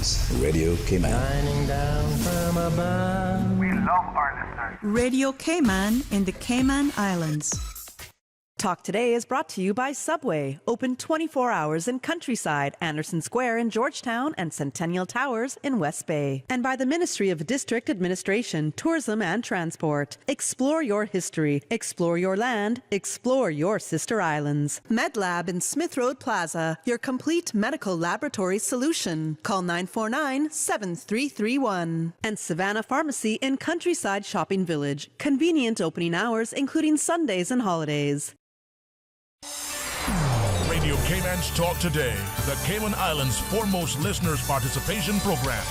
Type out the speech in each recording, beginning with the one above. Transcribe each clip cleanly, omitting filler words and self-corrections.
Islands, Radio Cayman. Shining down from above. We love our listeners. Radio Cayman in the Cayman Islands. Talk Today is brought to you by Subway, open 24 hours in Countryside, Anderson Square in Georgetown, and Centennial Towers in West Bay. And by the Ministry of District Administration, Tourism and Transport. Explore your history, explore your land, explore your sister islands. MedLab in Smith Road Plaza, your complete medical laboratory solution. Call 949-7331. And Savannah Pharmacy in Countryside Shopping Village, convenient opening hours including Sundays and holidays. Radio Cayman's Talk Today, the Cayman Islands' foremost listeners' participation program.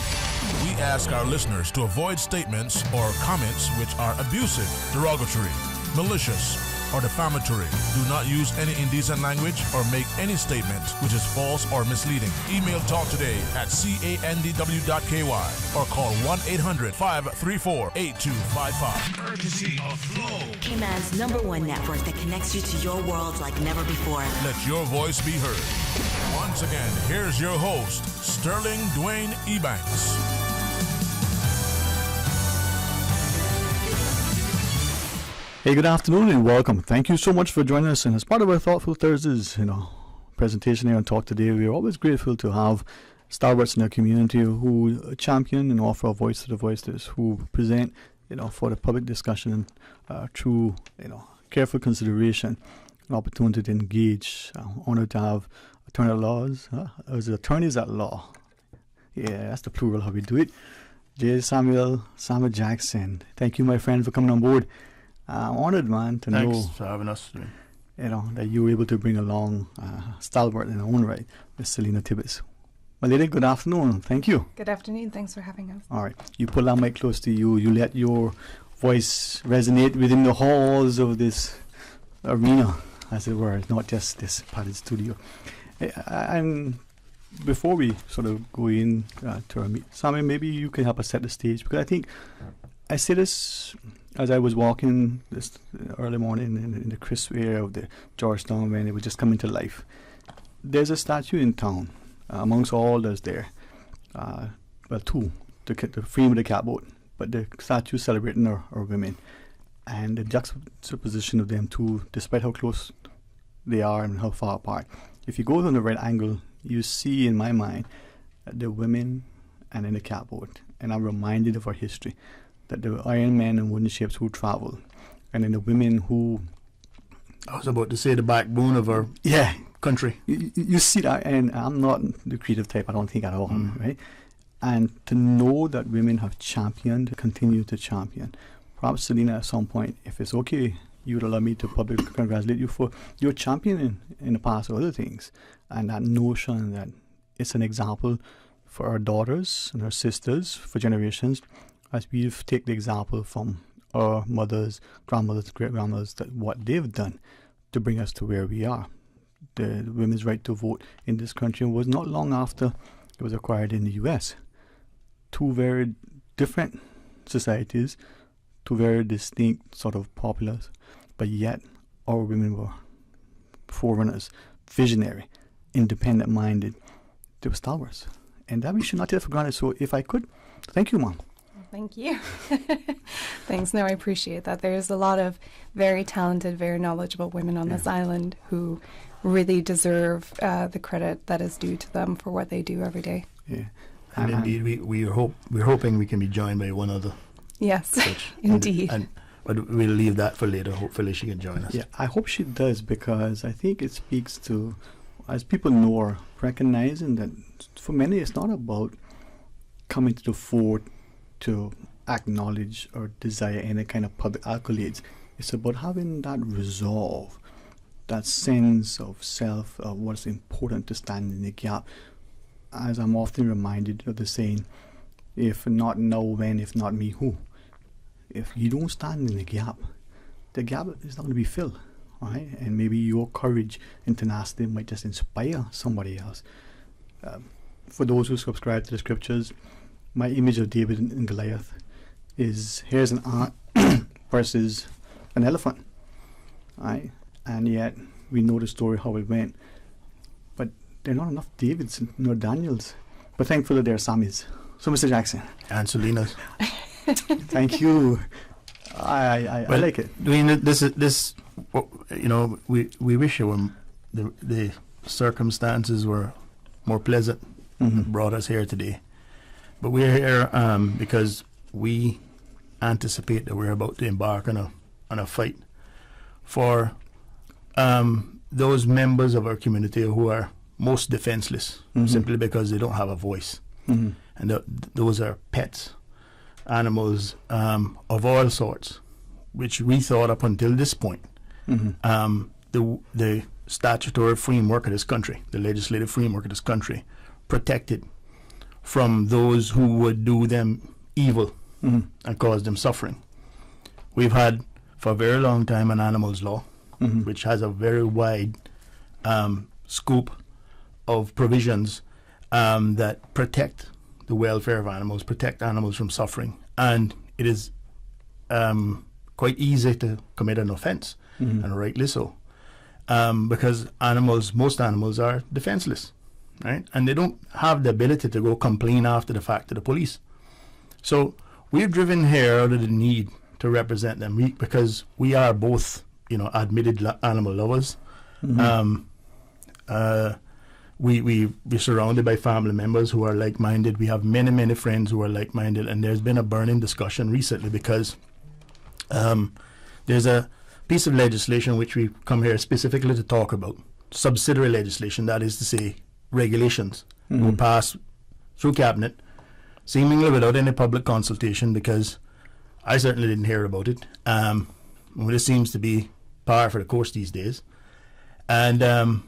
We ask our listeners to avoid statements or comments which are abusive, derogatory, malicious, or defamatory. Do not use any indecent language or make any statement which is false or misleading. Email talktoday@candw.ky or call 1-800-534-8255. Courtesy of Flow, Cayman's #1 network that connects you to your world like never before. Let your voice be heard. Once again, here's your host, Sterling Dwayne Ebanks. Hey, good afternoon and welcome. Thank you so much for joining us. And as part of our Thoughtful Thursdays, presentation here on Talk Today, we are always grateful to have stalwarts in our community who champion and offer a voice to the voiceless, who present, for the public discussion through, careful consideration, an opportunity to engage. Honored to have attorneys at law. Yeah, that's the plural how we do it. J. Samuel Jackson. Thank you, my friend, for coming on board. I'm honored, man, to know. Thanks for having us. That you were able to bring along stalwart in her own right, Miss Selena Tibbetts. My lady, good afternoon. Thank you. Good afternoon. Thanks for having us. All right. You pull that mic close to you. You let your voice resonate within the halls of this arena, as it were, not just this padded studio. And before we sort of go in to our meet, Sammy, maybe you can help us set the stage, because I think I say this as I was walking this early morning in the crisp air of the Georgetown when it was just coming to life. There's a statue in town, amongst all that's there. Two, the frame of the catboat, but the statue celebrating our women. And the juxtaposition of them two, despite how close they are and how far apart. If you go on the right angle, you see in my mind the women and in the catboat. And I'm reminded of our history, that the iron men and wooden ships who travel, and then the women who... I was about to say the backbone of our country. You see that, and I'm not the creative type, I don't think at all, right? And to know that women have championed, continue to champion. Perhaps, Selena, at some point, if it's okay, you would allow me to publicly congratulate you for your championing in the past of other things. And that notion that it's an example for our daughters and our sisters for generations, as we've taken the example from our mothers, grandmothers, great-grandmothers, that what they've done to bring us to where we are. The women's right to vote in this country was not long after it was acquired in the U.S. Two very different societies, two very distinct sort of populace, but yet our women were forerunners, visionary, independent-minded. They were stalwarts. And that we should not take for granted. So if I could, thank you, Mom. Thank you. Thanks. No, I appreciate that. There's a lot of very talented, very knowledgeable women on this island who really deserve the credit that is due to them for what they do every day. Yeah. And indeed, we're hoping we can be joined by one other. Yes, indeed. But we'll leave that for later. Hopefully she can join us. Yeah, I hope she does, because I think it speaks to, as people know, or recognizing that for many it's not about coming to the fore to acknowledge or desire any kind of public accolades. It's about having that resolve, that sense of self, of what's important to stand in the gap. As I'm often reminded of the saying, if not now, when? If not me, who? If you don't stand in the gap is not going to be filled, right? And maybe your courage and tenacity might just inspire somebody else. For those who subscribe to the scriptures, my image of David and Goliath is, here's an ant versus an elephant, right? And yet we know the story how it went. But there are not enough Davids nor Daniels But thankfully they're Samis. So Mr. Jackson. And Selena's. Thank you. I like it. Dwayne, this you know, we wish it were the circumstances were more pleasant that brought us here today. But we're here because we anticipate that we're about to embark on a fight for those members of our community who are most defenseless, simply because they don't have a voice. And those are pets, animals of all sorts, which we thought up until this point, the statutory framework of this country, the legislative framework of this country, protected from those who would do them evil and cause them suffering. We've had for a very long time an animals law, which has a very wide scope of provisions that protect the welfare of animals, protect animals from suffering. And it is quite easy to commit an offence, and rightly so, because most animals are defenceless, right? And they don't have the ability to go complain after the fact to the police. So we're driven here out of the need to represent them, because we are both, admitted animal lovers. We're surrounded by family members who are like-minded. We have many, many friends who are like-minded, and there's been a burning discussion recently because there's a piece of legislation which we come here specifically to talk about, subsidiary legislation, that is to say regulations, were passed through Cabinet, seemingly without any public consultation, because I certainly didn't hear about it. This seems to be par for the course these days. And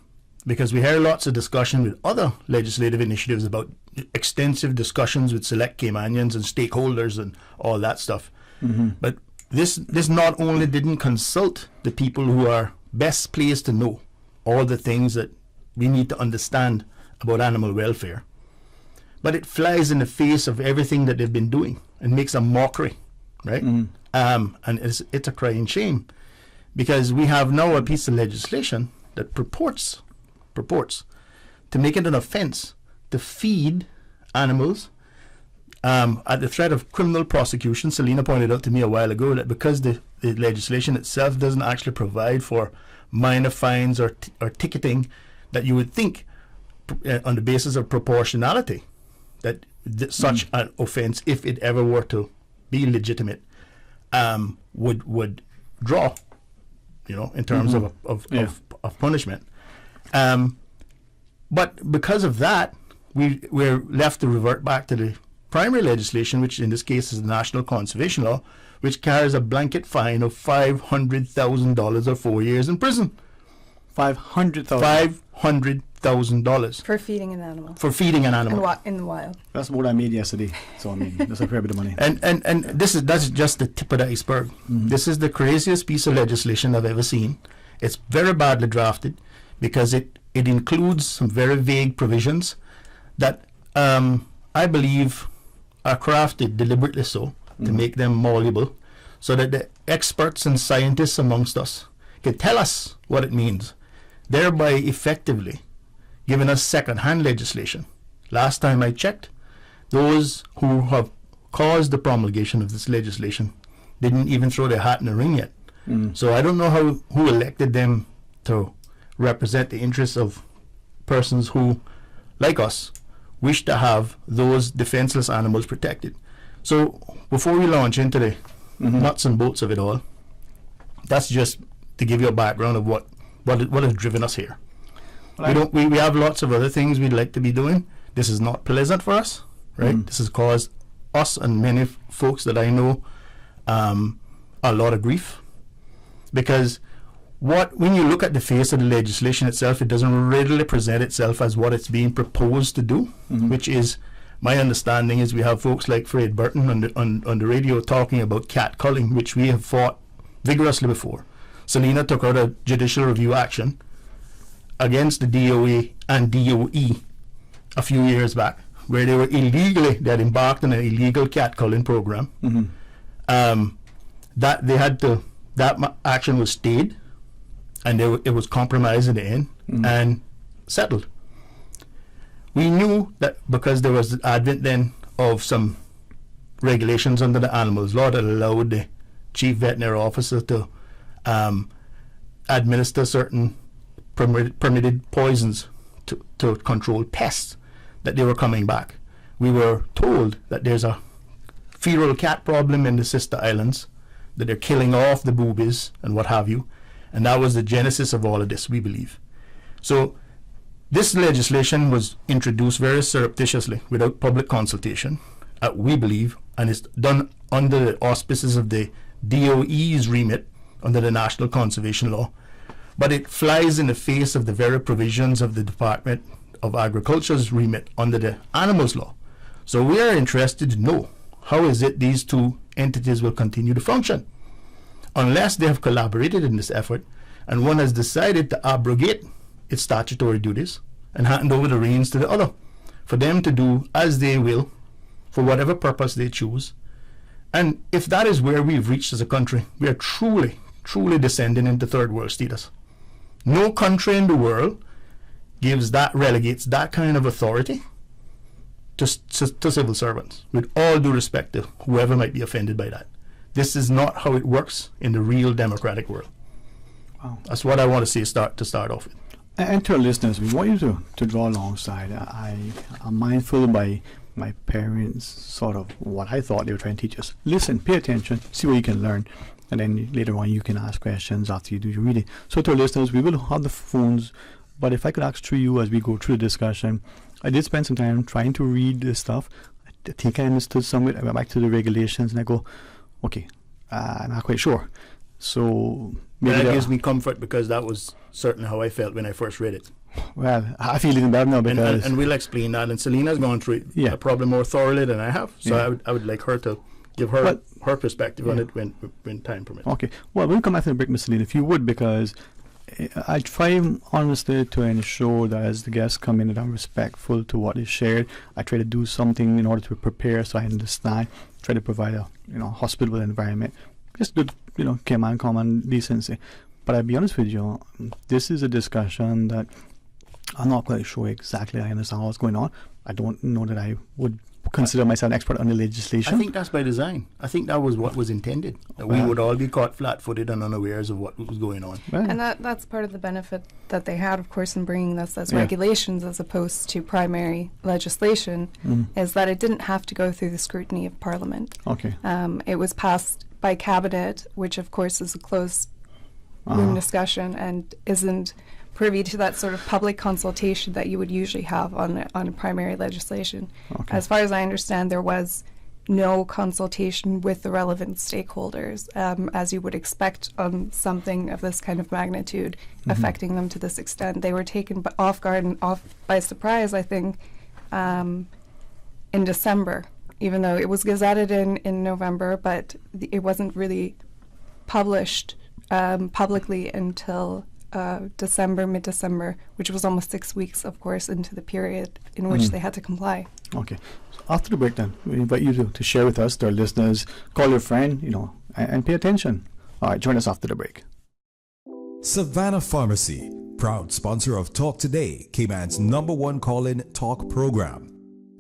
because we hear lots of discussion with other legislative initiatives about extensive discussions with select Caymanians and stakeholders and all that stuff. But this not only didn't consult the people who are best placed to know all the things that we need to understand about animal welfare, but it flies in the face of everything that they've been doing and makes a mockery, right? And it's a crying shame, because we have now a piece of legislation that purports to make it an offence to feed animals at the threat of criminal prosecution. Selena pointed out to me a while ago that because the legislation itself doesn't actually provide for minor fines or ticketing, that you would think on the basis of proportionality that such an offence, if it ever were to be legitimate, would draw, in terms of punishment. But because of that, we're left to revert back to the primary legislation, which in this case is the National Conservation Law, which carries a blanket fine of $500,000 or 4 years in prison. $500,000 For feeding an animal. For feeding an animal. In the wild. That's what I made yesterday. So that's a fair bit of money. And that's just the tip of the iceberg. This is the craziest piece of legislation I've ever seen. It's very badly drafted because it includes some very vague provisions that I believe are crafted deliberately so to make them malleable, so that the experts and scientists amongst us can tell us what it means, thereby effectively giving us second-hand legislation. Last time I checked, those who have caused the promulgation of this legislation didn't even throw their hat in the ring yet. So I don't know who elected them to represent the interests of persons who, like us, wish to have those defenseless animals protected. So before we launch into the nuts and bolts of it all, that's just to give you a background of what has driven us here. We have lots of other things we'd like to be doing. This is not pleasant for us, right? This has caused us and many folks that I know a lot of grief, because when you look at the face of the legislation itself, it doesn't readily present itself as what it's being proposed to do, which is, my understanding is, we have folks like Fred Burton on the radio talking about catcalling, which we have fought vigorously before. Selena took out a judicial review action against the DOA and DOE a few years back, where they had embarked on an illegal catcalling program. That action was stayed, and it was compromised in the end and settled. We knew that because there was the advent then of some regulations under the animals law that allowed the chief veterinary officer to administer certain permitted poisons to control pests, that they were coming back. We were told that there's a feral cat problem in the sister islands, that they're killing off the boobies and what have you, and that was the genesis of all of this, we believe. So this legislation was introduced very surreptitiously without public consultation, we believe, and it's done under the auspices of the DOE's remit under the National Conservation Law, but it flies in the face of the very provisions of the Department of Agriculture's remit under the Animals Law. So we are interested to know how is it these two entities will continue to function unless they have collaborated in this effort and one has decided to abrogate its statutory duties and hand over the reins to the other for them to do as they will for whatever purpose they choose. And if that is where we've reached as a country, we are truly descending into third world status. No country in the world relegates that kind of authority to civil servants, with all due respect to whoever might be offended by that. This is not how it works in the real democratic world. Wow. That's what I want to say to start off with. And to our listeners, we want you to draw alongside. I'm mindful by my parents, sort of what I thought they were trying to teach us. Listen, pay attention, see what you can learn, and then later on you can ask questions after you do your reading. So to our listeners, we will have the phones, but if I could ask through you as we go through the discussion, I did spend some time trying to read this stuff. I think I understood some of it. I went back to the regulations and I go, okay, I'm not quite sure. So maybe that gives me comfort, because that was certainly how I felt when I first read it. Well, I feel even better now because... And we'll explain that. And Selena's gone through it probably more thoroughly than I have. So I would like her to give her perspective on it when time permits. Okay. Well, we'll come back to the break, Miss Selena, if you would, because I try honestly to ensure that as the guests come in that I'm respectful to what is shared. I try to do something in order to prepare so I understand. Try to provide a hospitable environment. Just good, common decency. But I'll be honest with you, this is a discussion that I'm not quite sure exactly I understand what's going on. I don't know that I would consider myself an expert on the legislation. I think that's by design. I think that was what was intended. That we would all be caught flat-footed and unawares of what was going on. Well, and that's part of the benefit that they had, of course, in bringing this as regulations as opposed to primary legislation, is that it didn't have to go through the scrutiny of Parliament. Okay. It was passed by Cabinet, which, of course, is a closed room discussion and isn't privy to that sort of public consultation that you would usually have on a primary legislation. Okay. As far as I understand, there was no consultation with the relevant stakeholders, as you would expect on something of this kind of magnitude affecting them to this extent. They were taken off guard and off by surprise, I think, in December, even though it was gazetted in November, but it wasn't really published publicly until mid-December, which was almost 6 weeks, of course, into the period in which they had to comply. Okay. So after the break then, we invite you to share with us, to our listeners, call your friend, and pay attention. All right, join us after the break. Savannah Pharmacy, proud sponsor of Talk Today, Cayman's #1 call-in talk program.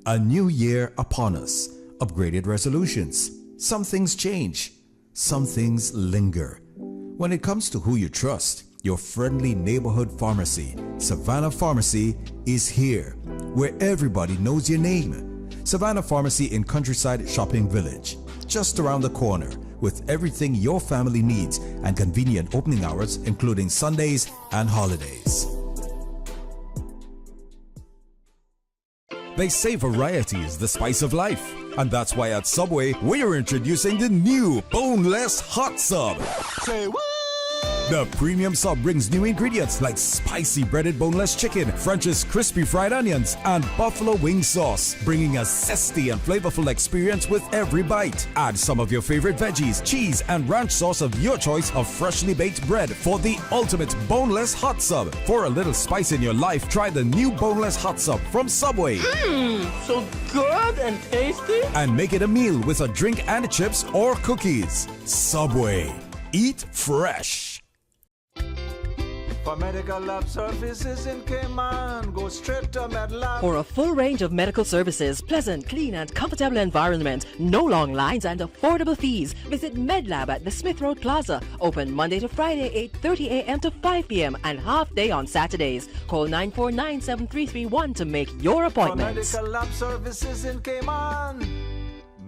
A new year upon us, upgraded resolutions. Some things change, some things linger. When it comes to who you trust, your friendly neighborhood pharmacy, Savannah Pharmacy, is here, where everybody knows your name. Savannah Pharmacy in Countryside Shopping Village, just around the corner, with everything your family needs and convenient opening hours, including Sundays and holidays. They say variety is the spice of life, and that's why at Subway, we're introducing the new Boneless Hot Sub. Say what? The premium sub brings new ingredients like spicy breaded boneless chicken, French's crispy fried onions, and buffalo wing sauce, bringing a zesty and flavorful experience with every bite. Add some of your favorite veggies, cheese, and ranch sauce of your choice of freshly baked bread for the ultimate boneless hot sub. For a little spice in your life, try the new boneless hot sub from Subway. So good and tasty. And make it a meal with a drink and chips or cookies. Subway. Eat fresh. For medical lab services in Cayman, go straight to MedLab. For a full range of medical services, pleasant, clean and comfortable environment, no long lines and affordable fees, visit MedLab at the Smith Road Plaza. Open Monday to Friday, 8:30 a.m. to 5 p.m. and half day on Saturdays. Call 949-7331 to make your appointment. For medical lab services in Cayman,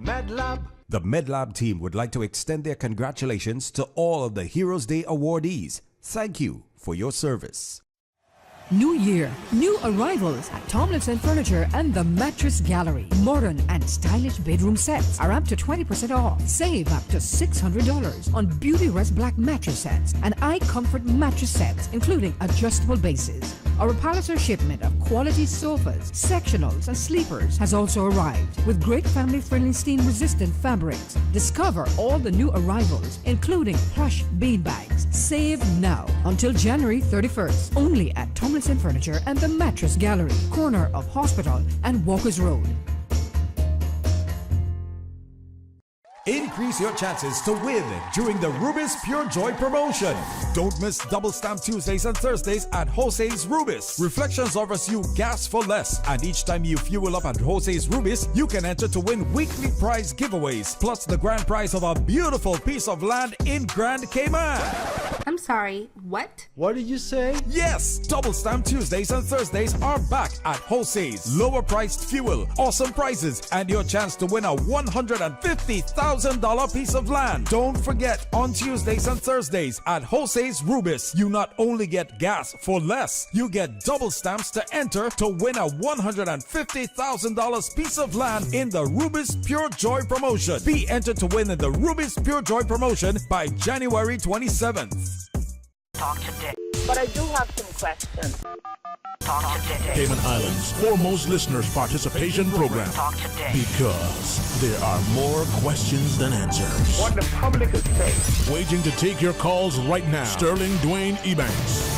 MedLab. The MedLab team would like to extend their congratulations to all of the Heroes Day awardees. Thank you for your service. New year, new arrivals at Tomlinson Furniture and the Mattress Gallery. Modern and stylish bedroom sets are up to 20% off. Save up to $600 on Beauty Rest Black mattress sets and iComfort mattress sets, including adjustable bases. Our Palliser shipment of quality sofas, sectionals and sleepers has also arrived with great family-friendly steam-resistant fabrics. Discover all the new arrivals, including plush beanbags. Save now until January 31st, only at Tomlinson Furniture and the Mattress Gallery, corner of Hospital and Walkers Road. Increase your chances to win during the Rubis Pure Joy promotion. Don't miss Double Stamp Tuesdays and Thursdays at Jose's Rubis. Reflections offers you gas for less, and each time you fuel up at Jose's Rubis, you can enter to win weekly prize giveaways, plus the grand prize of a beautiful piece of land in Grand Cayman. I'm sorry, what? What did you say? Yes, Double Stamp Tuesdays and Thursdays are back at Jose's. Lower priced fuel, awesome prizes, and your chance to win a $150,000 piece of land. Don't forget, on Tuesdays and Thursdays at Jose's Rubis, you not only get gas for less, you get double stamps to enter to win a $150,000 piece of land in the Rubis Pure Joy promotion. Be entered to win in the Rubis Pure Joy promotion by January 27th. Talk today. But I do have some questions. Talk today. Cayman Islands' foremost listeners participation program. Talk today. Because there are more questions than answers. What the public is saying. Waiting to take your calls right now. Sterling Dwayne Ebanks.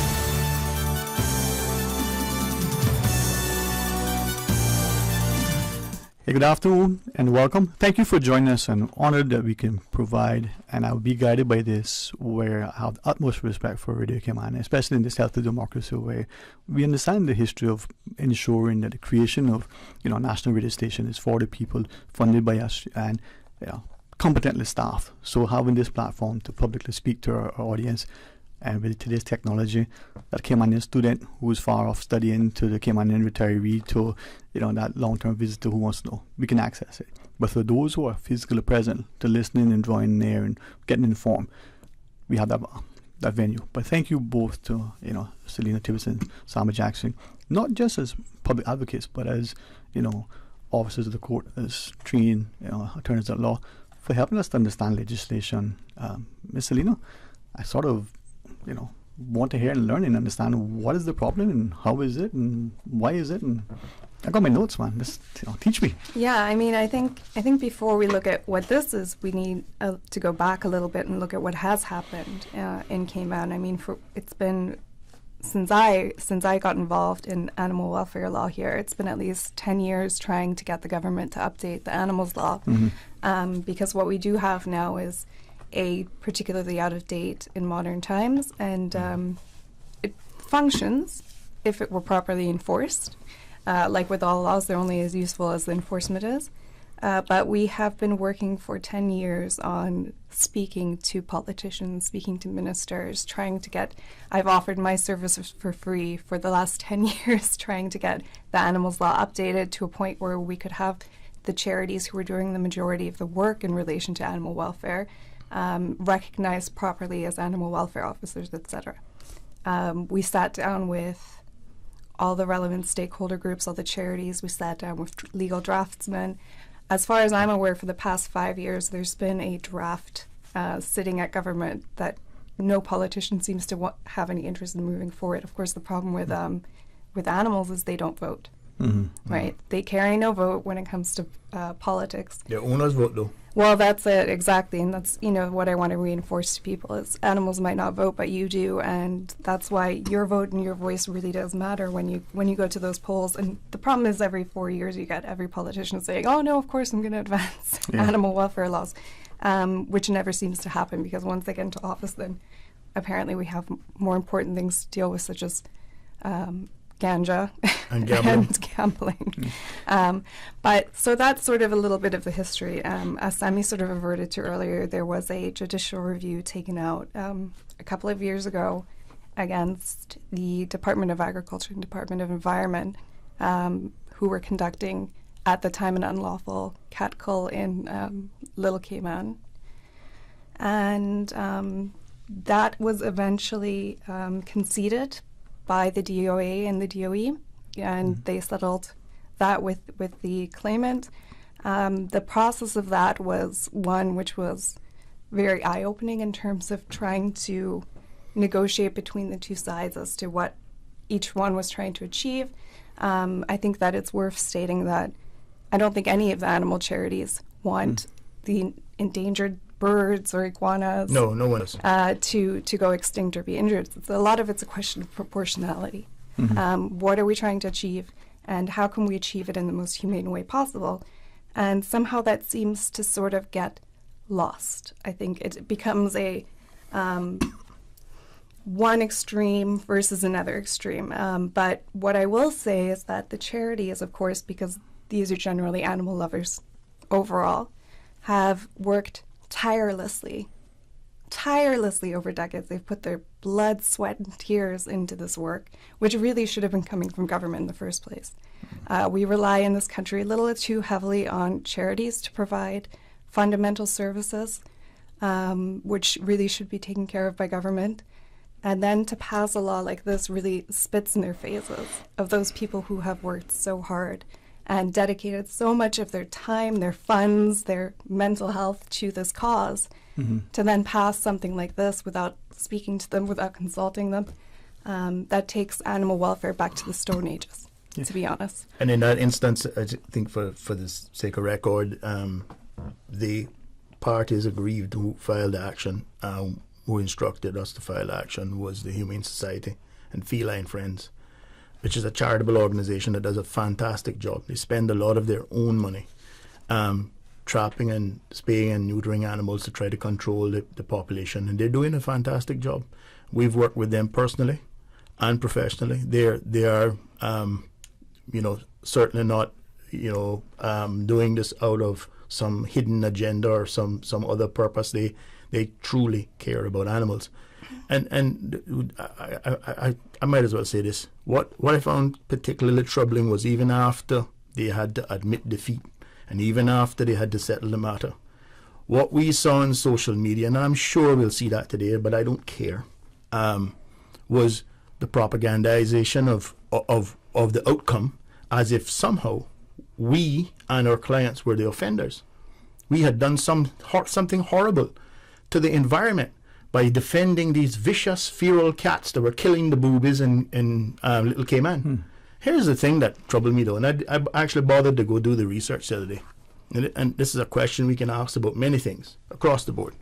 Hey, good afternoon and welcome. Thank you for joining us. I'm honored that we can provide, and I'll be guided by this, where I have the utmost respect for Radio Cayman, especially in this healthy democracy where we understand the history of ensuring that the creation of, national radio station is for the people, funded by us, and competently staffed. So having this platform to publicly speak to our audience, and with today's technology, that Caymanian student who's far off studying to the Caymanian retiree to, that long-term visitor who wants to know, we can access it. But for those who are physically present, to listening and drawing near and getting informed, we have that venue. But thank you both to, Selena Tiverson, Sama Jackson, not just as public advocates, but as, officers of the court, as trained, attorneys at law, for helping us to understand legislation. Ms. Selena, I sort of want to hear and learn and understand what is the problem and how is it and why is it, and I got my notes, man. Just teach me. Yeah, I think before we look at what this is, we need to go back a little bit and look at what has happened in Cayman. It's been since I got involved in animal welfare law here. It's been at least 10 years trying to get the government to update the animals law, because what we do have now is particularly out of date in modern times, and it functions if it were properly enforced. Like with all laws, they're only as useful as the enforcement is. But we have been working for 10 years on speaking to politicians, speaking to ministers, I've offered my services for free for the last 10 years, trying to get the animals law updated to a point where we could have the charities who are doing the majority of the work in relation to animal welfare recognized properly as animal welfare officers, etc. We sat down with all the relevant stakeholder groups, all the charities. We sat down with legal draftsmen. As far as I'm aware, for the past 5 years, there's been a draft sitting at government that no politician seems to have any interest in moving forward. Of course, the problem with animals is they don't vote, right? They carry no vote when it comes to politics. Their owners vote, though. Well, that's it, exactly, and that's what I want to reinforce to people is animals might not vote, but you do, and that's why your vote and your voice really does matter when you go to those polls. And the problem is every 4 years you get every politician saying, "Oh no, of course I'm going to advance animal welfare laws," which never seems to happen, because once they get into office, then apparently we have more important things to deal with, such as ganja and gambling. But so that's sort of a little bit of the history. As Sammy sort of averted to earlier, there was a judicial review taken out a couple of years ago against the Department of Agriculture and Department of Environment, who were conducting, at the time, an unlawful cat cull in Little Cayman. And that was eventually conceded by the DOA and the DOE, and they settled that with the claimant. The process of that was one which was very eye-opening in terms of trying to negotiate between the two sides as to what each one was trying to achieve. I think that it's worth stating that I don't think any of the animal charities want the endangered birds or iguanas no one is. To go extinct or be injured. A lot of it's a question of proportionality. What are we trying to achieve, and how can we achieve it in the most humane way possible? And somehow that seems to sort of get lost. I think it becomes a one extreme versus another extreme. But what I will say is that the charities, of course, because these are generally animal lovers overall, have worked tirelessly over decades. They've put their blood, sweat, and tears into this work, which really should have been coming from government in the first place. We rely in this country a little too heavily on charities to provide fundamental services, which really should be taken care of by government. And then to pass a law like this really spits in their faces of those people who have worked so hard and dedicated so much of their time, their funds, their mental health to this cause, to then pass something like this without speaking to them, without consulting them, that takes animal welfare back to the Stone Ages, to be honest. And in that instance, I think for the sake of record, the parties aggrieved who filed the action, who instructed us to file action, was the Humane Society and Feline Friends, which is a charitable organization that does a fantastic job. They spend a lot of their own money trapping and spaying and neutering animals to try to control the population, and they're doing a fantastic job. We've worked with them personally and professionally. They are certainly not doing this out of some hidden agenda or some other purpose. They truly care about animals. And I might as well say this. What I found particularly troubling was, even after they had to admit defeat and even after they had to settle the matter, what we saw on social media, and I'm sure we'll see that today, but I don't care, was the propagandization of the outcome, as if somehow we and our clients were the offenders. We had done something horrible to the environment by defending these vicious feral cats that were killing the boobies in Little Cayman. Here's the thing that troubled me, though, and I actually bothered to go do the research the other day. And this is a question we can ask about many things across the board.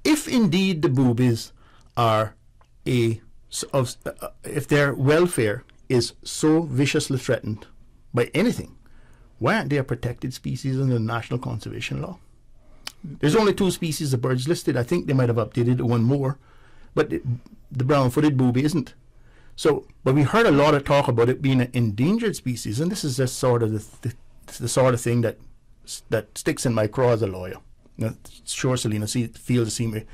If indeed the boobies are if their welfare is so viciously threatened by anything, why aren't they a protected species under the National Conservation Law? There's only 2 species of birds listed. I think they might have updated one more, but the brown-footed booby isn't. So, but we heard a lot of talk about it being an endangered species, and this is just sort of the sort of thing that sticks in my craw as a lawyer. Sure, Selena feels the same way.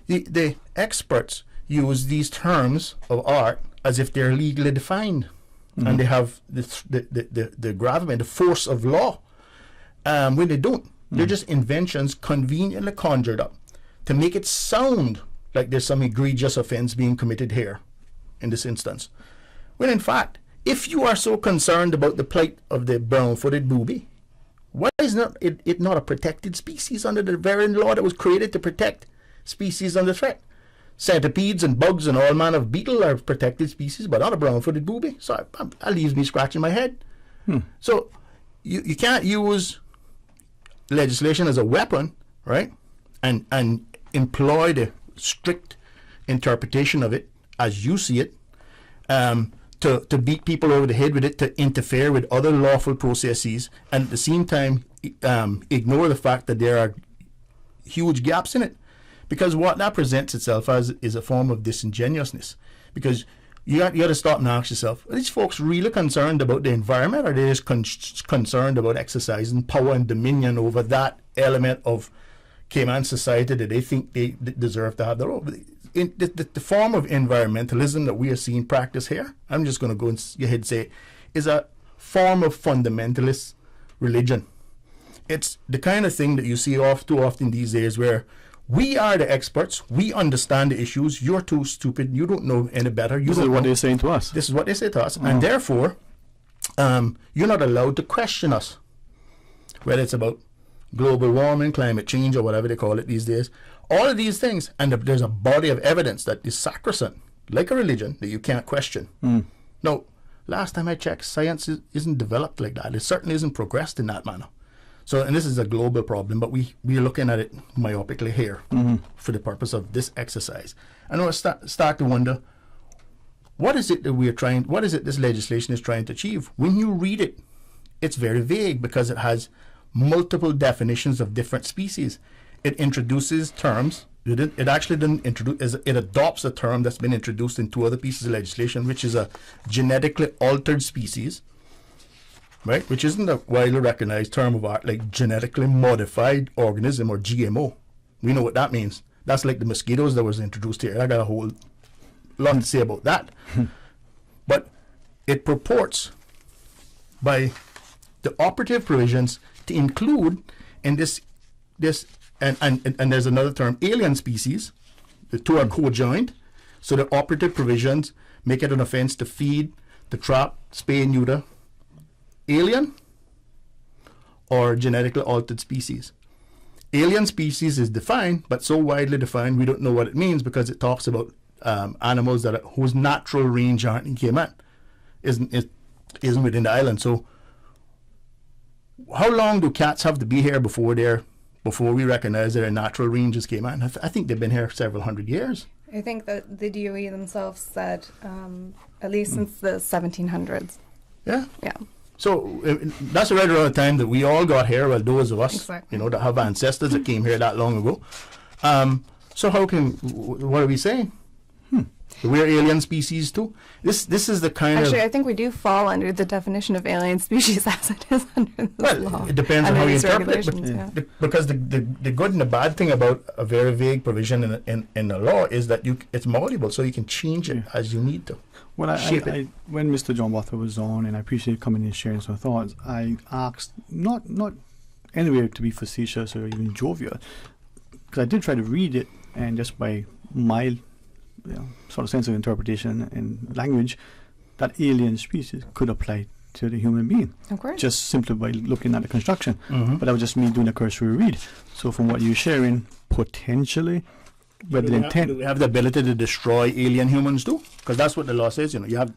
The experts use these terms of art as if they're legally defined, and they have the gravamen, the force of law, when they don't. They're just inventions conveniently conjured up to make it sound like there's some egregious offense being committed here in this instance. When in fact, if you are so concerned about the plight of the brown-footed booby, why is it not a protected species under the very law that was created to protect species under threat? Centipedes and bugs and all manner of beetle are protected species, but not a brown-footed booby. So that leaves me scratching my head. So you can't use legislation as a weapon, right? And employ the strict interpretation of it as you see it, to beat people over the head with it, to interfere with other lawful processes, and at the same time ignore the fact that there are huge gaps in it. Because what that presents itself as is a form of disingenuousness. Because you got to stop and ask yourself, are these folks really concerned about the environment, or are they just concerned about exercising power and dominion over that element of Cayman society that they think they deserve to have their own? The form of environmentalism that we are seeing practiced here, I'm just going to go and ahead and say, is a form of fundamentalist religion. It's the kind of thing that you see too often these days, where we are the experts, we understand the issues, you're too stupid, you don't know any better. This is what they're saying to us. This is what they say to us. And therefore, you're not allowed to question us, whether it's about global warming, climate change, or whatever they call it these days. All of these things, and there's a body of evidence that is sacrosanct, like a religion, that you can't question. No, last time I checked, science isn't developed like that. It certainly isn't progressed in that manner. So, and this is a global problem, but we're looking at it myopically here for the purpose of this exercise. And I start to wonder, what is it that what is it this legislation is trying to achieve? When you read it, it's very vague because it has multiple definitions of different species. It introduces terms. It actually didn't introduce, it adopts a term that's been introduced in 2 other pieces of legislation, which is a genetically altered species, right? Which isn't a widely recognized term of art, like genetically modified organism or GMO. We know what that means. That's like the mosquitoes that was introduced here. I got a whole lot to say about that. But it purports by the operative provisions to include in this and there's another term, alien species. The two are co-joined. So the operative provisions make it an offense to feed, to trap, spay and neuter alien or genetically altered species. Alien species is defined, but so widely defined we don't know what it means, because it talks about animals that whose natural range aren't in Cayman, isn't within the island. So how long do cats have to be here before we recognize their natural range is Cayman? I think they've been here several hundred years. I think that the DOE themselves said at least since the 1700s. Yeah. Yeah. So that's right around the time that we all got here. Well, those of us, that have ancestors that came here that long ago. So what are we saying? We're alien species too. This is the kind Actually, I think we do fall under the definition of alien species as it is under this law. It depends on how you interpret it. Because the good and the bad thing about a very vague provision in the law is that it's malleable, so you can change it as you need to. When Mr. John Wather was on, and I appreciate coming in and sharing some thoughts, I asked, not anywhere to be facetious or even jovial, because I did try to read it, and just by my sort of sense of interpretation and language, that alien species could apply to the human being. Of course. Just simply by looking at the construction. But that was just me doing a cursory read. So from what you're sharing, potentially, whether the intent... Do we have the ability to destroy alien humans too? Because that's what the law says. You have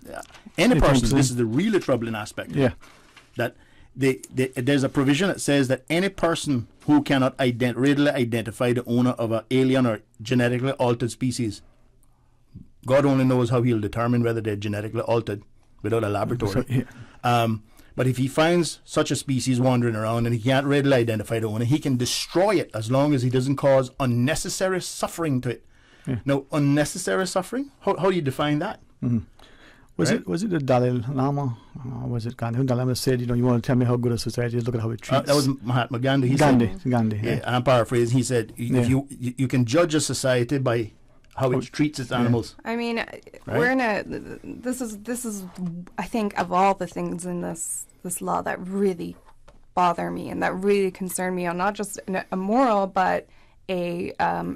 any person, this is the really troubling aspect. Yeah. That there's a provision that says that any person who cannot readily identify the owner of an alien or genetically altered species, God only knows how he'll determine whether they're genetically altered without a laboratory. But if he finds such a species wandering around and he can't readily identify the owner, he can destroy it as long as he doesn't cause unnecessary suffering to it. Now, unnecessary suffering, how do you define that? Was it the Dalai Lama? Was it Gandhi? Dalai Lama said, you want to tell me how good a society is, look at how it treats. That was Mahatma Gandhi. Gandhi. Yeah, I'm paraphrasing. He said, if you can judge a society by how it treats its animals. I mean, we're in a. This is. I think of all the things in this law that really bother me and that really concern me on not just a moral but a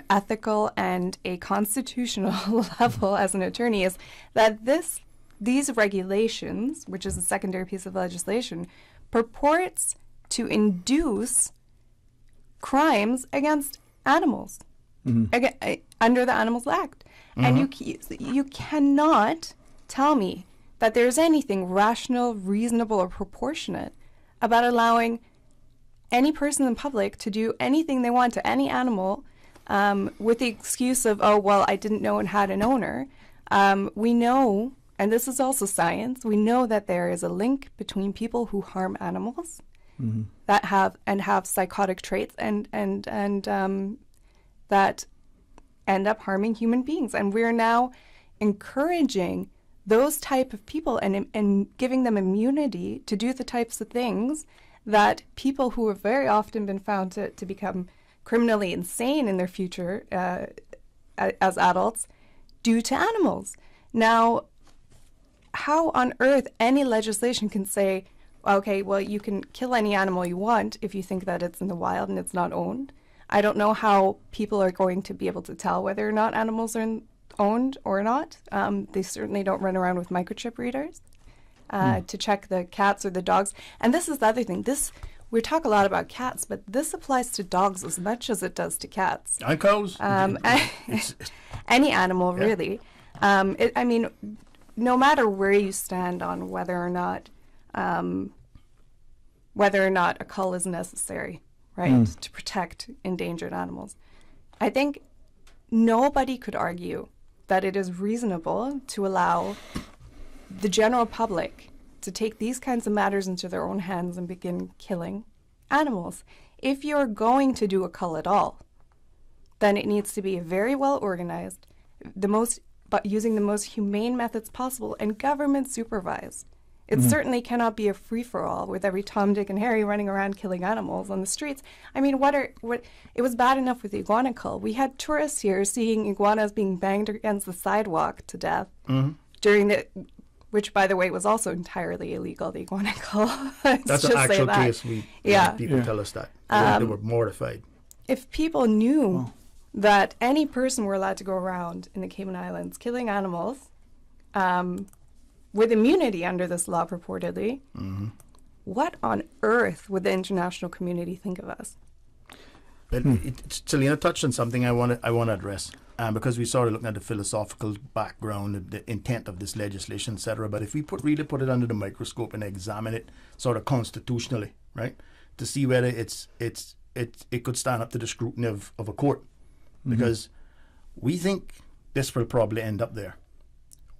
ethical and a constitutional level as an attorney, is that these regulations, which is a secondary piece of legislation, purports to induce crimes against animals. Under the Animals Act. And you cannot tell me that there's anything rational, reasonable, or proportionate about allowing any person in public to do anything they want to any animal with the excuse of, oh, well, I didn't know it had an owner. We know, and this is also science, we know that there is a link between people who harm animals that have psychotic traits and that end up harming human beings. And we're now encouraging those type of people and giving them immunity to do the types of things that people who have very often been found to become criminally insane in their future as adults do to animals. Now, how on earth any legislation can say, okay, well, you can kill any animal you want if you think that it's in the wild and it's not owned. I don't know how people are going to be able to tell whether or not animals are owned or not. They certainly don't run around with microchip readers to check the cats or the dogs. And this is the other thing. We talk a lot about cats, but this applies to dogs as much as it does to cats. And cows. Any animal, really. I mean, no matter where you stand on whether or not a cull is necessary, right, to protect endangered animals, I think nobody could argue that it is reasonable to allow the general public to take these kinds of matters into their own hands and begin killing animals. If you're going to do a cull at all, then it needs to be very well organized, but using the most humane methods possible and government supervised. It certainly cannot be a free-for-all with every Tom, Dick, and Harry running around killing animals on the streets. I mean, it was bad enough with the iguana cull. We had tourists here seeing iguanas being banged against the sidewalk to death which, by the way, was also entirely illegal, the iguana cull. That's an actual case. People tell us that. They were mortified. If people knew that any person were allowed to go around in the Cayman Islands killing animals with immunity under this law purportedly, what on earth would the international community think of us? But Selena touched on something I want to address, because we started looking at the philosophical background, the intent of this legislation, etc. But if we really put it under the microscope and examine it sort of constitutionally, right, to see whether it could stand up to the scrutiny of a court, because we think this will probably end up there.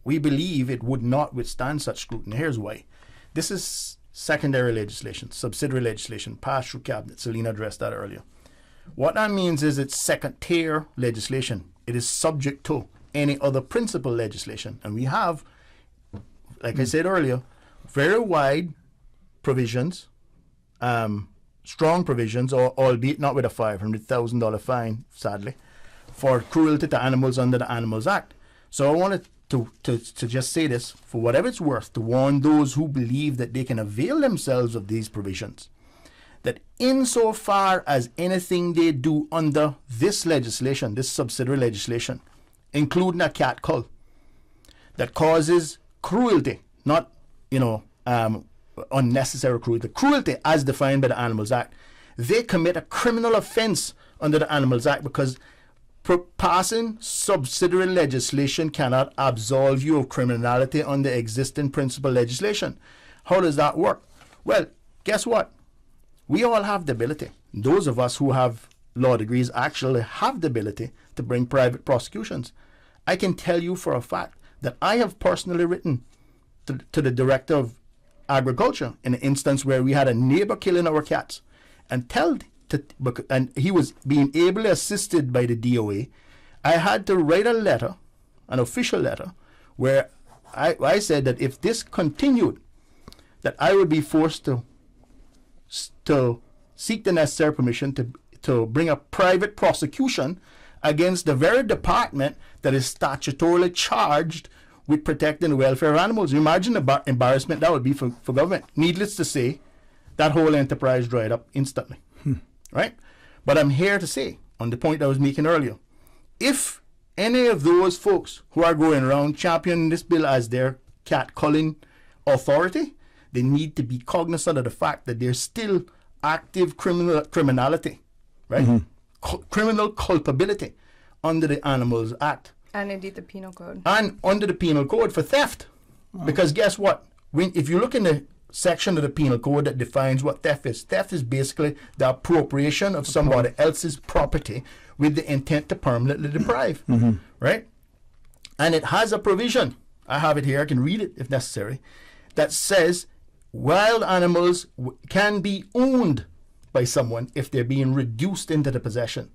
We believe it would not withstand such scrutiny. Here's why. This is secondary legislation, subsidiary legislation, passed through cabinet. Selena addressed that earlier. What that means is it's second-tier legislation. It is subject to any other principal legislation. And we have, like I said earlier, very wide provisions, strong provisions, albeit not with a $500,000 fine, sadly, for cruelty to animals under the Animals Act. So I wanted to just say this, for whatever it's worth, to warn those who believe that they can avail themselves of these provisions, that insofar as anything they do under this legislation, this subsidiary legislation, including a cat cull, that causes cruelty, not, unnecessary cruelty as defined by the Animals Act, they commit a criminal offense under the Animals Act, because passing subsidiary legislation cannot absolve you of criminality under existing principal legislation. How does that work? Well, guess what? We all have the ability. Those of us who have law degrees actually have the ability to bring private prosecutions. I can tell you for a fact that I have personally written to the Director of Agriculture in an instance where we had a neighbor killing our cats, and he was being ably assisted by the DOA. I had to write a letter, an official letter, where I said that if this continued, that I would be forced to seek the necessary permission to bring a private prosecution against the very department that is statutorily charged with protecting the welfare of animals. You imagine the embarrassment that would be for government. Needless to say, that whole enterprise dried up instantly. Right? But I'm here to say, on the point I was making earlier, if any of those folks who are going around championing this bill as their cat culling authority, they need to be cognizant of the fact that there's still active criminality, right? Criminal culpability under the Animals Act. And indeed the Penal Code. And under the Penal Code for theft. Because guess what? If you look in the section of the Penal Code that defines what theft is basically the appropriation of somebody else's property with the intent to permanently deprive, right? And it has a provision, I have it here, I can read it if necessary, that says wild animals can be owned by someone if they're being reduced into the possession.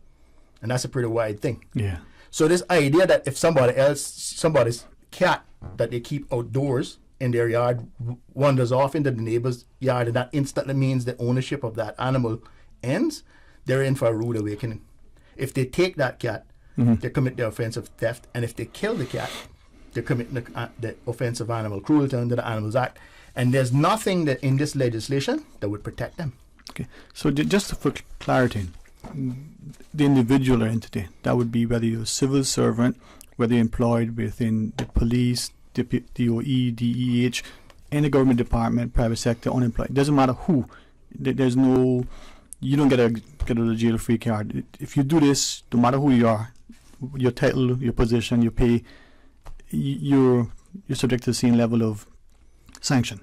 And that's a pretty wide thing. Yeah. So this idea that if somebody's cat that they keep outdoors in their yard wanders off into the neighbor's yard, and that instantly means the ownership of that animal ends, they're in for a rude awakening. If they take that cat, they commit the offense of theft, and if they kill the cat, they commit the offense of animal cruelty under the Animals Act. And there's nothing that in this legislation that would protect them. Okay, so just for clarity, the individual or entity, that would be whether you're a civil servant, whether you're employed within the police, the DOE, DEH, any government department, private sector, unemployed. It doesn't matter who. There's no, you don't get a jail free card. If you do this, no matter who you are, your title, your position, your pay, you're subject to the same level of sanction.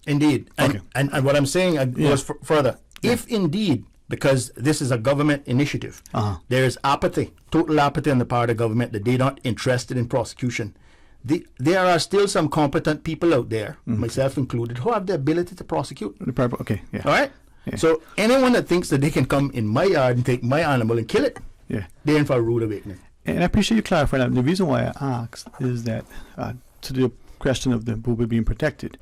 Indeed. And what I'm saying goes further. Yeah. If indeed, because this is a government initiative, there is apathy, total apathy on the part of government that they're not interested in prosecution, there are still some competent people out there, myself included, who have the ability to prosecute. Okay, yeah. All right? Yeah. So anyone that thinks that they can come in my yard and take my animal and kill it, they're in for a rude awakening. And I appreciate you clarifying that. The reason why I asked is that to the question of the booby being protected,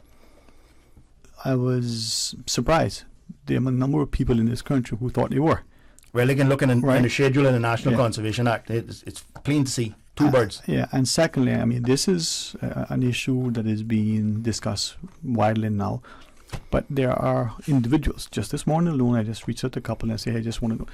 I was surprised the number of people in this country who thought they were. Well, they can look in the schedule in the National Conservation Act. It's plain to see. Two birds. Yeah, and secondly, I mean, this is an issue that is being discussed widely now. But there are individuals. Just this morning alone, I just reached out to a couple and I say, I just want to know,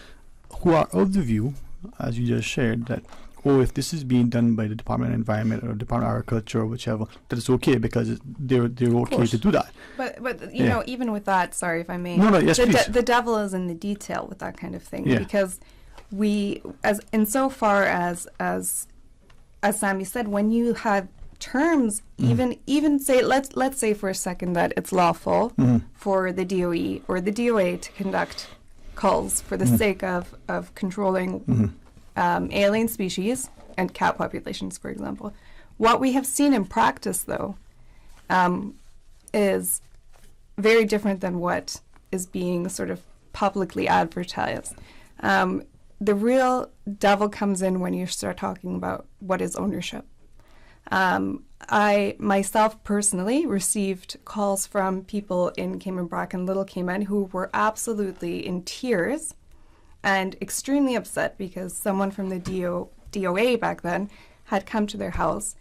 who are of the view, as you just shared, that, if this is being done by the Department of Environment or Department of Agriculture or whichever, that it's okay because they're okay to do that. But you know, even with that, sorry if I may. No, yes, please. The devil is in the detail with that kind of thing because we, as insofar as Sammy said, when you have terms, even say let's say for a second that it's lawful for the DOE or the DOA to conduct culls for the sake of controlling alien species and cat populations, for example. What we have seen in practice, though, is very different than what is being sort of publicly advertised. The real devil comes in when you start talking about what is ownership. I myself personally received calls from people in Cayman Bracken, Little Cayman, who were absolutely in tears and extremely upset because someone from the DOA back then had come to their house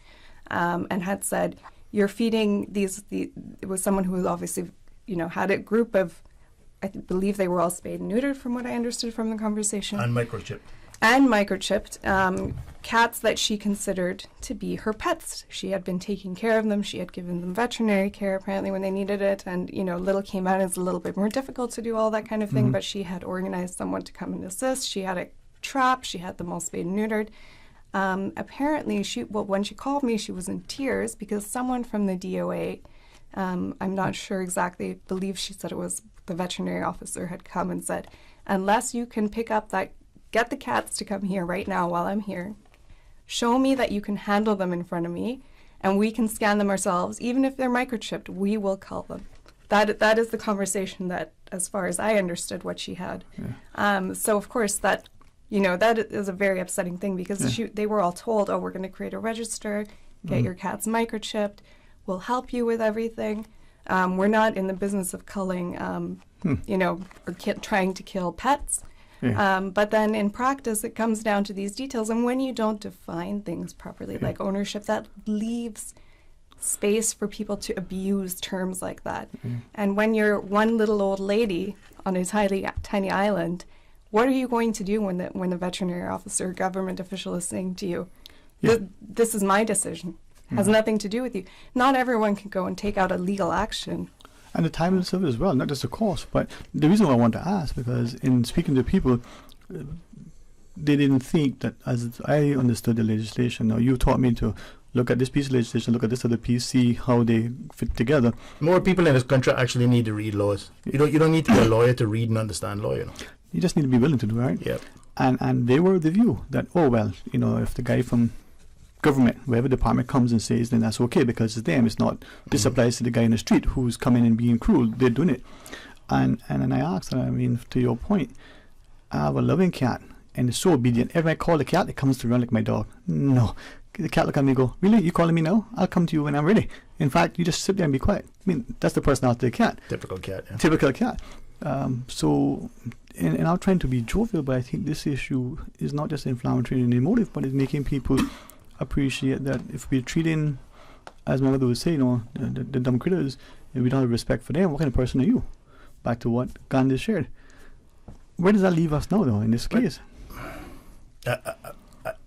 and had said, "You're feeding these." It was someone who obviously, had a group of, I believe they were all spayed and neutered, from what I understood from the conversation, and microchipped. Cats that she considered to be her pets. She had been taking care of them. She had given them veterinary care apparently when they needed it. And, Little Cayman is a little bit more difficult to do all that kind of thing, but she had organized someone to come and assist. She had a trap. She had them all spayed and neutered. Apparently, when she called me, she was in tears because someone from the DOA, I'm not sure exactly, believe she said it was the veterinary officer, had come and said, unless you can pick up get the cats to come here right now while I'm here, show me that you can handle them in front of me, and we can scan them ourselves. Even if they're microchipped, we will cull them. That is the conversation that, as far as I understood, what she had. Yeah. So, of course, that is a very upsetting thing because they were all told, we're going to create a register, get your cats microchipped, we'll help you with everything. We're not in the business of culling, or trying to kill pets. Yeah. But then in practice, it comes down to these details. And when you don't define things properly, like ownership, that leaves space for people to abuse terms like that. And when you're one little old lady on a tiny island, what are you going to do when the veterinary officer, government official is saying to you, this is my decision, has nothing to do with you? Not everyone can go and take out a legal action. And the timeliness of it as well, not just the cost. But the reason why I want to ask, because in speaking to people, they didn't think that, as I understood the legislation, now you taught me to look at this piece of legislation, look at this other piece, see how they fit together. More people in this country actually need to read laws. You don't need to be a lawyer to read and understand law, You just need to be willing to do it, right? Yeah. And they were of the view that, if the guy from government, wherever department comes and says, then that's okay because it's them. It's not, this applies to the guy in the street who's coming and being cruel. They're doing it. And then I asked her, to your point, I have a loving cat. and it's so obedient. Every time I call the cat, it comes to run like my dog. No. The cat look at me and go, really? You calling me now? I'll come to you when I'm ready. In fact, you just sit there and be quiet. I mean, that's the personality of the cat. Typical cat, yeah. Typical cat. And I'm trying to be jovial, but I think this issue is not just inflammatory and emotive, but it's making people appreciate that if we're treating, as my mother would say, the dumb critters, if we don't have respect for them, what kind of person are you? Back to what Gandhi shared. Where does that leave us now, though, in this case?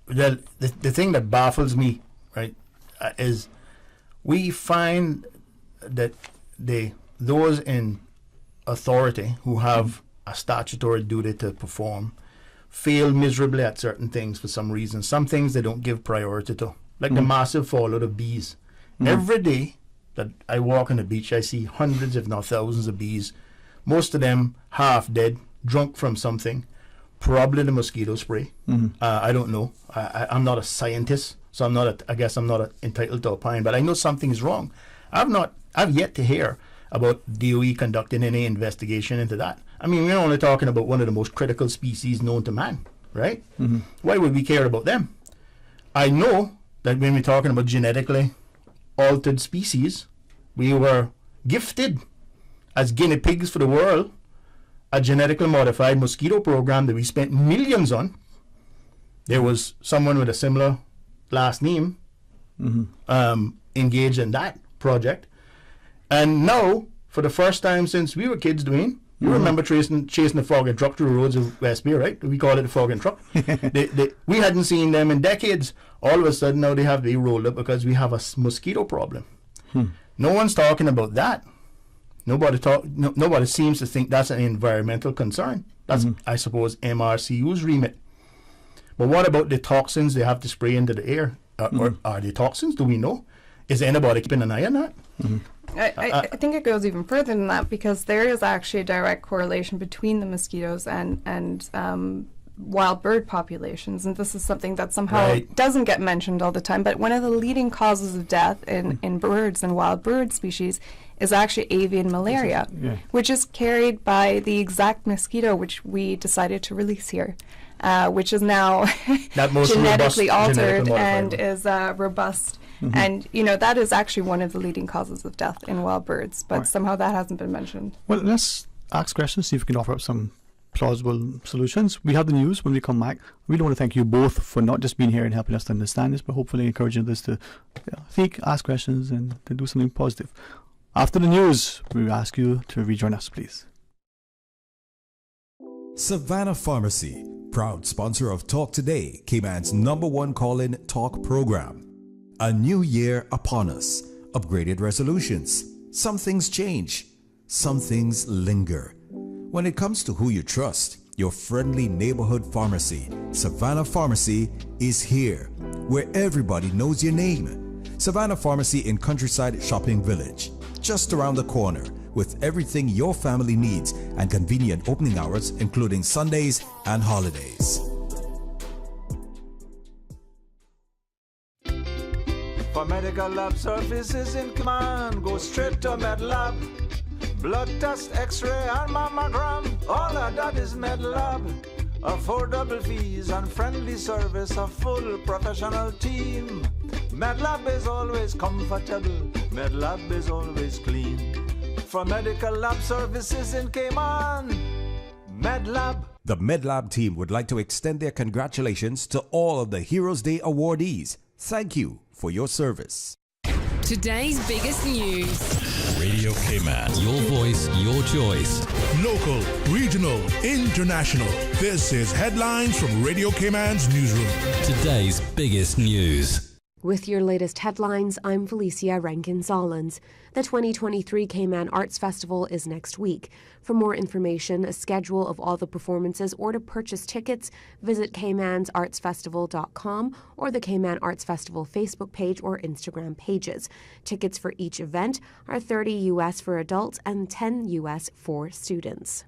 The thing that baffles me, right, is we find that those in authority who have a statutory duty to perform fail miserably at certain things for some reason. Some things they don't give priority to, like the massive fallout of bees. Every day that I walk on the beach, I see hundreds, if not thousands, of bees. Most of them half dead, drunk from something, probably the mosquito spray. I don't know. I'm not a scientist, so I guess I'm not entitled to opine, but I know something is wrong. I've yet to hear about DOE conducting any investigation into that. I mean, we're only talking about one of the most critical species known to man, right? Why would we care about them? I know that when we're talking about genetically altered species, we were gifted as guinea pigs for the world a genetically modified mosquito program that we spent millions on. There was someone with a similar last name engaged in that project. And now, for the first time since we were kids, Dwayne, you remember chasing the fog and truck through the roads of West Bay, right? We call it the fog and truck. We hadn't seen them in decades. All of a sudden now they have to be rolled up because we have a mosquito problem. No one's talking about that. Nobody seems to think that's an environmental concern. That's, I suppose, MRCU's remit. But what about the toxins they have to spray into the air? Or are they toxins? Do we know? Is anybody keeping an eye on that? I think it goes even further than that, because there is actually a direct correlation between the mosquitoes and wild bird populations, and this is something that somehow doesn't get mentioned all the time. But one of the leading causes of death in birds and wild bird species is actually avian malaria, which is carried by the exact mosquito which we decided to release here, which is now genetically altered and is robust. And, that is actually one of the leading causes of death in wild birds, but somehow that hasn't been mentioned. Well, let's ask questions, see if we can offer up some plausible solutions. We have the news when we come back. We really want to thank you both for not just being here and helping us to understand this, but hopefully encouraging us to think, ask questions, and to do something positive. After the news, we ask you to rejoin us, please. Savannah Pharmacy, proud sponsor of Talk Today, Cayman's #1 call-in talk program. A new year upon us. Upgraded resolutions. Some things change. Some things linger. When it comes to who you trust, your friendly neighborhood pharmacy, Savannah Pharmacy, is here, where everybody knows your name. Savannah Pharmacy in Countryside Shopping Village, just around the corner, with everything your family needs and convenient opening hours, including Sundays and holidays. For medical lab services in command, go straight to MedLab. Blood test, x-ray and mammogram, all of that is MedLab. Affordable fees and friendly service, a full professional team. MedLab is always comfortable, MedLab is always clean. For medical lab services in Cayman, MedLab. The MedLab team would like to extend their congratulations to all of the Heroes Day awardees. Thank you for your service. Today's biggest news. Radio Cayman. Your voice, your choice. Local, regional, international. This is Headlines from Radio Cayman's newsroom. Today's biggest news. With your latest headlines, I'm Felicia Rankin-Solins. The 2023 Cayman Arts Festival is next week. For more information, a schedule of all the performances, or to purchase tickets, visit caymansartsfestival.com or the Cayman Arts Festival Facebook page or Instagram pages. Tickets for each event are $30 US for adults and $10 US for students.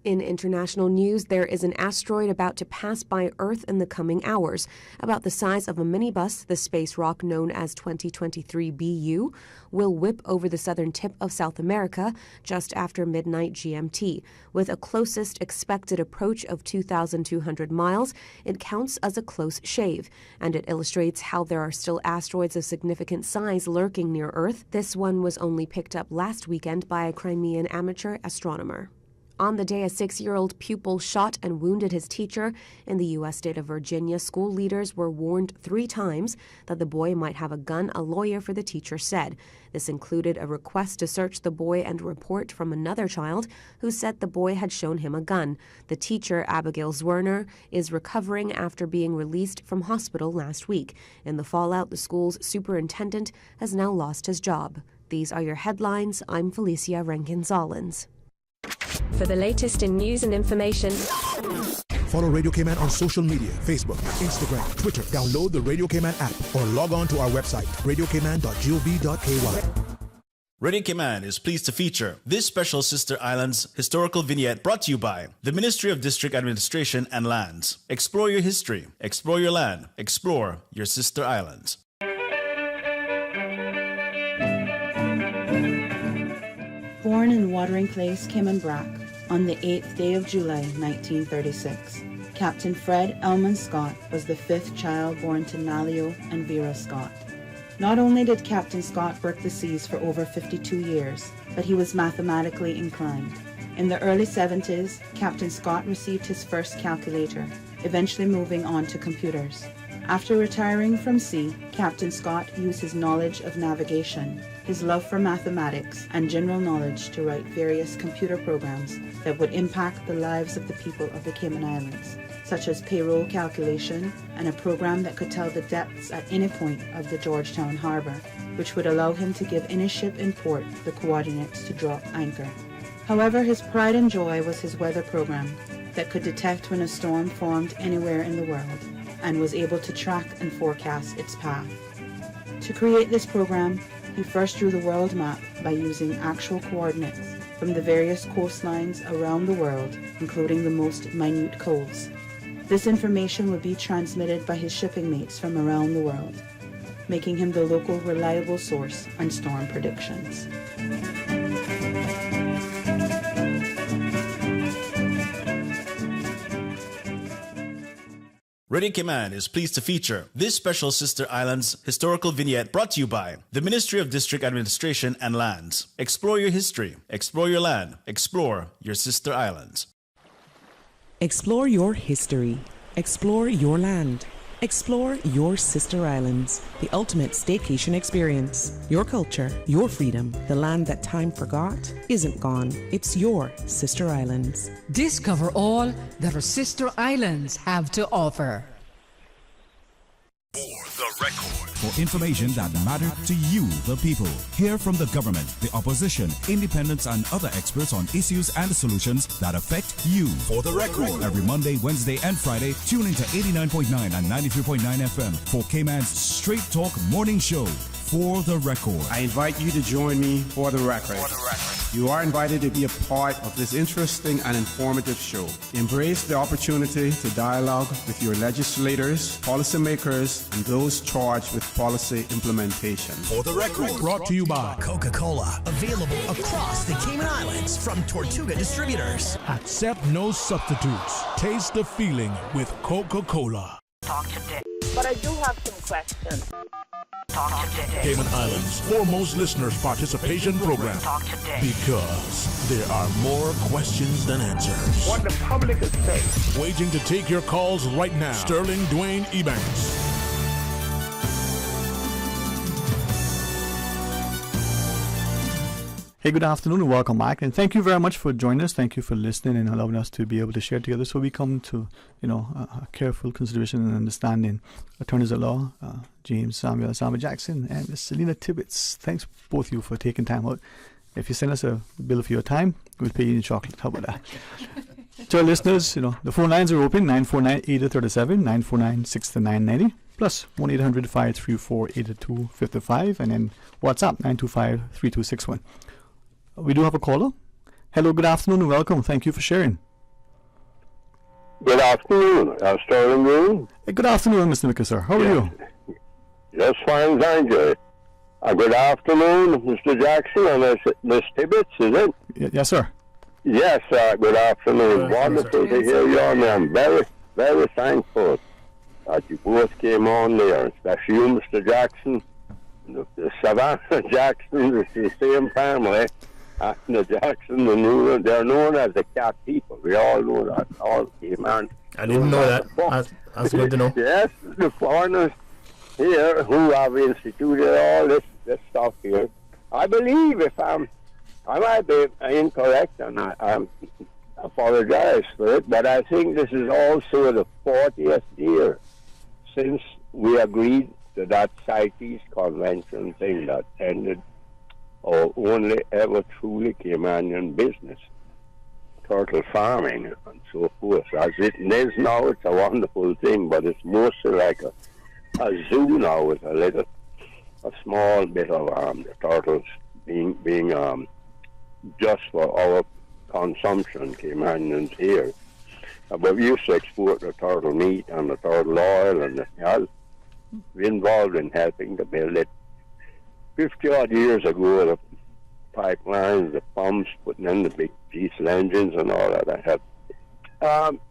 In international news, there is an asteroid about to pass by Earth in the coming hours. About the size of a minibus, the space rock known as 2023 BU will whip over the southern tip of South America just after midnight GMT. With a closest expected approach of 2,200 miles, it counts as a close shave, and it illustrates how there are still asteroids of significant size lurking near Earth. This one was only picked up last weekend by a Crimean amateur astronomer. On the day a 6-year-old pupil shot and wounded his teacher in the U.S. state of Virginia, school leaders were warned 3 times that the boy might have a gun, a lawyer for the teacher said. This included a request to search the boy and a report from another child who said the boy had shown him a gun. The teacher, Abigail Zwerner, is recovering after being released from hospital last week. In the fallout, the school's superintendent has now lost his job. These are your headlines. I'm Felicia Rankin-Zollins. For the latest in news and information, follow Radio Cayman on social media, Facebook, Instagram, Twitter. Download the Radio Cayman app or log on to our website, radiocayman.gov.ky. Radio Cayman is pleased to feature this special Sister Islands historical vignette brought to you by the Ministry of District Administration and Lands. Explore your history, explore your land, explore your Sister Islands. Born in Watering Place, Cayman Brac, on the 8th day of July, 1936, Captain Fred Elman Scott was the 5th child born to Nalio and Vera Scott. Not only did Captain Scott work the seas for over 52 years, but he was mathematically inclined. In the early 70s, Captain Scott received his first calculator, eventually moving on to computers. After retiring from sea, Captain Scott used his knowledge of navigation, his love for mathematics, and general knowledge to write various computer programs that would impact the lives of the people of the Cayman Islands, such as payroll calculation and a program that could tell the depths at any point of the Georgetown Harbor, which would allow him to give any ship in port the coordinates to drop anchor. However, his pride and joy was his weather program that could detect when a storm formed anywhere in the world and was able to track and forecast its path. To create this program, he first drew the world map by using actual coordinates from the various coastlines around the world, including the most minute coves. This information would be transmitted by his shipping mates from around the world, making him the local reliable source on storm predictions. Radio Cayman is pleased to feature this special Sister Islands historical vignette brought to you by the Ministry of District Administration and Lands. Explore your history, explore your land, explore your Sister Islands. Explore your history, explore your land, explore your Sister Islands, the ultimate staycation experience. Your culture, your freedom, the land that time forgot isn't gone. It's your Sister Islands. Discover all that our Sister Islands have to offer. The record. For information that matters to you, the people. Hear from the government, the opposition, independents, and other experts on issues and solutions that affect you. For the record. Every Monday, Wednesday, and Friday, tune into 89.9 and 93.9 FM for Cayman's Straight Talk Morning Show. For the record. I invite you to join me for the record. You are invited to be a part of this interesting and informative show. Embrace the opportunity to dialogue with your legislators, policymakers, and those charged with policy implementation. For the record. Brought to you by Coca-Cola. Available across the Cayman Islands from Tortuga Distributors. Accept no substitutes. Taste the feeling with Coca-Cola. Talk today. But I do have some questions. Talk today. Cayman Islands' foremost listeners participation program. Talk today. Because there are more questions than answers. What the public is saying. Waiting to take your calls right now. Sterling Dwayne Ebanks. Hey, good afternoon and welcome back. And thank you very much for joining us. Thank you for listening and allowing us to be able to share together. So we come to, a careful consideration and understanding. Attorneys at law, James Samuel Jackson and Ms. Selena Tibbetts. Thanks both of you for taking time out. If you send us a bill for your time, we'll pay you in chocolate. How about that? To our listeners, the phone lines are open, 949-8037, 949-6990, plus 1-800-534-8255, and then WhatsApp, 925-3261. We do have a caller. Hello, good afternoon and welcome. Thank you for sharing. Good afternoon, Sterling Green. Good afternoon, Mr. Mickel, sir. How are you? Just fine, thank you. Good afternoon, Mr. Jackson and Miss Tibbetts, is it? Yes, sir. Yes, good afternoon. Wonderful to hear you on there. I'm very, very thankful that you both came on there, especially you, Mr. Jackson. The Savannah Jackson, it's the same family. And the Jackson, they're known as the cat people. We all know that. All came on. I didn't know that. That's good to know. Yes, the foreigners here who have instituted all this stuff here. I believe if I might be incorrect, and I apologize for it, but I think this is also the 40th year since we agreed to that CITES convention thing that ended or only ever truly Caymanian business, turtle farming and so forth. As it is now, it's a wonderful thing, but it's mostly like a zoo now with a small bit of the turtles being just for our consumption, Caymanians here. But we used to export the turtle meat and the turtle oil, and we're involved in helping to build it. 50-odd years ago, the pipelines, the pumps, putting in the big diesel engines and all that, I helped.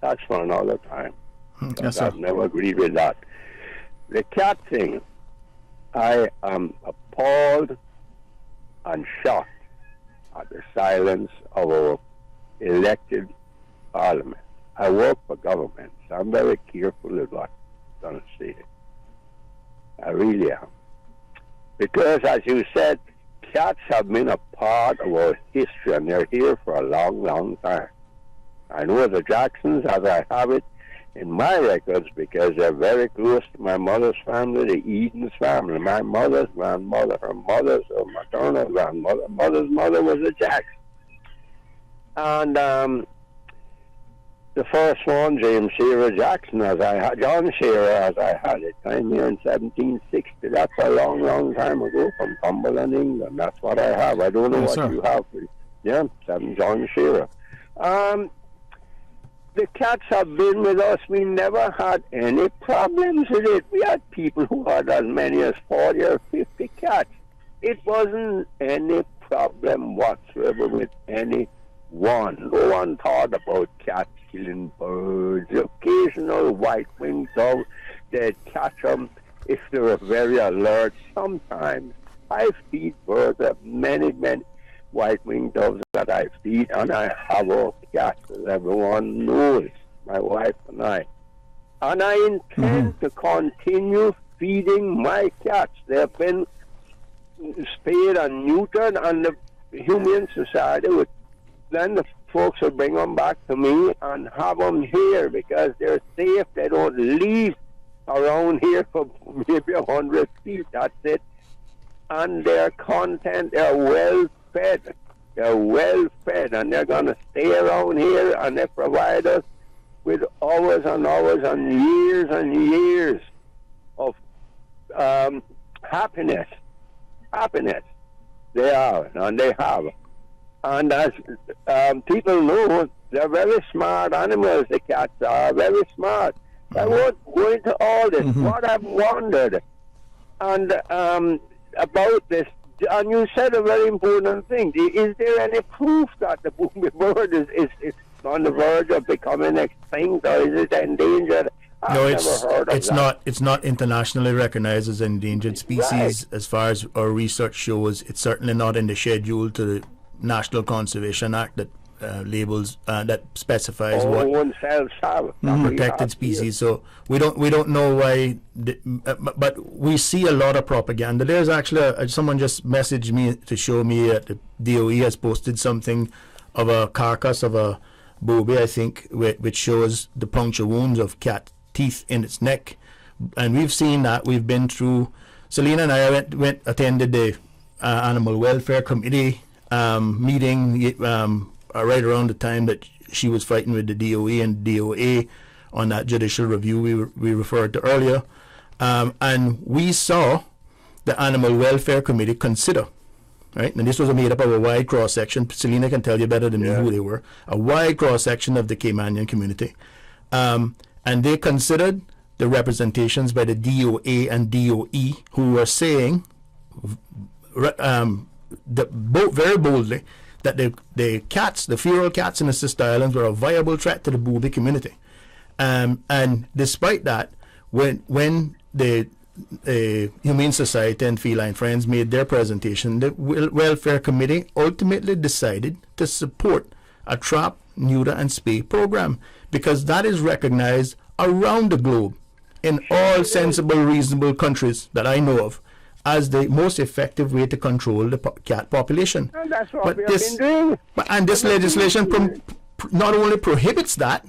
That's for another time. Yes, sir. I've never agreed with that. The cat thing, I am appalled and shocked at the silence of our elected parliament. I work for government, so I'm very careful of what I'm going to say. I really am. Because, as you said, cats have been a part of our history, and they're here for a long, long time. I know the Jacksons, as I have it in my records, because they're very close to my mother's family, the Eden's family. My mother's grandmother, her mother's maternal grandmother, mother's mother was a Jackson. And the first one, James Shearer Jackson, John Shearer, as I had it, came here in 1760. That's a long, long time ago from Cumberland, England. That's what I have. I don't know what you have. Yeah, John Shearer. The cats have been with us. We never had any problems with it. We had people who had as many as 40 or 50 cats. It wasn't any problem whatsoever with any one. No one thought about cats killing birds. The occasional white-winged dove, they'd catch them if they were very alert. Sometimes I feed birds. I have many, many white-winged doves that I feed, and I have all cats, as everyone knows, my wife and I. And I intend to continue feeding my cats. They've been spayed and neutered, and the Humane Society would then the folks will bring them back to me and have them here because they're safe. They don't leave around here for maybe 100 feet. That's it. And they're content. They're well fed. They're well fed, and they're going to stay around here, and they provide us with hours and hours and years of happiness. Happiness. They are, and they have. And as people know, they're very smart animals, the cats are very smart. I won't go into all this. What I've wondered and about this, and you said a very important thing. Is there any proof that the boomy bird is on the verge of becoming extinct, or is it endangered? No, it's not internationally recognized as an endangered species. Right. As far as our research shows, it's certainly not in the schedule to the National Conservation Act that labels that specifies what protected species. So we don't know why, but we see a lot of propaganda. There's actually someone just messaged me to show me that the DOE has posted something of a carcass of a booby, I think, which shows the puncture wounds of cat teeth in its neck, and we've seen that. We've been through. Selena and I attended the Animal Welfare Committee meeting right around the time that she was fighting with the DOE and DOA on that judicial review we referred to earlier, and we saw the Animal Welfare Committee consider right? And this was made up of a wide cross-section. Selena can tell you better than me who they were. A wide cross-section of the Caymanian community. And they considered the representations by the DOA and DOE, who were saying very boldly that the cats, the feral cats in the sister islands, were a viable threat to the booby community. And despite that, when the Humane Society and Feline Friends made their presentation, the Welfare Committee ultimately decided to support a trap, neuter, and spay program, because that is recognized around the globe in all sensible, reasonable countries that I know of as the most effective way to control the cat population. And that's what we have been doing. And this legislation not only prohibits that,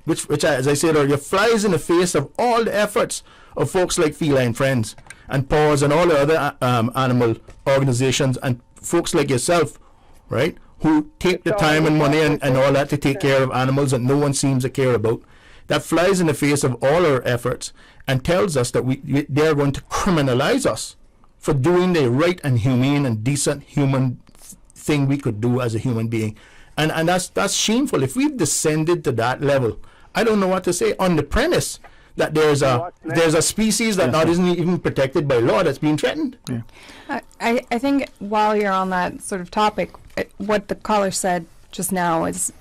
which, as I said earlier, flies in the face of all the efforts of folks like Feline Friends and PAWS and all the other animal organizations and folks like yourself, right, who take the time and money and all that to take care of animals that no one seems to care about. That flies in the face of all our efforts and tells us that they're going to criminalize us for doing the right and humane and decent human thing we could do as a human being. And that's shameful. If we've descended to that level, I don't know what to say, on the premise that there's a species that isn't even protected by law that's being threatened. Yeah. I think while you're on that sort of topic, what the caller said just now is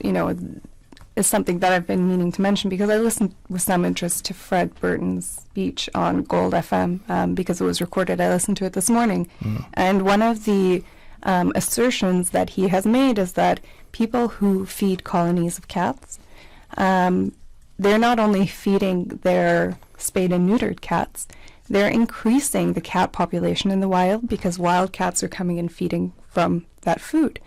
something that I've been meaning to mention, because I listened with some interest to Fred Burton's speech on Gold FM because it was recorded. I listened to it this morning. And one of the assertions that he has made is that people who feed colonies of cats, they're not only feeding their spayed and neutered cats, they're increasing the cat population in the wild because wild cats are coming and feeding from that food.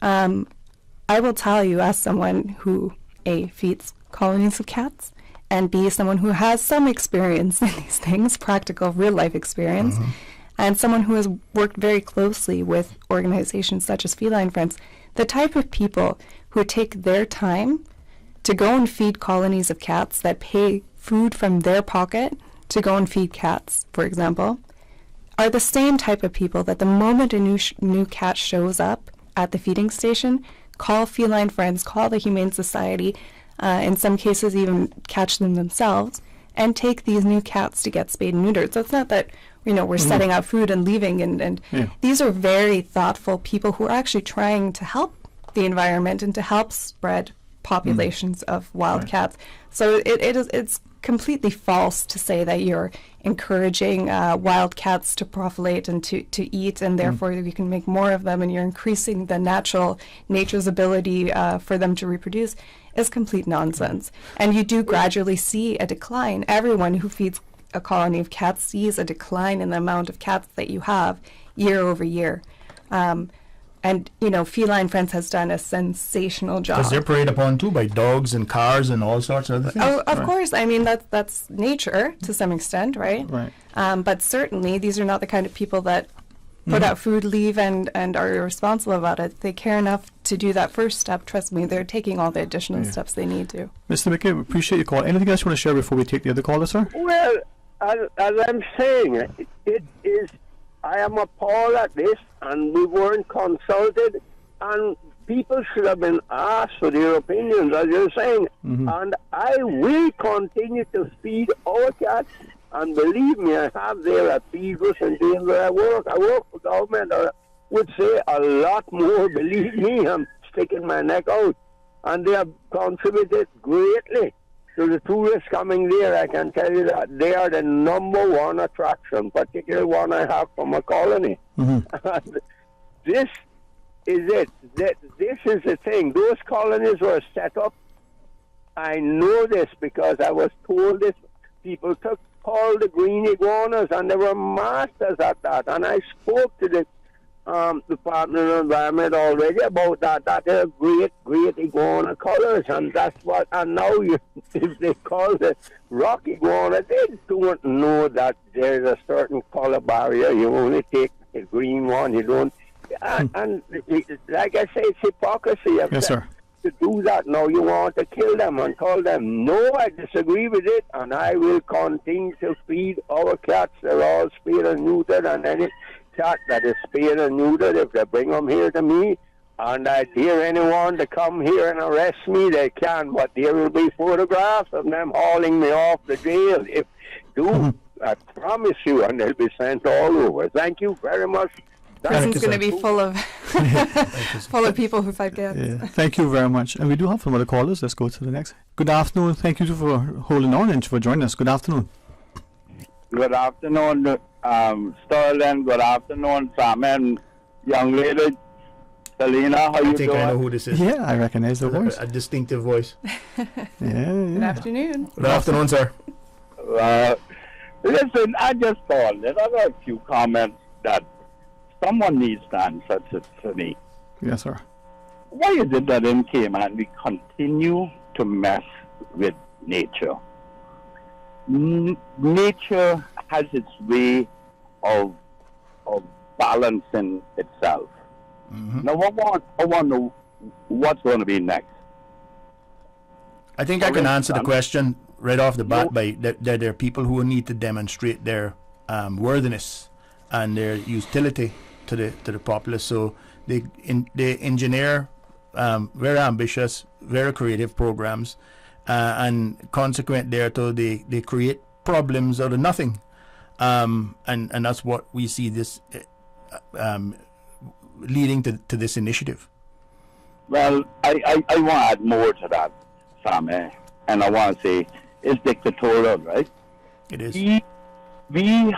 I will tell you, as someone who A, feeds colonies of cats, and B, someone who has some experience in these things, practical real-life experience, and someone who has worked very closely with organizations such as Feline Friends, the type of people who take their time to go and feed colonies of cats that pay food from their pocket to go and feed cats, for example, are the same type of people that the moment a new cat shows up at the feeding station, call Feline Friends, call the Humane Society, in some cases even catch them themselves, and take these new cats to get spayed and neutered. So it's not that we're setting out food and leaving, and these are very thoughtful people who are actually trying to help the environment and to help spread populations of wild cats. So it's completely false to say that you're encouraging wild cats to profligate and to eat, and therefore you can make more of them, and you're increasing the nature's ability for them to reproduce, is complete nonsense. And you do gradually see a decline. Everyone who feeds a colony of cats sees a decline in the amount of cats that you have year over year. And, Feline Friends has done a sensational job. Because they're preyed upon, too, by dogs and cars and all sorts of other things. Oh, of course. I mean, that's nature to some extent, right? Right. But certainly, these are not the kind of people that put out food, leave, and are irresponsible about it. They care enough to do that first step. Trust me, they're taking all the additional steps they need to. Mr. McKay, appreciate your call. Anything else you want to share before we take the other caller, sir? Well, as I'm saying, it is... I am appalled at this, and we weren't consulted, and people should have been asked for their opinions, as you're saying. And I will continue to feed our cats, and believe me, I have there at Beavers and doing where I work. I work for government. I would say a lot more, believe me. I'm sticking my neck out. And they have contributed greatly to the tourists coming there. I can tell you that they are the number one attraction, particularly one I have from a colony. And this is it. This is the thing. Those colonies were set up. I know this because I was told this. People took all the green iguanas, and they were masters at that. And I spoke to the Department of Environment already about that. That are great iguana colors, and that's what. And now if they call the rock iguana, they don't know that there's a certain color barrier. You only take the green one. You don't. And like I say, it's hypocrisy. Yes, sir. To do that now, you want to kill them and tell them, no, I disagree with it, and I will continue to feed our cats. They're all spayed and neutered, and cat that is spayed and neutered, if they bring them here to me, and I dare anyone to come here and arrest me, they can, but there will be photographs of them hauling me off the jail. If do, I promise you, and they'll be sent all over. Thank you very much. Prison's going to be full of full of people who fight cats. Yeah, thank you very much. And we do have some other callers. Let's go to the next. Good afternoon. Thank you for holding on and for joining us. Good afternoon. Good afternoon, Sterling. Good afternoon, Sam and young lady. Selena, how you doing? I think I know who this is. Yeah, I recognize the voice. A distinctive voice. Good afternoon. Good afternoon, sir. Listen, I just called it. I got a few comments that someone needs to answer to me. Yes, sir. Why is it that in Cayman we continue to mess with nature? Nature has its way of balancing itself. Now, I want to know what's going to be next. I think I can answer the question right off the bat by that there are people who need to demonstrate their worthiness and their utility to the populace. So they engineer very ambitious, very creative programs, and consequent thereto they create problems out of nothing, and that's what we see this leading to this initiative. Well, I want to add more to that, Sam, and I want to say it's dictatorial, right? It is. We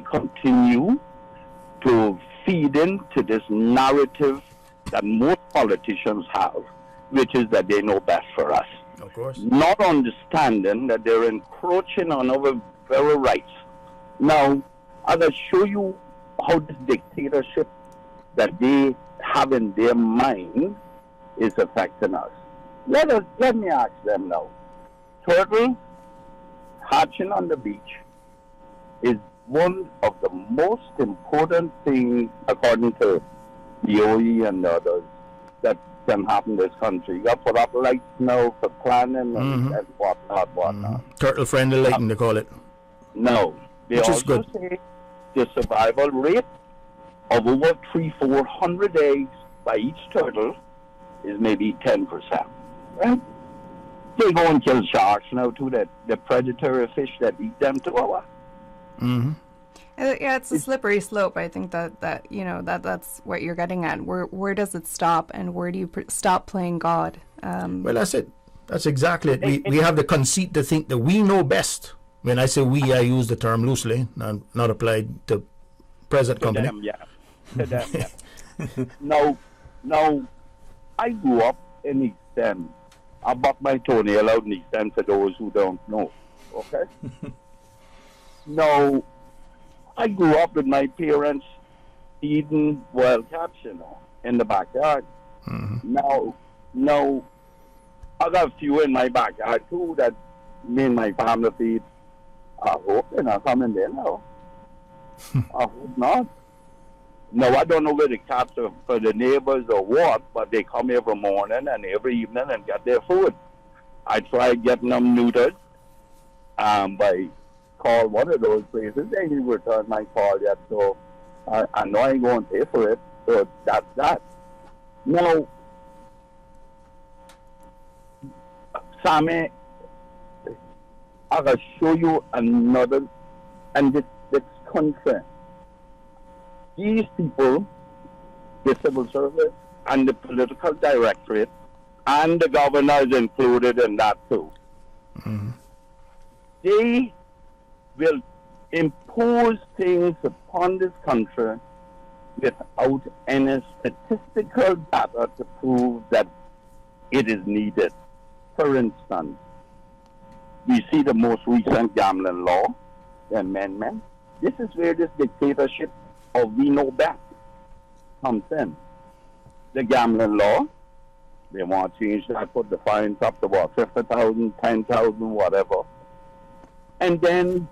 continue to feed into this narrative that most politicians have, which is that they know best for us. Of course. Not understanding that they're encroaching on our very rights. Now, as I show you how this dictatorship that they have in their mind is affecting us. Let me ask them now. Turtles hatching on the beach is one of the most important things, according to the OE and others, that can happen in this country. You got to put up lights now for planning and whatnot. Turtle-friendly lighting, they call it. No. They Which is also good. say the survival rate of over 300-400 eggs by each turtle is maybe 10%. Right? They go and kill sharks now too, the predatory fish that eat them to our. Yeah, it's a slippery slope. I think that's what you're getting at. Where does it stop, and where do you stop playing God? Well, that's it. That's exactly it. We have the conceit to think that we know best. When I say we, I use the term loosely, not applied to present company. Them, yeah. To them, yeah. Now, I grew up in East End. I buck my toenail out in East End for those who don't know. Okay? Now, I grew up with my parents feeding wildcats, in the backyard. Now, I got a few in my backyard too that me and my family feed. I hope they're not coming there now. I hope not. No, I don't know where the cats are for the neighbors or what, but they come every morning and every evening and get their food. I tried getting them neutered by call one of those places. They didn't return my call yet, so I know I ain't going to pay for it. So that's that. Now, Sammy, I will show you another, and this country. These people, the civil service and the political directorate, and the governor is included in that too. They will impose things upon this country without any statistical data to prove that it is needed. For instance, we see the most recent gambling law, the amendment. This is where this dictatorship of we know best comes in. The gambling law, they want to change that, put the fines up to about 50,000, 10,000, whatever. And then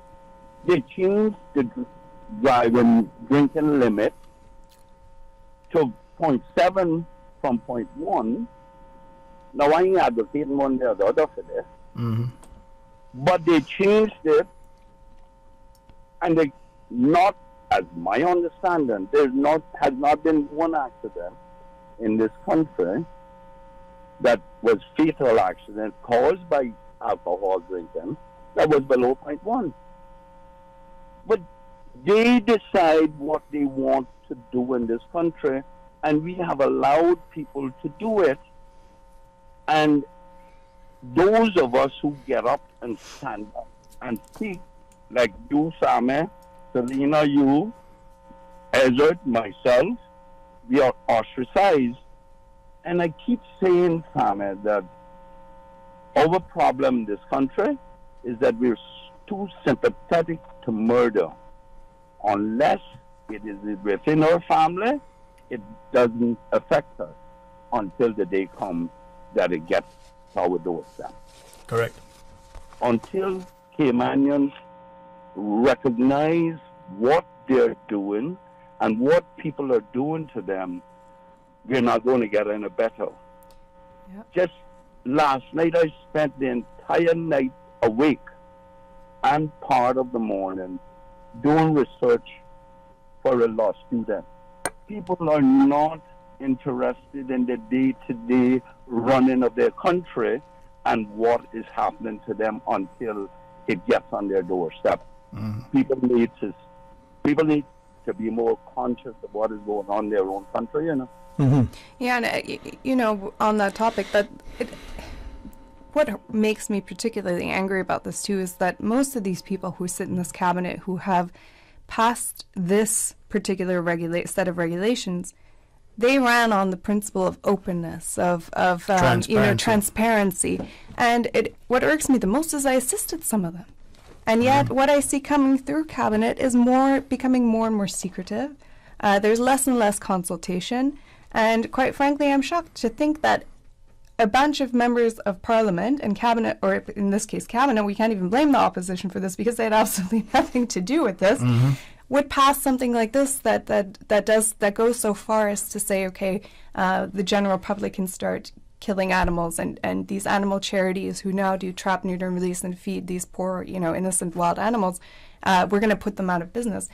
they changed the drinking limit to 0.7 from 0.1. Now, I ain't advocating one or the other for this. But they changed it, and they not as my understanding, has not been one accident in this country that was fatal accident caused by alcohol drinking that was below 0.1. But they decide what they want to do in this country, and we have allowed people to do it. And those of us who get up and stand up and speak, like you, Sameh, Selena, you, Ezra, myself, we are ostracized. And I keep saying, Sameh, that our problem in this country is that we're too sympathetic to murder. Unless it is within our family, it doesn't affect us until the day comes that it gets to our doorstep. Correct. Until Caymanians recognize what they're doing and what people are doing to them, we're not going to get any better. Yep. Just last night, I spent the entire night awake and part of the morning doing research for a law student. People are not interested in the day-to-day running of their country and what is happening to them until it gets on their doorstep. People need to be more conscious of what is going on in their own country, you know. Yeah, and on that topic, what makes me particularly angry about this too is that most of these people who sit in this cabinet who have passed this particular set of regulations, they ran on the principle of openness, of transparency. And what irks me the most is I assisted some of them. And yet what I see coming through cabinet is becoming more and more secretive. There's less and less consultation. And quite frankly, I'm shocked to think that a bunch of members of parliament and cabinet, or in this case cabinet, we can't even blame the opposition for this because they had absolutely nothing to do with this, would pass something like this that goes so far as to say, okay, the general public can start killing animals, and these animal charities who now do trap, neuter, and release and feed these poor, innocent wild animals, we're going to put them out of business.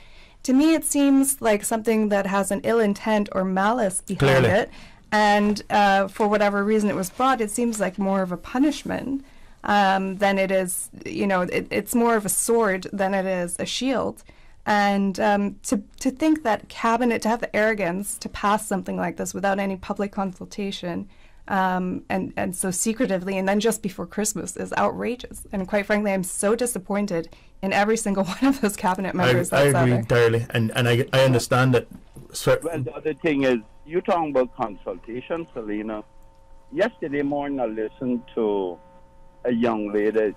To me, it seems like something that has an ill intent or malice behind it. And for whatever reason it was brought, it seems like more of a punishment than it is, it's more of a sword than it is a shield. And to think that cabinet, to have the arrogance to pass something like this without any public consultation, and so secretively, and then just before Christmas, is outrageous. And quite frankly, I'm so disappointed in every single one of those cabinet members. I agree entirely, and I understand that. Well, the other thing is, you're talking about consultation, Selena. Yesterday morning, I listened to a young lady,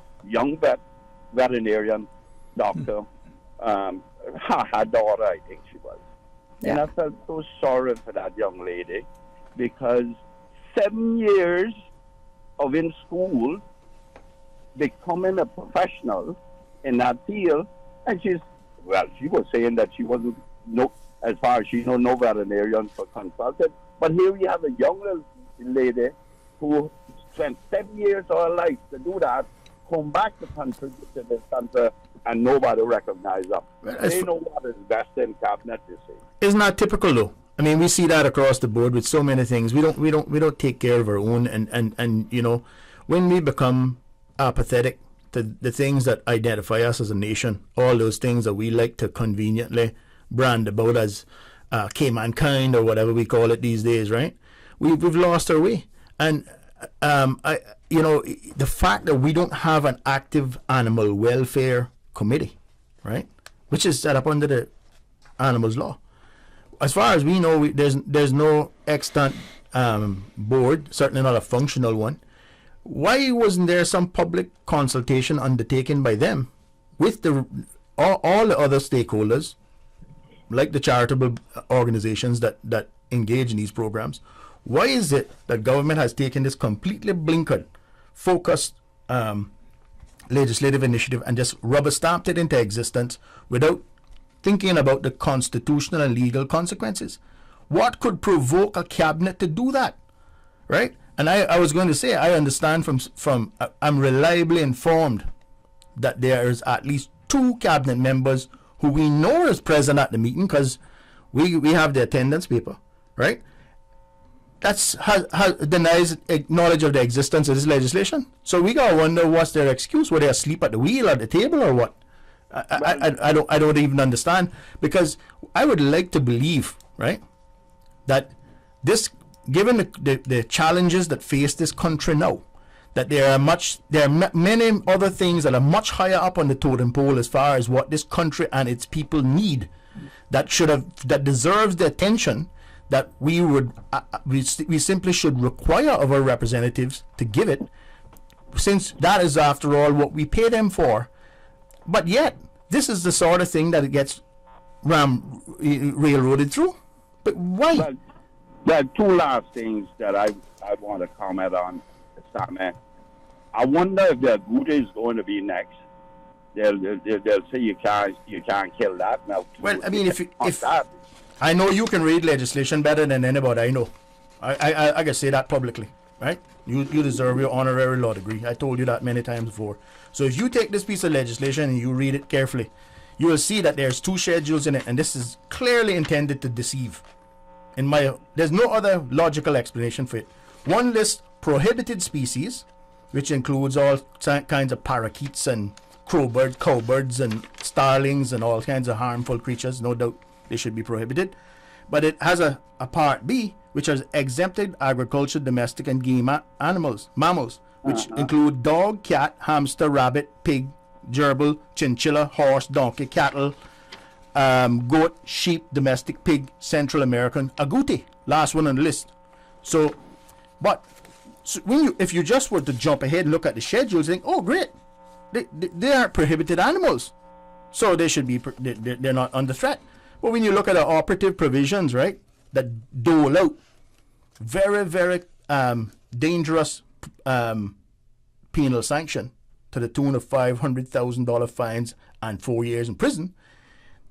veterinarian doctor, her daughter, I think she was. Yeah. And I felt so sorry for that young lady because 7 years of in school, becoming a professional in that field, and she was saying that she wasn't, as far as she knows, no veterinarian for consultant. But here we have a young little lady who spent 7 years of her life to do that, come back to this country, and nobody recognizes them. They know what is best in cabinet, you see. It's not typical, though. I mean, we see that across the board with so many things. We don't take care of our own, and when we become apathetic to the things that identify us as a nation, all those things that we like to conveniently brand about as Caymankind or whatever we call it these days, right? We've lost our way, and the fact that we don't have an active animal welfare committee, right, which is set up under the animals law. As far as we know, there's no extant board, certainly not a functional one. Why wasn't there some public consultation undertaken by them with all the other stakeholders, like the charitable organizations that engage in these programs? Why is it that government has taken this completely blinkered, focused legislative initiative and just rubber stamped it into existence without thinking about the constitutional and legal consequences? What could provoke a cabinet to do that, right? And I was going to say, I understand from I'm reliably informed that there is at least 2 cabinet members who we know is present at the meeting because we have the attendance paper, right? That's denies knowledge of the existence of this legislation. So we gotta wonder what's their excuse. Were they asleep at the wheel at the table or what? I don't even understand, because I would like to believe, right, that this, given the challenges that face this country now, that there are many other things that are much higher up on the totem pole as far as what this country and its people need, that deserves the attention that we simply should require of our representatives to give it, since that is after all what we pay them for. But yet this is the sort of thing that it gets railroaded through. But why? Well, there are two last things that I want to comment on. I wonder if the Agouti is going to be next. They'll say you can't kill that now. Well, I mean, if that. I know you can read legislation better than anybody I know. I can say that publicly, right? You deserve your honorary law degree. I told you that many times before. So if you take this piece of legislation and you read it carefully, you will see that there's two schedules in it, and this is clearly intended to deceive. There's no other logical explanation for it. One lists prohibited species, which includes all kinds of parakeets and cowbirds and starlings and all kinds of harmful creatures. No doubt they should be prohibited. But it has a part B, which has exempted agriculture, domestic and game mammals, which include dog, cat, hamster, rabbit, pig, gerbil, chinchilla, horse, donkey, cattle, goat, sheep, domestic pig, Central American, agouti, last one on the list. So if you just were to jump ahead and look at the schedules, think, oh great, they aren't prohibited animals, so they should be they're not under threat. But when you look at the operative provisions, right, that dole out very, very dangerous penal sanction to the tune of $500,000 fines and 4 years in prison,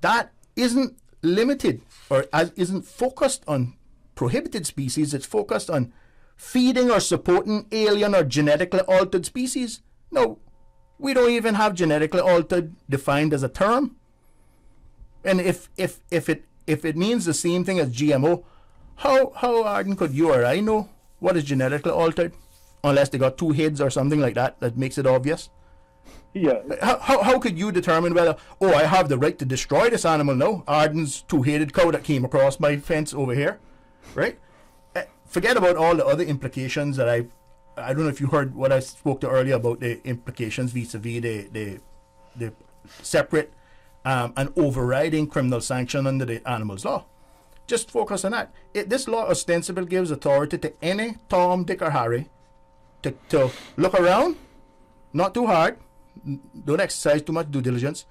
that isn't limited or isn't focused on prohibited species. It's focused on feeding or supporting alien or genetically altered species. No, we don't even have genetically altered defined as a term. And if it means the same thing as GMO, how ardent could you or I know what is genetically altered, unless they got two heads or something like that makes it obvious? Yeah. How could you determine whether, I have the right to destroy this animal now? Arden's two-headed cow that came across my fence over here, right? Forget about all the other implications that I don't know if you heard what I spoke to earlier about the implications vis-a-vis the separate and overriding criminal sanction under the animals law. Just focus on that. This law ostensibly gives authority to any Tom, Dick or Harry to look around, not too hard, don't exercise too much due diligence,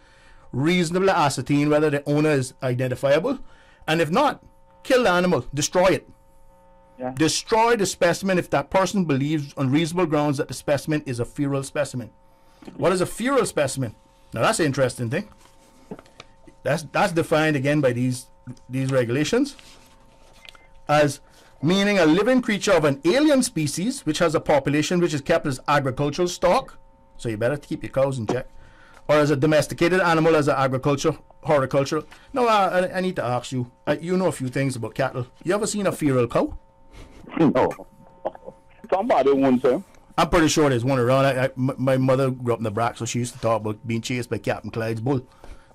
reasonably ascertain whether the owner is identifiable, and if not, kill the animal, destroy it. Yeah. Destroy the specimen if that person believes on reasonable grounds that the specimen is a feral specimen. What is a feral specimen? Now that's an interesting thing. That's defined again by these regulations as meaning a living creature of an alien species which has a population which is kept as agricultural stock, so you better keep your cows in check, or as a domesticated animal as an horticultural. Now I need to ask you, you know a few things about cattle. You ever seen a feral cow? No. Somebody wants to. I'm pretty sure there's one around. My mother grew up in the Brack, so she used to talk about being chased by Captain Clyde's bull.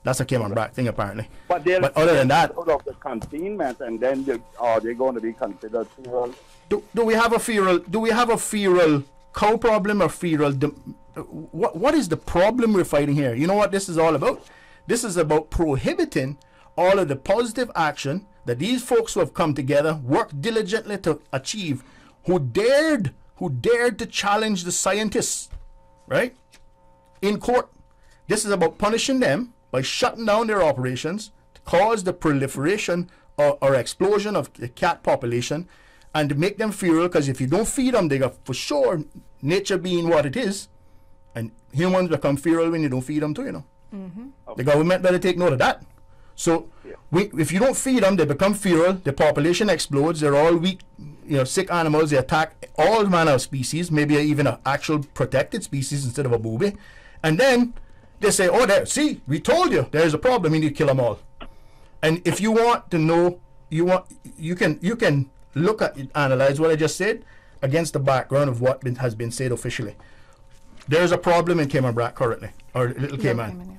That's a Cameron Brack thing, apparently. But other than that, out of the containment, and then are they going to be considered feral? Do we have a feral? Do we have a feral cow problem or feral? What is the problem we're fighting here? You know what this is all about? This is about prohibiting all of the positive action that these folks who have come together, worked diligently to achieve, who dared to challenge the scientists, right, in court. This is about punishing them by shutting down their operations to cause the proliferation or explosion of the cat population, and to make them feral, because if you don't feed them, they got, for sure, nature being what it is, and humans become feral when you don't feed them too, you know. Mm-hmm. The government better take note of that. So if you don't feed them, they become feral, the population explodes, they're all weak, sick animals, they attack all manner of species, maybe even an actual protected species instead of a booby, and then they say, oh, there, see, we told you there's a problem, you need to kill them all. And if you want to know, you can look at it, analyze what I just said against the background of what has been said officially. There's a problem in Cayman Brac currently, or Little Cayman.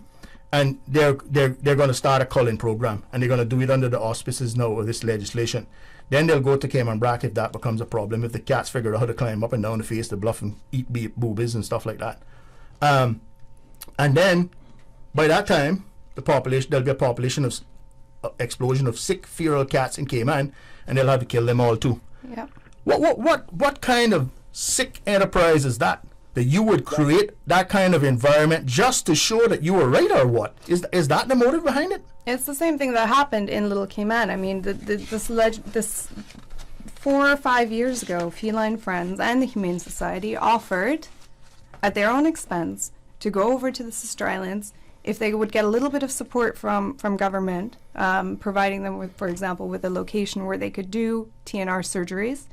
And they're going to start a culling program, and they're going to do it under the auspices now of this legislation. Then they'll go to Cayman Brac if that becomes a problem, if the cats figure out how to climb up and down the face, the bluff, and eat boobies and stuff like that. And then by that time, there'll be a population of explosion of sick feral cats in Cayman, and they'll have to kill them all too. Yeah. What kind of sick enterprise is that? That you would create that kind of environment just to show that you were right, or what? Is that the motive behind it? It's the same thing that happened in Little Cayman. I mean, this 4 or 5 years ago, Feline Friends and the Humane Society offered, at their own expense, to go over to the sister islands if they would get a little bit of support from government, providing them with, for example, with a location where they could do TNR surgeries.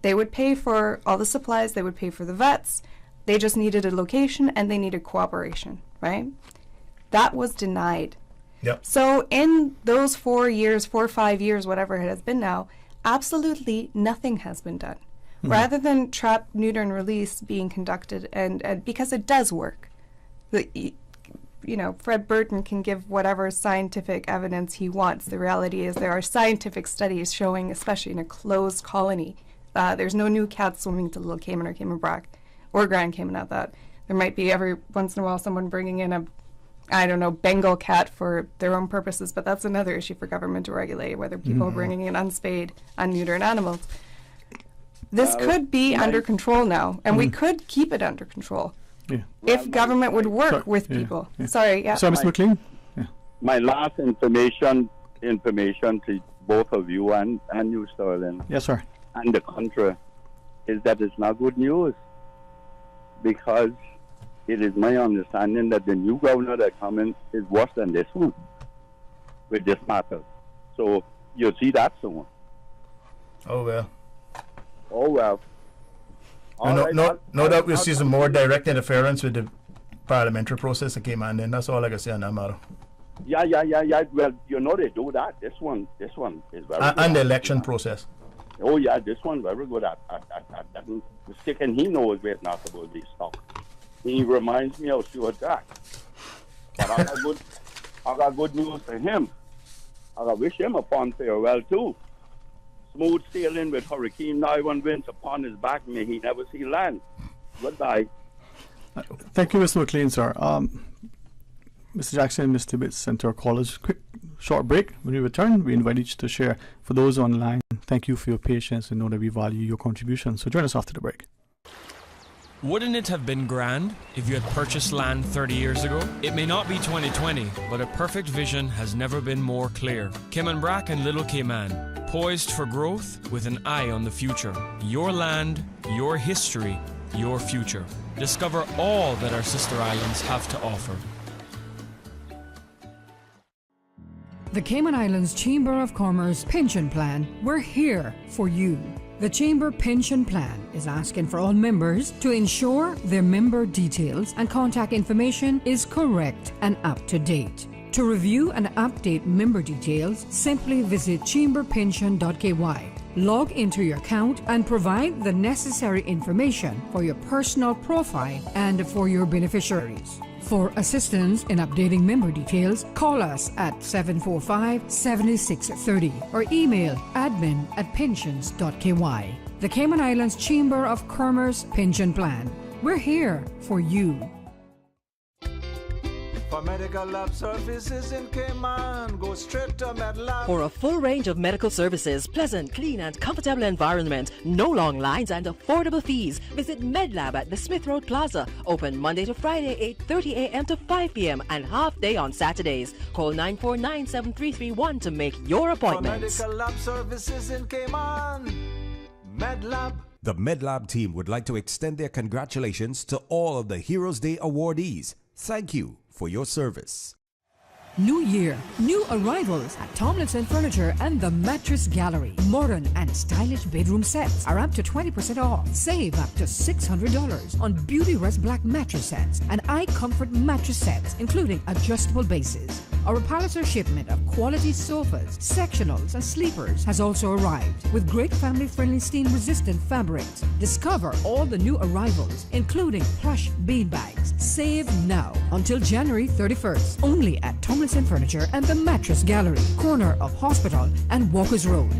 They would pay for all the supplies, they would pay for the vets. They just needed a location and they needed cooperation, right? That was denied. Yep. So in those 4 or 5 years, whatever it has been now, absolutely nothing has been done. Mm-hmm. Rather than trap, neuter, and release being conducted, and because it does work, Fred Burton can give whatever scientific evidence he wants. The reality is there are scientific studies showing, especially in a closed colony, there's no new cats swimming to Little Cayman or Cayman Brac or Grand Cayman at that. There might be every once in a while someone bringing in a Bengal cat for their own purposes, but that's another issue for government to regulate, whether people are bringing in unspayed, unneutered animals. This could be under control now, and we could keep it under control if government would work with people. Sorry, So, Mr. McLean? My last information to both of you and you, Sterling. Yes, sir. And the country is that it's not good news, because it is my understanding that the new governor that comes is worse than this one with this matter. So you'll see that soon. Oh, well. Oh, well. No doubt we'll see some more direct interference with the parliamentary process that came on then. That's all I can say on that matter. Yeah. Well, they do that. This one is very good. And the election process. Oh, yeah, this one very good at that. The stick and he knows where it's not supposed to be stuck. He reminds me of Stuart Jack. But I got good news for him. I wish him a fond farewell, too. Smooth sailing with Hurricane Ivan winds upon his back, may he never see land. Goodbye. Thank you, Mr. McLean, sir. Mr. Jackson, Mr. Bitts, and to our callers, quick short break. When we return, we invite each to share. For those online, thank you for your patience and know that we value your contribution. So join us after the break. Wouldn't it have been grand if you had purchased land 30 years ago? It may not be 2020, but a perfect vision has never been more clear. Cayman Brac and Little Cayman, poised for growth with an eye on the future. Your land, your history, your future. Discover all that our sister islands have to offer. The Cayman Islands Chamber of Commerce Pension Plan, we're here for you. The Chamber Pension Plan is asking for all members to ensure their member details and contact information is correct and up to date. To review and update member details, simply visit chamberpension.ky. Log into your account and provide the necessary information for your personal profile and for your beneficiaries. For assistance in updating member details, call us at 745-7630 or email admin@pensions.ky. The Cayman Islands Chamber of Commerce Pension Plan. We're here for you. For medical lab services in Cayman, go straight to MedLab. For a full range of medical services, pleasant, clean and comfortable environment, no long lines and affordable fees, visit MedLab at the Smith Road Plaza. Open Monday to Friday, 8:30 a.m. to 5 p.m. and half day on Saturdays. Call 949-7331 to make your appointments. For medical lab services in Cayman, MedLab. The MedLab team would like to extend their congratulations to all of the Heroes Day awardees. Thank you for your service. New year, new arrivals at Tomlinson Furniture and the Mattress Gallery. Modern and stylish bedroom sets are up to 20% off. Save up to $600 on Beauty Rest Black mattress sets and iComfort mattress sets, including adjustable bases. Our Palliser shipment of quality sofas, sectionals, and sleepers has also arrived with great family-friendly steam-resistant fabrics. Discover all the new arrivals, including plush beanbags. Save now until January 31st, only at Tomlinson Furniture and the Mattress Gallery, corner of Hospital and Walkers Road.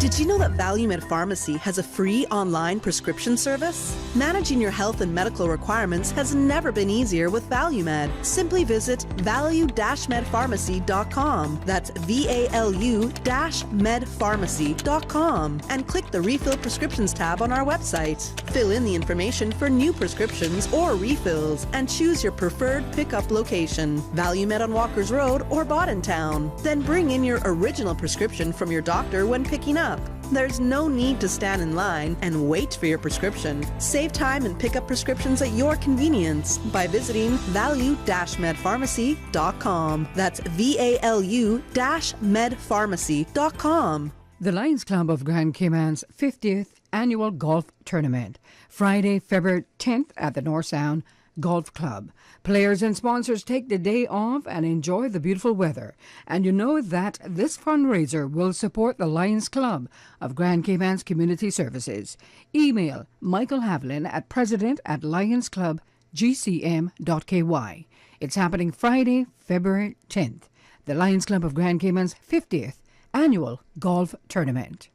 Did you know that ValueMed Pharmacy has a free online prescription service? Managing your health and medical requirements has never been easier with ValueMed. Simply visit value-medpharmacy.com. That's VALU-medpharmacy.com and click the Refill Prescriptions tab on our website. Fill in the information for new prescriptions or refills and choose your preferred pickup location. ValueMed on Walkers Road or Town. Then bring in your original prescription from your doctor when picking up. There's no need to stand in line and wait for your prescription. Save time and pick up prescriptions at your convenience by visiting value-medpharmacy.com. That's VALU-medpharmacy.com. The Lions Club of Grand Cayman's 50th Annual Golf Tournament, Friday, February 10th at the North Sound Golf Club. Players and sponsors take the day off and enjoy the beautiful weather. And you know that this fundraiser will support the Lions Club of Grand Cayman's Community Services. Email Michael Havlin at president@lionsclubgcm.ky. It's happening Friday, February 10th. The Lions Club of Grand Cayman's 50th Annual Golf Tournament.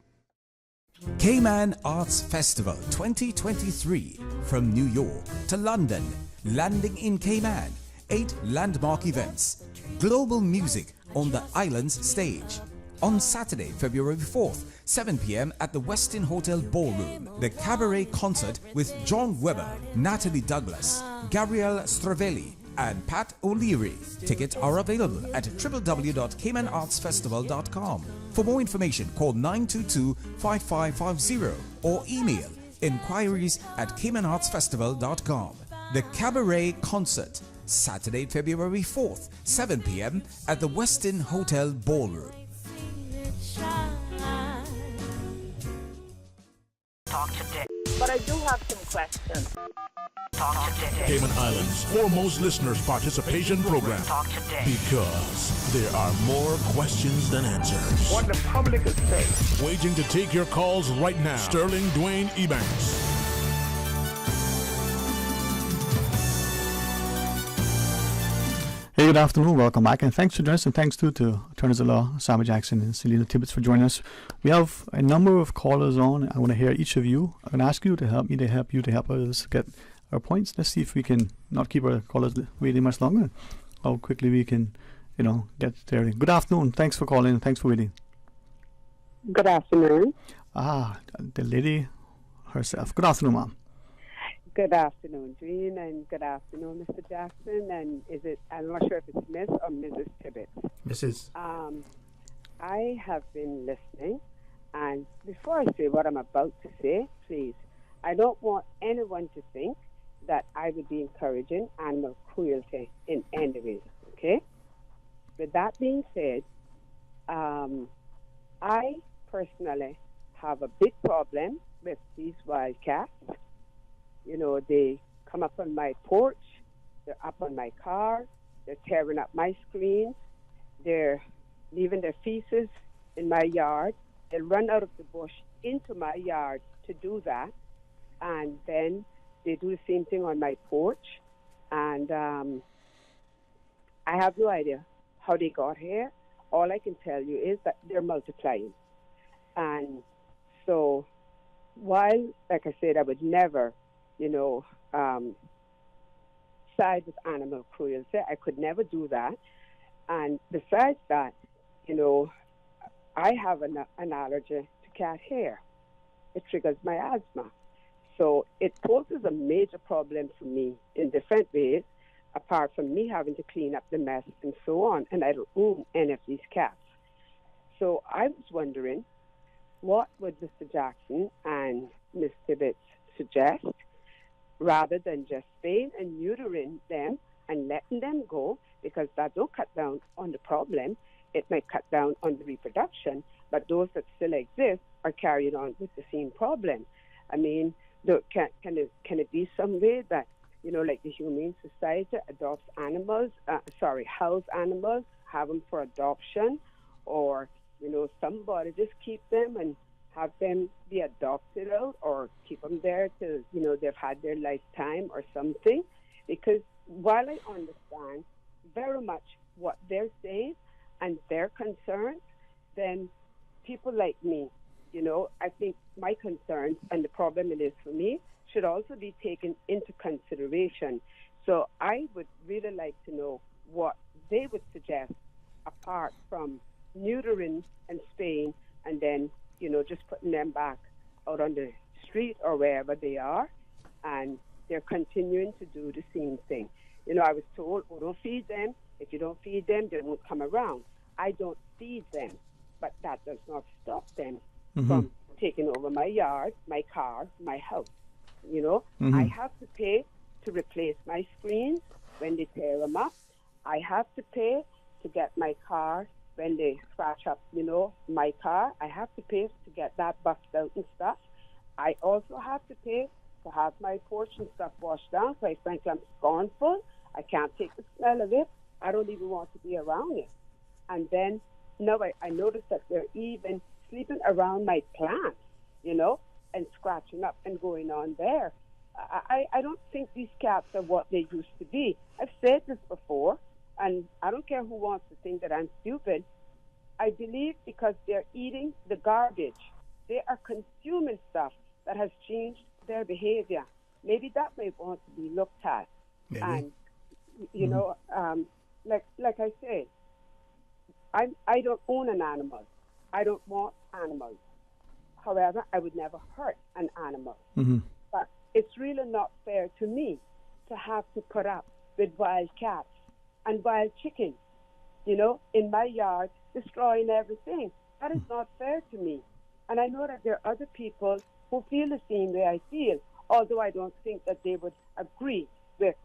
Cayman Arts Festival 2023, from New York to London, landing in Cayman. 8 landmark events. Global music on the island's stage. On Saturday, February 4th, 7 p.m. at the Westin Hotel Ballroom. The Cabaret Concert with John Webber, Natalie Douglas, Gabrielle Stravelli, and Pat O'Leary. Tickets are available at www.caymanartsfestival.com. For more information, call 922-5550 or email inquiries@caymanartsfestival.com. The Cabaret Concert, Saturday, February 4th, 7 p.m. at the Westin Hotel Ballroom. Talk today. But I do have some questions. Talk today. Cayman Islands' foremost listeners' participation program. Talk today. Because there are more questions than answers. What the public is saying. Waging to take your calls right now. Sterling Dwayne Ebanks. Hey, good afternoon. Welcome back. And thanks for joining us. And thanks too to attorneys at law, Saba Jackson and Selena Tibbetts for joining us. We have a number of callers on. I want to hear each of you. I'm going to ask you to help me, to help you, to help us get our points. Let's see if we can not keep our callers waiting much longer. How quickly we can, get there. Good afternoon. Thanks for calling. Thanks for waiting. Good afternoon. The lady herself. Good afternoon, ma'am. Good afternoon, Dwayne, and good afternoon, Mr. Jackson. And I'm not sure if it's Miss or Mrs. Tibbetts. Mrs. I have been listening, and before I say what I'm about to say, please, I don't want anyone to think that I would be encouraging animal cruelty in any way, okay? With that being said, I personally have a big problem with these wild cats. They come up on my porch, they're up on my car, they're tearing up my screens, they're leaving their feces in my yard, they run out of the bush into my yard to do that, and then they do the same thing on my porch, and I have no idea how they got here. All I can tell you is that they're multiplying. And so, while, like I said, I would never side with animal cruelty. I could never do that. And besides that, I have an allergy to cat hair. It triggers my asthma. So it poses a major problem for me in different ways, apart from me having to clean up the mess and so on. And I don't own any of these cats. So I was wondering, what would Mr. Jackson and Ms. Tibbetts suggest, rather than just spaying and neutering them and letting them go, because that don't cut down on the problem. It may cut down on the reproduction, but those that still exist are carrying on with the same problem. I mean, can it be some way that, like the Humane Society adopts animals, house animals, have them for adoption, or, somebody just keep them and have them be adopted out, or keep them there till, they've had their lifetime or something. Because while I understand very much what they're saying and their concerns, then people like me, I think my concerns and the problem it is for me should also be taken into consideration. So I would really like to know what they would suggest apart from neutering and spaying and then, just putting them back out on the street or wherever they are, and they're continuing to do the same thing. I was told, don't feed them. If you don't feed them, they won't come around. I don't feed them, but that does not stop them from taking over my yard, my car, my house. I have to pay to replace my screens when they tear them up. I have to pay to get my car when they scratch up, my car. I have to pay to get that buffed out and stuff. I also have to pay to have my porch and stuff washed down. Quite frankly, I'm scornful. I can't take the smell of it. I don't even want to be around it. And then now I noticed that they're even sleeping around my plants, and scratching up and going on there. I don't think these cats are what they used to be. I've said this before, and I don't care who wants to think that I'm stupid. I believe because they're eating the garbage, they are consuming stuff that has changed their behavior. Maybe that may want to be looked at. Maybe. And, like I said, I don't own an animal. I don't want animals. However, I would never hurt an animal. But it's really not fair to me to have to put up with wild cats and wild chickens, in my yard, destroying everything. That is not fair to me. And I know that there are other people who feel the same way I feel, although I don't think that they would agree with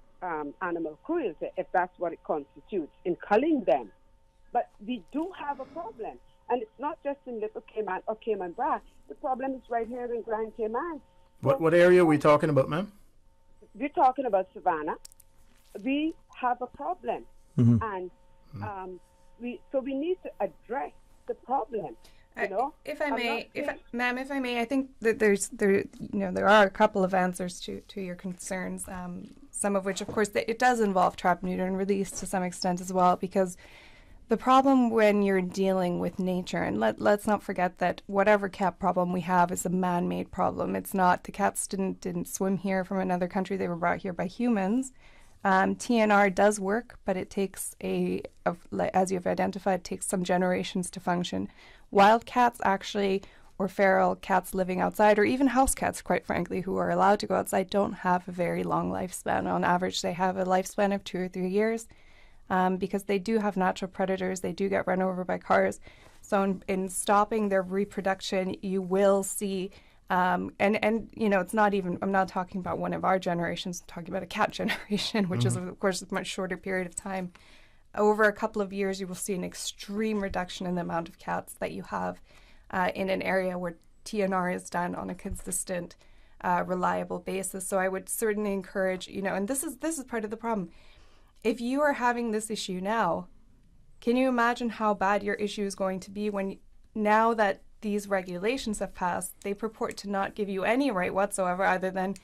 animal cruelty, if that's what it constitutes, in culling them. But we do have a problem. And it's not just in Little Cayman or Cayman Brac. The problem is right here in Grand Cayman. What area are we talking about, ma'am? We're talking about Savannah. We have a problem. And we need to address the problem. If I may, I think that there are a couple of answers to your concerns. Some of which, of course, it does involve trap, neuter, and release to some extent as well, because the problem when you're dealing with nature, and let's not forget that whatever cat problem we have is a man-made problem. It's not, the cats didn't swim here from another country. They were brought here by humans. TNR does work, but it takes as you've identified, it takes some generations to function. Wild cats actually, or feral cats living outside, or even house cats, quite frankly, who are allowed to go outside, don't have a very long lifespan. On average, they have a lifespan of 2 or 3 years. Because they do have natural predators, they do get run over by cars. So in stopping their reproduction, you will see, and it's not even, I'm not talking about one of our generations, I'm talking about a cat generation, which is, of course, a much shorter period of time. Over a couple of years, you will see an extreme reduction in the amount of cats that you have in an area where TNR is done on a consistent, reliable basis. So I would certainly encourage, and this is part of the problem. If you are having this issue now, can you imagine how bad your issue is going to be when, now that these regulations have passed, they purport to not give you any right whatsoever, other than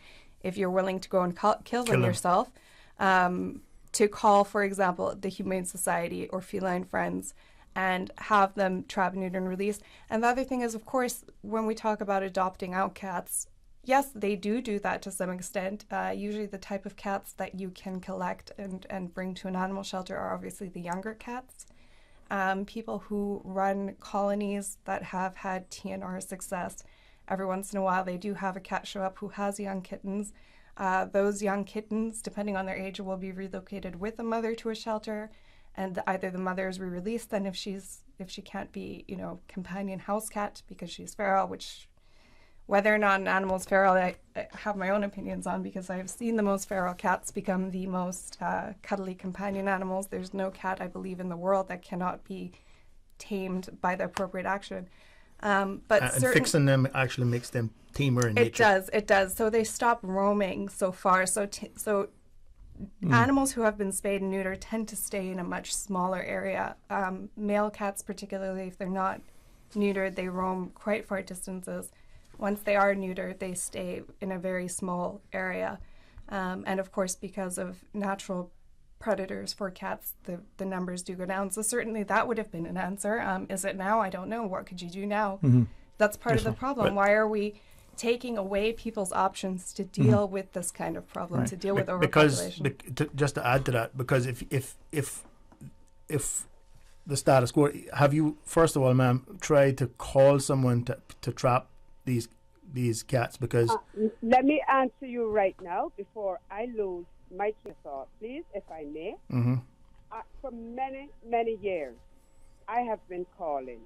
if you're willing to go and kill them yourself, to call, for example, the Humane Society or Feline Friends and have them trap, neuter, and release. And the other thing is, of course, when we talk about adopting out cats, yes, they do that to some extent. Usually the type of cats that you can collect and bring to an animal shelter are obviously the younger cats. People who run colonies that have had TNR success, every once in a while they do have a cat show up who has young kittens. Those young kittens, depending on their age, will be relocated with a mother to a shelter, and either the mother is re-released, then if she can't be, companion house cat because she's feral, which Whether or not an animal is feral, I have my own opinions on, because I've seen the most feral cats become the most cuddly companion animals. There's no cat, I believe, in the world that cannot be tamed by the appropriate action. And fixing them actually makes them tamer in nature. It does. So they stop roaming so far. So animals who have been spayed and neutered tend to stay in a much smaller area. Male cats, particularly if they're not neutered, they roam quite far distances. Once they are neutered, they stay in a very small area. And of course, because of natural predators for cats, the numbers do go down. So certainly that would have been an answer. Is it now? I don't know. What could you do now? That's part of the problem. Why are we taking away people's options to deal with this kind of problem, to deal with overpopulation? Just to add to that, because if the status quo, have you, first of all, ma'am, tried to call someone to trap these cats? Because let me answer you right now before I lose my train of thought, please, if I may. For many years, I have been calling,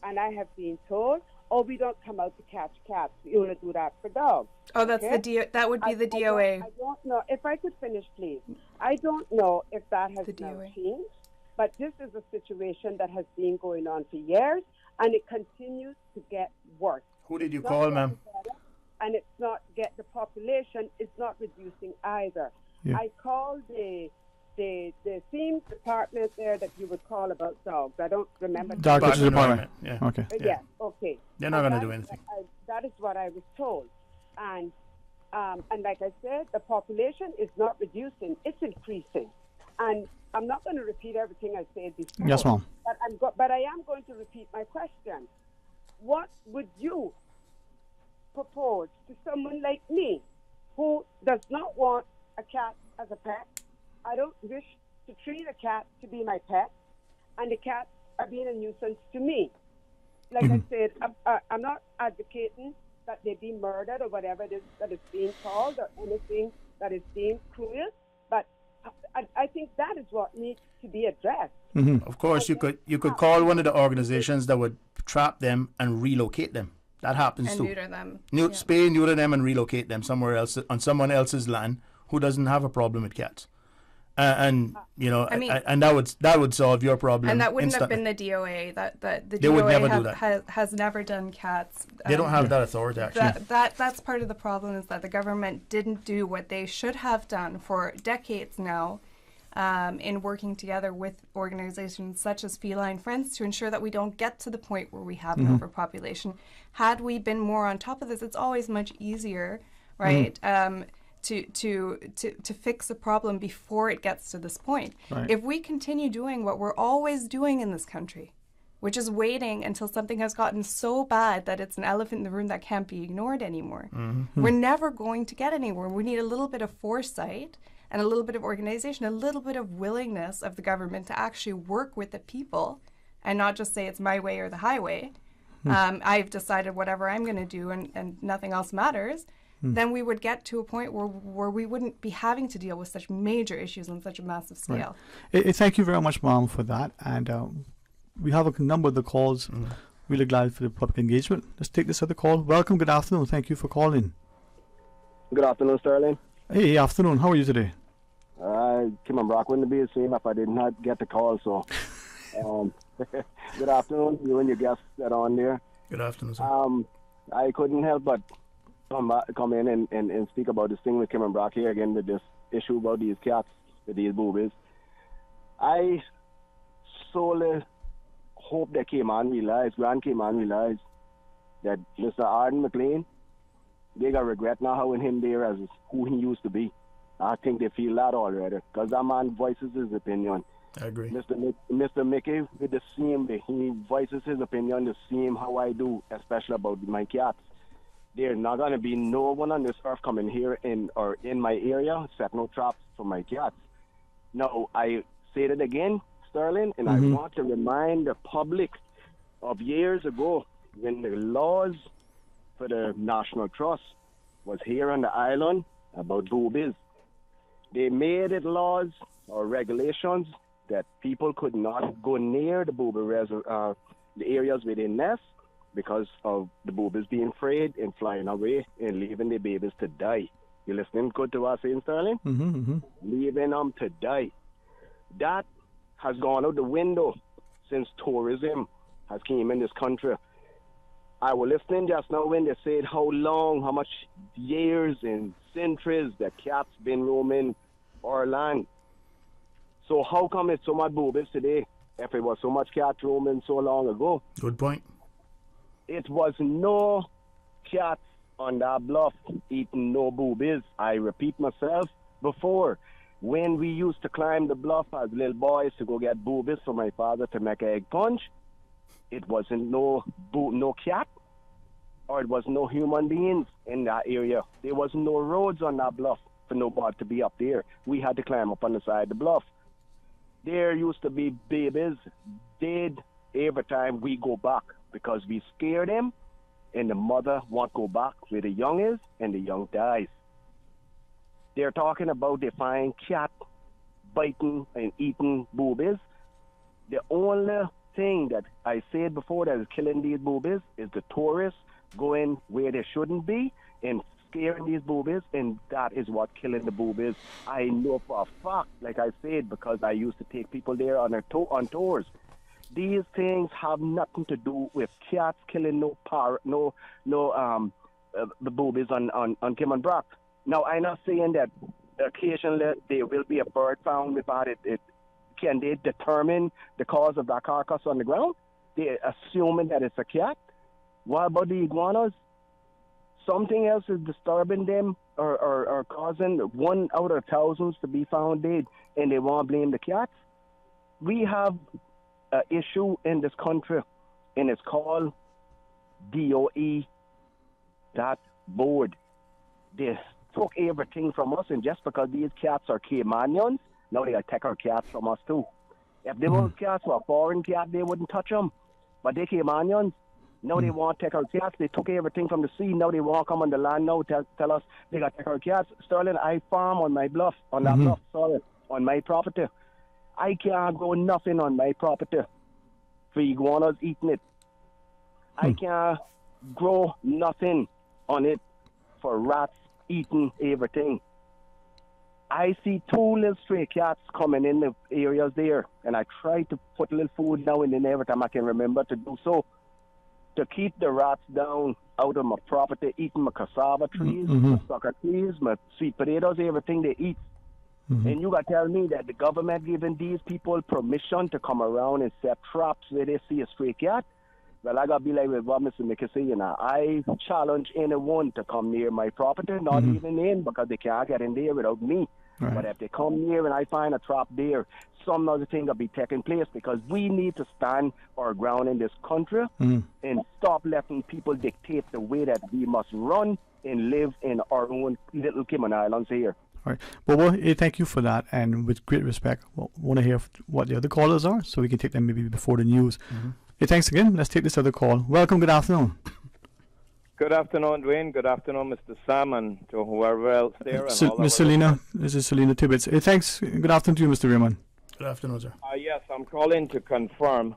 and I have been told, "Oh, we don't come out to catch cats. We only do that for dogs." Oh, that's that would be the DOA. I don't know. If I could finish, please. I don't know if that has now changed, but this is a situation that has been going on for years, and it continues to get worse. Who did you call, ma'am? And it's not the population is not reducing either. Yeah. I called the theme department there that you would call about dogs. I don't remember. Doctor's department. Yeah. Okay. Yeah. Okay. They're not going to do anything. That is what I was told, and like I said, the population is not reducing; it's increasing. And I'm not going to repeat everything I said before. Yes, ma'am. But I am going to repeat my question. What would you propose to someone like me who does not want a cat as a pet? I don't wish to treat a cat to be my pet, and the cats are being a nuisance to me. Like I said, I'm not advocating that they be murdered or whatever it is that is being called, or anything that is deemed cruel, but I think that is what needs to be addressed. Of course, you could call one of the organizations that would trap them and relocate them. That happens too. And neuter them. Spay, neuter them, and relocate them somewhere else on someone else's land who doesn't have a problem with cats. And that would solve your problem. And that wouldn't have been the DOA. The DOA has never done cats. They don't have that authority, actually. That's part of the problem, is that the government didn't do what they should have done for decades now, in working together with organizations such as Feline Friends to ensure that we don't get to the point where we have an overpopulation. Had we been more on top of this, it's always much easier, right? To fix a problem before it gets to this point. Right. If we continue doing what we're always doing in this country, which is waiting until something has gotten so bad that it's an elephant in the room that can't be ignored anymore, we're never going to get anywhere. We need a little bit of foresight and a little bit of organization, a little bit of willingness of the government to actually work with the people and not just say it's my way or the highway. I've decided whatever I'm going to do and nothing else matters. Then we would get to a point where we wouldn't be having to deal with such major issues on such a massive scale. Right. Thank you very much, Mom, for that. And we have a number of the calls. Really glad for the public engagement. Let's take this other call. Welcome. Good afternoon. Thank you for calling. Good afternoon, Sterling. Hey, afternoon. How are you today? Kim and Brock wouldn't be the same if I did not get the call. So, good afternoon, you and your guests that are on there. Good afternoon, sir. I couldn't help but come in and speak about this thing with Kim and Brock here again with this issue about these cats, with these boobies. I solely hope that Grant came on realized that Mr. Arden McLean, they got regret now having him there as who he used to be. I think they feel that already, because that man voices his opinion. I agree. Mr. Mickey, with the same way, he voices his opinion the same how I do, especially about my cats. There's not going to be no one on this earth coming here in my area, set no traps for my cats. Now, I say it again, Sterling, and I want to remind the public of years ago when the laws for the National Trust was here on the island about boobies. They made it laws or regulations that people could not go near the booby the areas where they nest, because of the boobies being frayed and flying away and leaving the babies to die. You listening good to what I'm saying, Sterling? Leaving them to die. That has gone out the window since tourism has came in this country. I was listening just now when they said how much years and centuries the cats been roaming our land. So how come it's so much boobies today if it was so much cat roaming so long ago? Good point. It was no cats on that bluff eating no boobies. I repeat myself before. When we used to climb the bluff as little boys to go get boobies for my father to make egg punch, it wasn't no cat, or it was no human beings in that area. There was no roads on that bluff for nobody to be up there. We had to climb up on the side of the bluff. There used to be babies dead every time we go back because we scare them, and the mother won't go back where the young is, and the young dies. They're talking about they find cat biting and eating boobies. The only thing that I said before that is killing these boobies is the tourists going where they shouldn't be and scaring these boobies, and that is what killing the boobies. I know for a fact, like I said, because I used to take people there on tours. These things have nothing to do with cats killing the boobies on Kim and Brock. Now, I'm not saying that occasionally there will be a bird found without it. Can they determine the cause of that carcass on the ground? They're assuming that it's a cat. What about the iguanas? Something else is disturbing them or causing 1 out of thousands to be found dead, and they won't blame the cats. We have an issue in this country, and it's called DOE, that board. They took everything from us, and just because these cats are Caymanians, now they take our cats from us too. If they were cats were a foreign cat, they wouldn't touch them. But they Caymanians. Now they won't take our cats. They took everything from the sea. Now they won't come on the land now tell us they got to take our cats. Sterling, I farm on my bluff, on my property. I can't grow nothing on my property for iguanas eating it. I can't grow nothing on it for rats eating everything. I see 2 little stray cats coming in the areas there, and I try to put a little food now and then every time I can remember to do so, to keep the rats down out of my property, eating my cassava trees, my sucker trees, my sweet potatoes, everything they eat. And you got to tell me that the government giving these people permission to come around and set traps where they see a stray cat? Well, I got to be like with what Mr. Mickey say, I challenge anyone to come near my property, not even in, because they can't get in there without me. Right. But if they come near and I find a trap there, some other thing will be taking place, because we need to stand our ground in this country and stop letting people dictate the way that we must run and live in our own little Cayman Islands here. All right. Well, thank you for that, and with great respect, we'll want to hear what the other callers are, so we can take them maybe before the news. Hey, thanks again. Let's take this other call. Welcome. Good afternoon. Good afternoon, Dwayne. Good afternoon, Mr. Sam, and to whoever else there. Miss Selena, this is Selena Tibbetts. Hey, thanks. Good afternoon to you, Mr. Raymond. Good afternoon, sir. Yes, I'm calling to confirm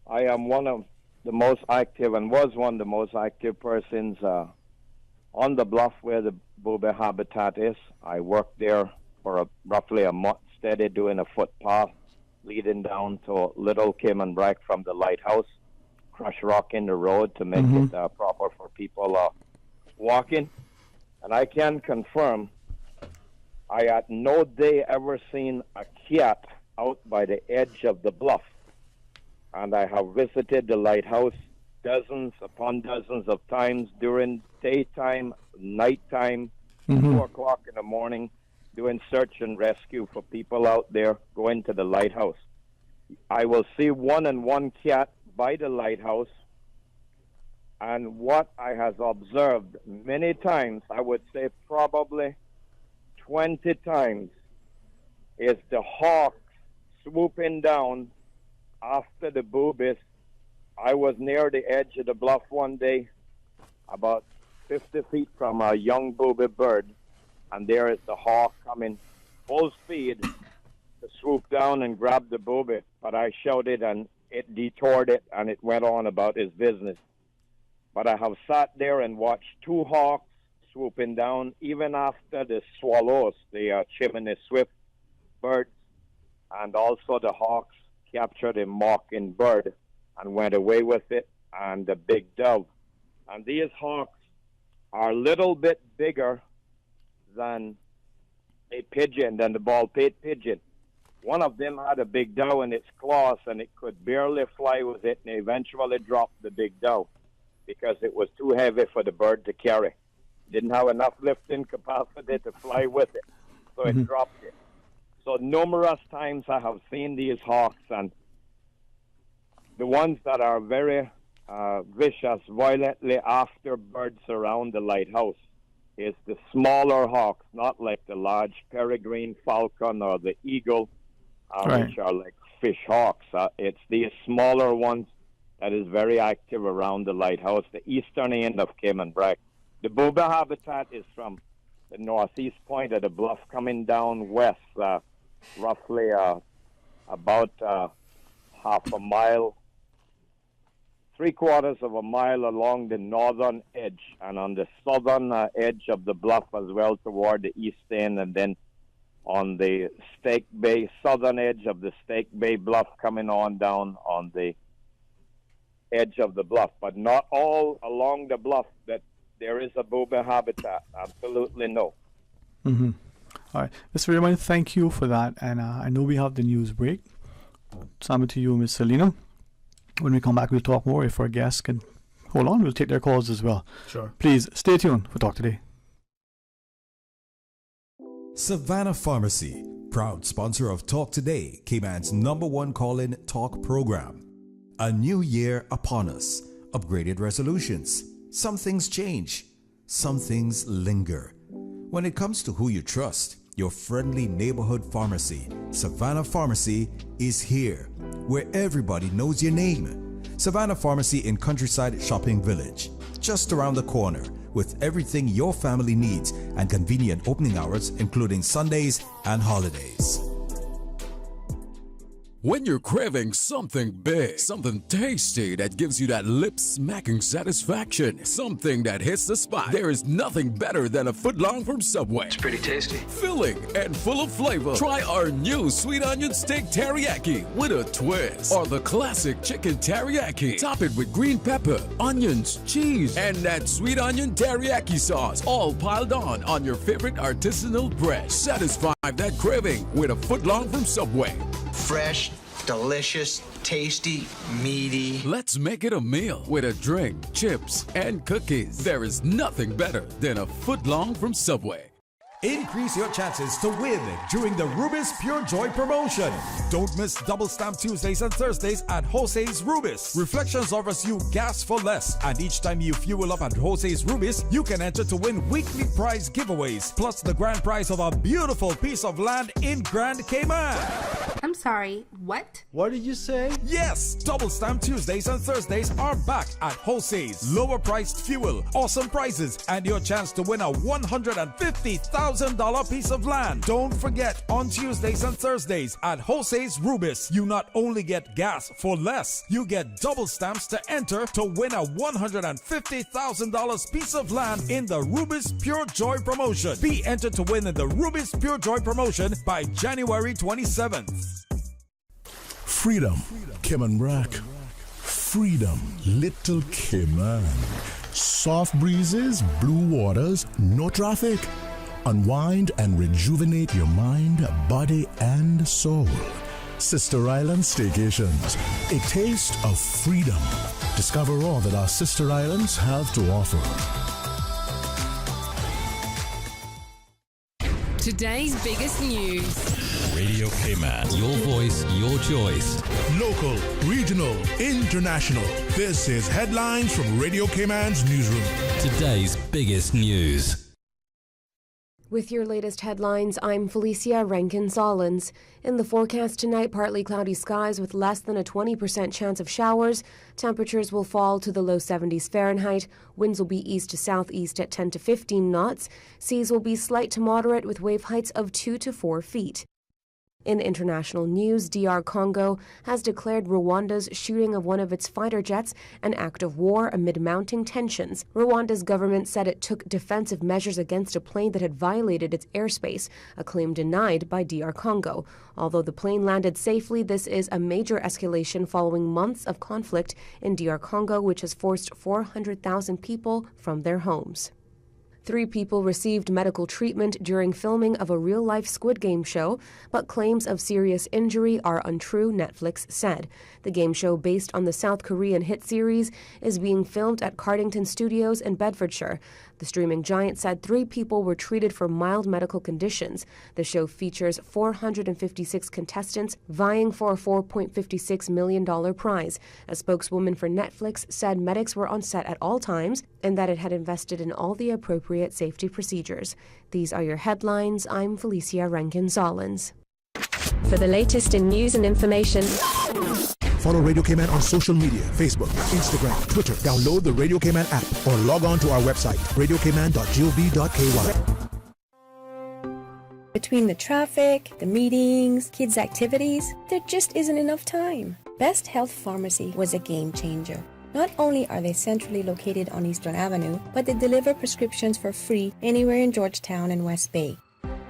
I am one of the most active and was one of the most active persons on the bluff where the booby habitat is. I worked there for roughly a month steady doing a footpath leading down to Little Cayman Brack from the lighthouse. Crush rock in the road to make it proper for people walking. And I can confirm I had no day ever seen a cat out by the edge of the bluff. And I have visited the lighthouse dozens upon dozens of times during daytime, nighttime, 4 o'clock in the morning, doing search and rescue for people out there going to the lighthouse. I will see one cat by the lighthouse, and what I have observed many times, I would say probably 20 times, is the hawks swooping down after the boobies. I was near the edge of the bluff one day, about 50 feet from a young booby bird, and there is the hawk coming full speed to swoop down and grab the booby. But I shouted, and it detoured it, and it went on about its business. but I have sat there and watched two hawks swooping down, even after the swallows, the chimney swift birds, and also the hawks captured a mockingbird and went away with it, and the big dove. And these hawks are a little bit bigger than a pigeon, than the bald-pate pigeon. One of them had a big dove in its claws, and it could barely fly with it, and eventually dropped the big dove because it was too heavy for the bird to carry. Didn't have enough lifting capacity to fly with it, so it dropped it. So numerous times I have seen these hawks, and the ones that are very vicious, violently after birds around the lighthouse is the smaller hawks, not like the large peregrine falcon or the eagle, which are like fish hawks. It's these smaller ones that is very active around the lighthouse, the eastern end of Cayman Brac. The booba habitat is from the northeast point of the bluff coming down west, roughly about half a mile, 3/4 of a mile along the northern edge, and on the southern edge of the bluff as well toward the east end, and then on the Stake Bay, southern edge of the Stake Bay bluff coming on down on the edge of the bluff, but not all along the bluff that there is a booba habitat. Absolutely no. All right. Mr. Raymond, thank you for that. And I know we have the news break. Time to you, Ms. Selena. When we come back, we'll talk more. If our guests can hold on, we'll take their calls as well. Sure. Please stay tuned for Talk Today. Savannah Pharmacy, proud sponsor of Talk Today, Cayman's #1 call-in talk program. A new year upon us. Upgraded resolutions. Some things change. Some things linger. When it comes to who you trust, your friendly neighborhood pharmacy, Savannah Pharmacy, is here, where everybody knows your name. Savannah Pharmacy in Countryside Shopping Village, just around the corner, with everything your family needs and convenient opening hours, including Sundays and holidays. When you're craving something big, something tasty that gives you that lip-smacking satisfaction, something that hits the spot, there is nothing better than a footlong from Subway. It's pretty tasty. Filling and full of flavor. Try our new sweet onion steak teriyaki with a twist, or the classic chicken teriyaki. Top it with green pepper, onions, cheese, and that sweet onion teriyaki sauce, all piled on your favorite artisanal bread. Satisfy that craving with a footlong from Subway. Fresh, delicious, tasty, meaty. Let's make it a meal with a drink, chips, and cookies. There is nothing better than a footlong from Subway. Increase your chances to win during the Rubis Pure Joy promotion. Don't miss Double Stamp Tuesdays and Thursdays at Jose's Rubis. Reflections offers you gas for less, and each time you fuel up at Jose's Rubis, you can enter to win weekly prize giveaways, plus the grand prize of a beautiful piece of land in Grand Cayman. I'm sorry, what? What did you say? Yes, Double Stamp Tuesdays and Thursdays are back at Jose's. Lower priced fuel, awesome prizes, and your chance to win a $150,000 piece of land. Don't forget, on Tuesdays and Thursdays at Jose's Rubis, you not only get gas for less, you get double stamps to enter to win a $150,000 piece of land in the Rubis Pure Joy promotion. Be entered to win in the Rubis Pure Joy promotion by January 27th. Freedom, Cayman Brac. Freedom, Little Cayman. Soft breezes, blue waters, no traffic. Unwind and rejuvenate your mind, body, and soul. Sister Island Staycations, a taste of freedom. Discover all that our sister islands have to offer. Today's biggest news. Radio Cayman. Your voice, your choice. Local, regional, international. This is Headlines from Radio Cayman's newsroom. Today's biggest news. With your latest headlines, I'm Felicia Rankin-Solins. In the forecast tonight, partly cloudy skies with less than a 20% chance of showers. Temperatures will fall to the low 70s Fahrenheit. Winds will be east to southeast at 10 to 15 knots. Seas will be slight to moderate with wave heights of 2 to 4 feet. In international news, DR Congo has declared Rwanda's shooting of one of its fighter jets an act of war amid mounting tensions. Rwanda's government said it took defensive measures against a plane that had violated its airspace, a claim denied by DR Congo. Although the plane landed safely, this is a major escalation following months of conflict in DR Congo, which has forced 400,000 people from their homes. 3 people received medical treatment during filming of a real-life Squid Game show, but claims of serious injury are untrue, Netflix said. The game show, based on the South Korean hit series, is being filmed at Cardington Studios in Bedfordshire. The streaming giant said 3 people were treated for mild medical conditions. The show features 456 contestants vying for a $4.56 million prize. A spokeswoman for Netflix said medics were on set at all times and that it had invested in all the appropriate safety procedures. These are your headlines. I'm Felicia Rankin-Solins. For the latest in news and information, follow Radio Cayman on social media, Facebook, Instagram, Twitter. Download the Radio Cayman app or log on to our website, radiocayman.gov.ky. between the traffic, the meetings, kids' activities, there just isn't enough time. Best Health Pharmacy was a game changer. Not only are they centrally located on Eastern Avenue, but they deliver prescriptions for free anywhere in Georgetown and West Bay.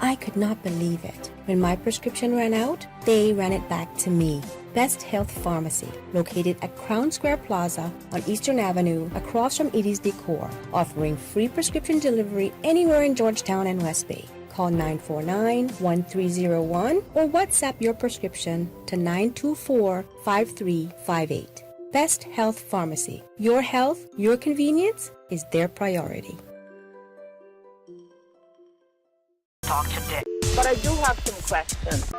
I could not believe it. When my prescription ran out, they ran it back to me. Best Health Pharmacy, located at Crown Square Plaza on Eastern Avenue, across from Edie's Decor, offering free prescription delivery anywhere in Georgetown and West Bay. Call 949-1301 or WhatsApp your prescription to 924-5358. Best Health Pharmacy. Your health, your convenience is their priority. Talk today. But I do have some questions.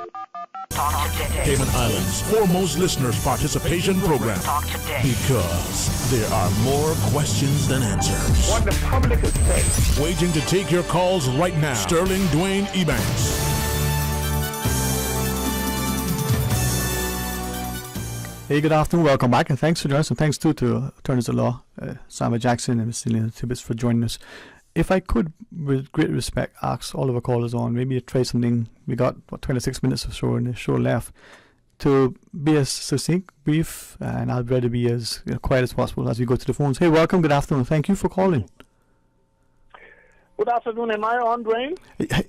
Talk today. Cayman Islands' foremost listeners participation program. Talk today. Because there are more questions than answers. What the public is saying. Waiting to take your calls right now. Sterling Dwayne Ebanks. Hey, good afternoon. Welcome back, and thanks for joining us. And thanks too to attorneys at law, Sama Jackson and Ms. Selena Tibbetts for joining us. If I could, with great respect, ask all of our callers on, maybe try something. We got 26 minutes or so in the show left, to be as succinct, brief, and I'd rather be as quiet as possible as we go to the phones. Hey, welcome. Good afternoon. Thank you for calling. Good afternoon. Am I on, Dwayne?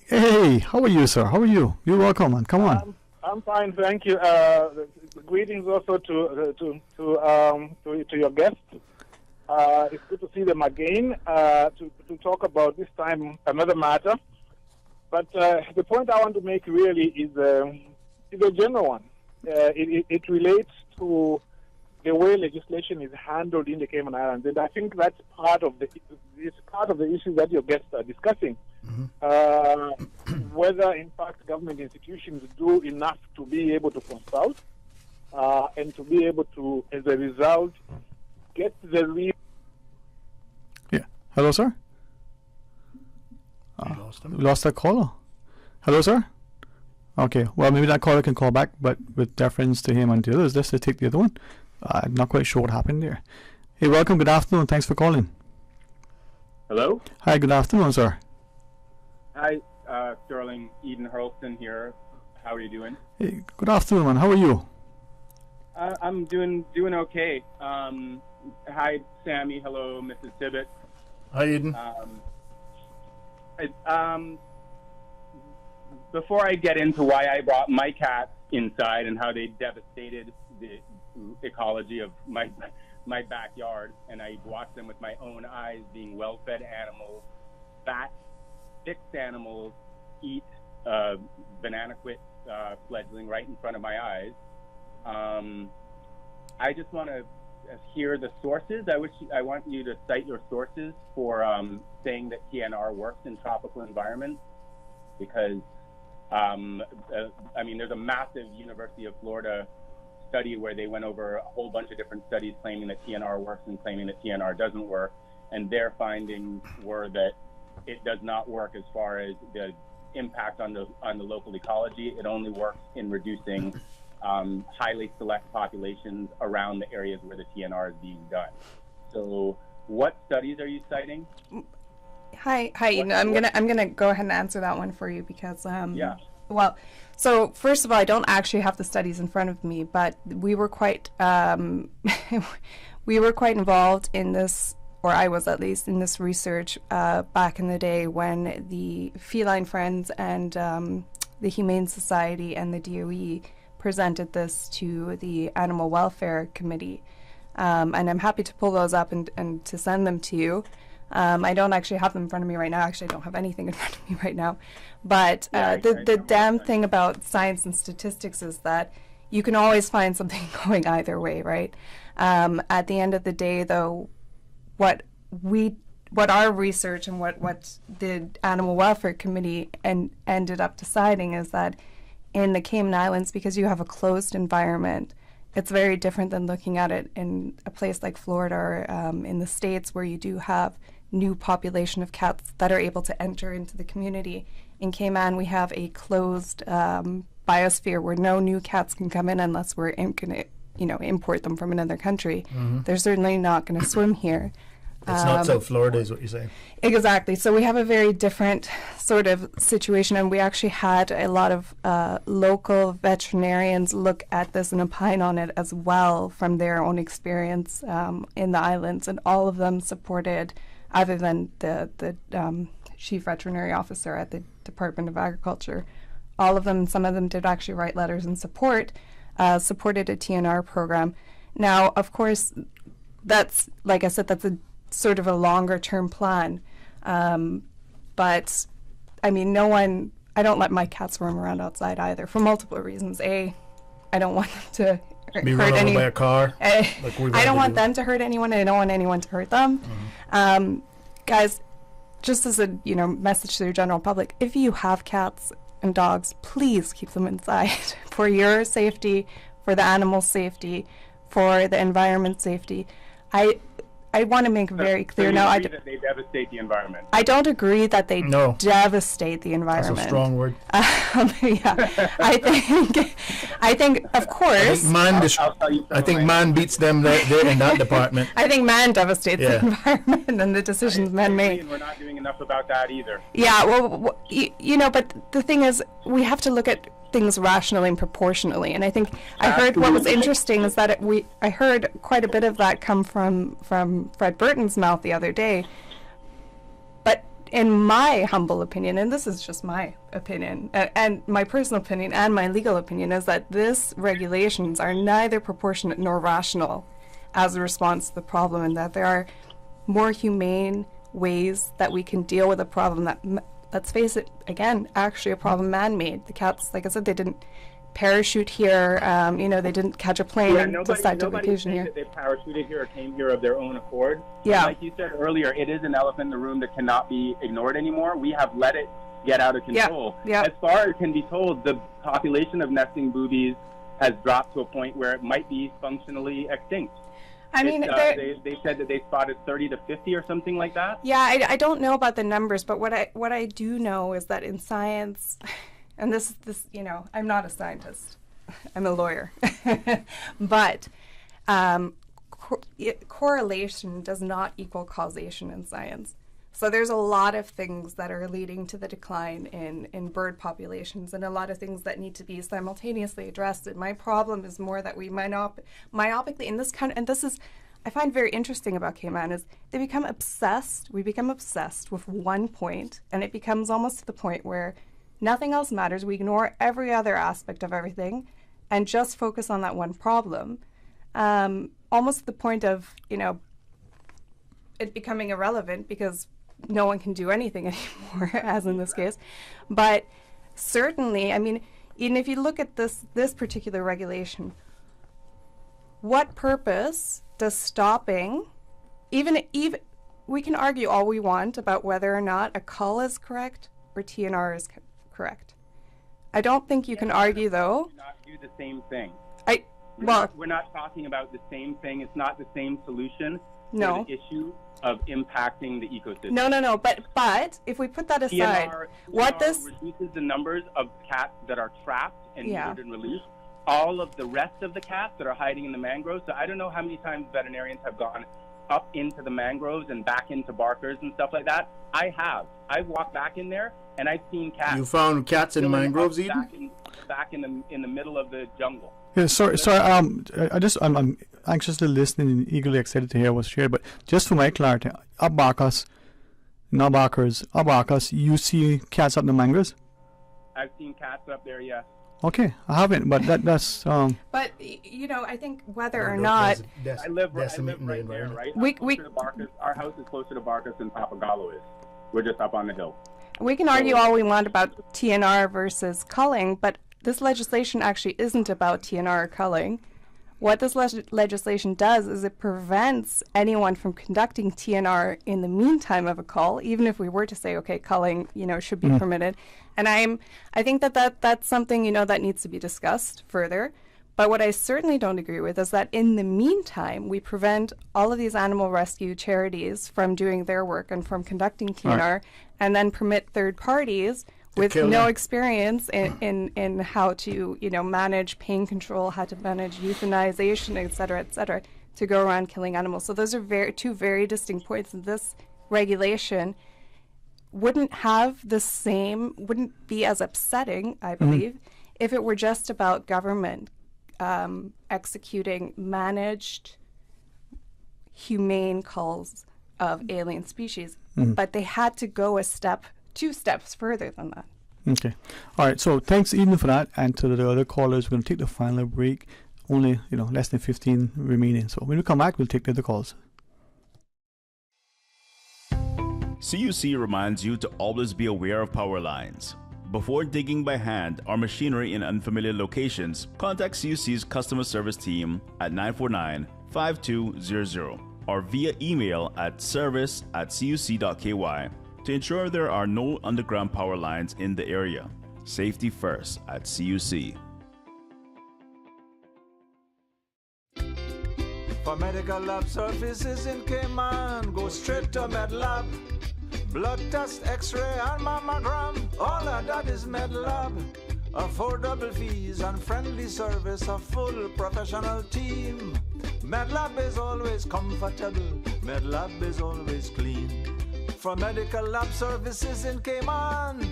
Hey, how are you, sir? How are you? You're welcome, man. Come on. I'm fine, thank you. Greetings also to your guests. It's good to see them again to talk about this time another matter. But the point I want to make really is a general one. It relates to the way legislation is handled in the Cayman Islands, and I think that's part of the issue that your guests are discussing. Whether, in fact, government institutions do enough to be able to consult and to be able to, as a result, get the real... Yeah. Hello, sir? We lost that caller. Hello, sir? Okay. Well, maybe that caller can call back, but with deference to him and the others, let's take the other one. I'm not quite sure what happened there. Hey, welcome. Good afternoon. Thanks for calling. Hello? Hi, good afternoon, sir. Hi, Sterling. Eden Hurlston here. How are you doing? Hey, good afternoon, man. How are you? I'm doing okay. Hi, Sammy. Hello, Mrs. Tibbet. Hi, Eden. Before I get into why I brought my cats inside and how they devastated the ecology of my backyard, and I watched them with my own eyes being well-fed animals, fat, fixed animals eat banana quit fledgling right in front of my eyes. I just want to hear the sources. I want you to cite your sources for saying that TNR works in tropical environments, because there's a massive University of Florida study where they went over a whole bunch of different studies claiming that TNR works and claiming that TNR doesn't work, and their findings were that it does not work as far as the impact on the local ecology. It only works in reducing highly select populations around the areas where the TNR is being done. So, what studies are you citing? Hi, Eden. I'm gonna go ahead and answer that one for you, because Well, so first of all, I don't actually have the studies in front of me, but we were quite we were quite involved in this, or I was at least, in this research back in the day when the Feline Friends and the Humane Society and the DOE presented this to the Animal Welfare Committee. And I'm happy to pull those up and to send them to you. I don't actually have them in front of me right now. Actually, I don't have anything in front of me right now. But the damn thing about science and statistics is that you can always find something going either way, right? At the end of the day, though, what our research and what the Animal Welfare Committee ended up deciding is that in the Cayman Islands, because you have a closed environment, it's very different than looking at it in a place like Florida or in the States, where you do have new population of cats that are able to enter into the community. In Cayman, we have a closed biosphere where no new cats can come in unless we're going to, import them from another country. Mm-hmm. They're certainly not going to swim here. It's not South Florida, is what you're saying. Exactly. So we have a very different sort of situation, and we actually had a lot of local veterinarians look at this and opine on it as well from their own experience in the islands, and all of them supported, other than the chief veterinary officer at the Department of Agriculture, all of them, some of them did actually write letters and supported a TNR program. Now, of course, that's, like I said, that's a sort of a longer term plan. But I mean, I don't let my cats roam around outside either, for multiple reasons. I don't want them to Be hurt run over any. by a car. I don't want them to hurt anyone, and I don't want anyone to hurt them. Mm-hmm. Guys, just as a message to the general public, if you have cats and dogs, please keep them inside for your safety, for the animal's safety, for the environment's safety. I want to make very clear now. I that they devastate the environment. I don't agree that they devastate the environment. That's a strong word. Yeah, I think, of course. I think man beats them there in that department. I think man devastates the environment and the decisions men make. And we're not doing enough about that either. Yeah, well, but the thing is, we have to look at things rationally and proportionally, and I think I heard what was interesting is that I heard quite a bit of that come from Fred Burton's mouth the other day. But in my humble opinion, and this is just my opinion and my personal opinion and my legal opinion, is that these regulations are neither proportionate nor rational as a response to the problem, and that there are more humane ways that we can deal with a problem that, let's face it, again, actually a problem man-made. The cats, like I said, they didn't parachute here. They didn't catch a plane and decide to vacation here. That they parachuted here or came here of their own accord. Yeah. Like you said earlier, it is an elephant in the room that cannot be ignored anymore. We have let it get out of control. Yeah. As far as can be told, the population of nesting boobies has dropped to a point where it might be functionally extinct. I mean, they said that they spotted 30 to 50 or something like that. Yeah, I don't know about the numbers, but what I do know is that in science, and this I'm not a scientist, I'm a lawyer, but correlation does not equal causation in science. So there's a lot of things that are leading to the decline in bird populations, and a lot of things that need to be simultaneously addressed. And my problem is more that we myopically in this country, and this is, I find very interesting about Cayman, is we become obsessed with one point, and it becomes almost to the point where nothing else matters. We ignore every other aspect of everything and just focus on that one problem. Almost to the point of, it becoming irrelevant because no one can do anything anymore, as in this case. But certainly, I mean, even if you look at this particular regulation, what purpose does stopping, even we can argue all we want about whether or not a cull is correct or TNR is correct. I don't think you can argue, though. Not do the same thing. We're not talking about the same thing. It's not the same solution. No. For the issue of impacting the ecosystem. No. But if we put that aside, TNR reduces the numbers of cats that are trapped and neutered and released. All of the rest of the cats that are hiding in the mangroves. So I don't know how many times veterinarians have gone up into the mangroves and back into barkers and stuff like that. I have. I walked back in there, And I've seen cats. You found cats in mangroves, Eden? Back in the middle of the jungle. Yeah, sorry. I'm anxiously listening and eagerly excited to hear what's shared. But just for my clarity, Ebanks, you see cats up in the mangroves? I've seen cats up there, yes. Okay, I haven't, but that's. But I think whether or not I live right there, right? Our house is closer to Barkas than Papagallo is. We're just up on the hill. We can argue all we want about TNR versus culling, but this legislation actually isn't about TNR or culling. What this legislation does is it prevents anyone from conducting TNR in the meantime of a cull, even if we were to say, okay, culling, should be permitted. And I think that's something, that needs to be discussed further. But what I certainly don't agree with is that in the meantime, we prevent all of these animal rescue charities from doing their work and from conducting TNR, and then permit third parties with no experience in how to, manage pain control, how to manage euthanization, et cetera, to go around killing animals. So those are two very distinct points. And this regulation wouldn't be as upsetting, I believe, if it were just about government executing managed humane culls of alien species. But they had to go two steps further than that. Okay. All right. So thanks, Eden, for that. And to the other callers, we're going to take the final break. Only, less than 15 remaining. So when we come back, we'll take the other calls. CUC reminds you to always be aware of power lines. Before digging by hand or machinery in unfamiliar locations, contact CUC's customer service team at 949-5200 or via email at service@cuc.ky to ensure there are no underground power lines in the area. Safety first at CUC. For medical lab services in Cayman, go straight to MedLab. Blood test, x-ray and mammogram, all of that is MedLab. Affordable fees and friendly service, a full professional team. MedLab is always comfortable, MedLab is always clean. For medical lab services in Cayman,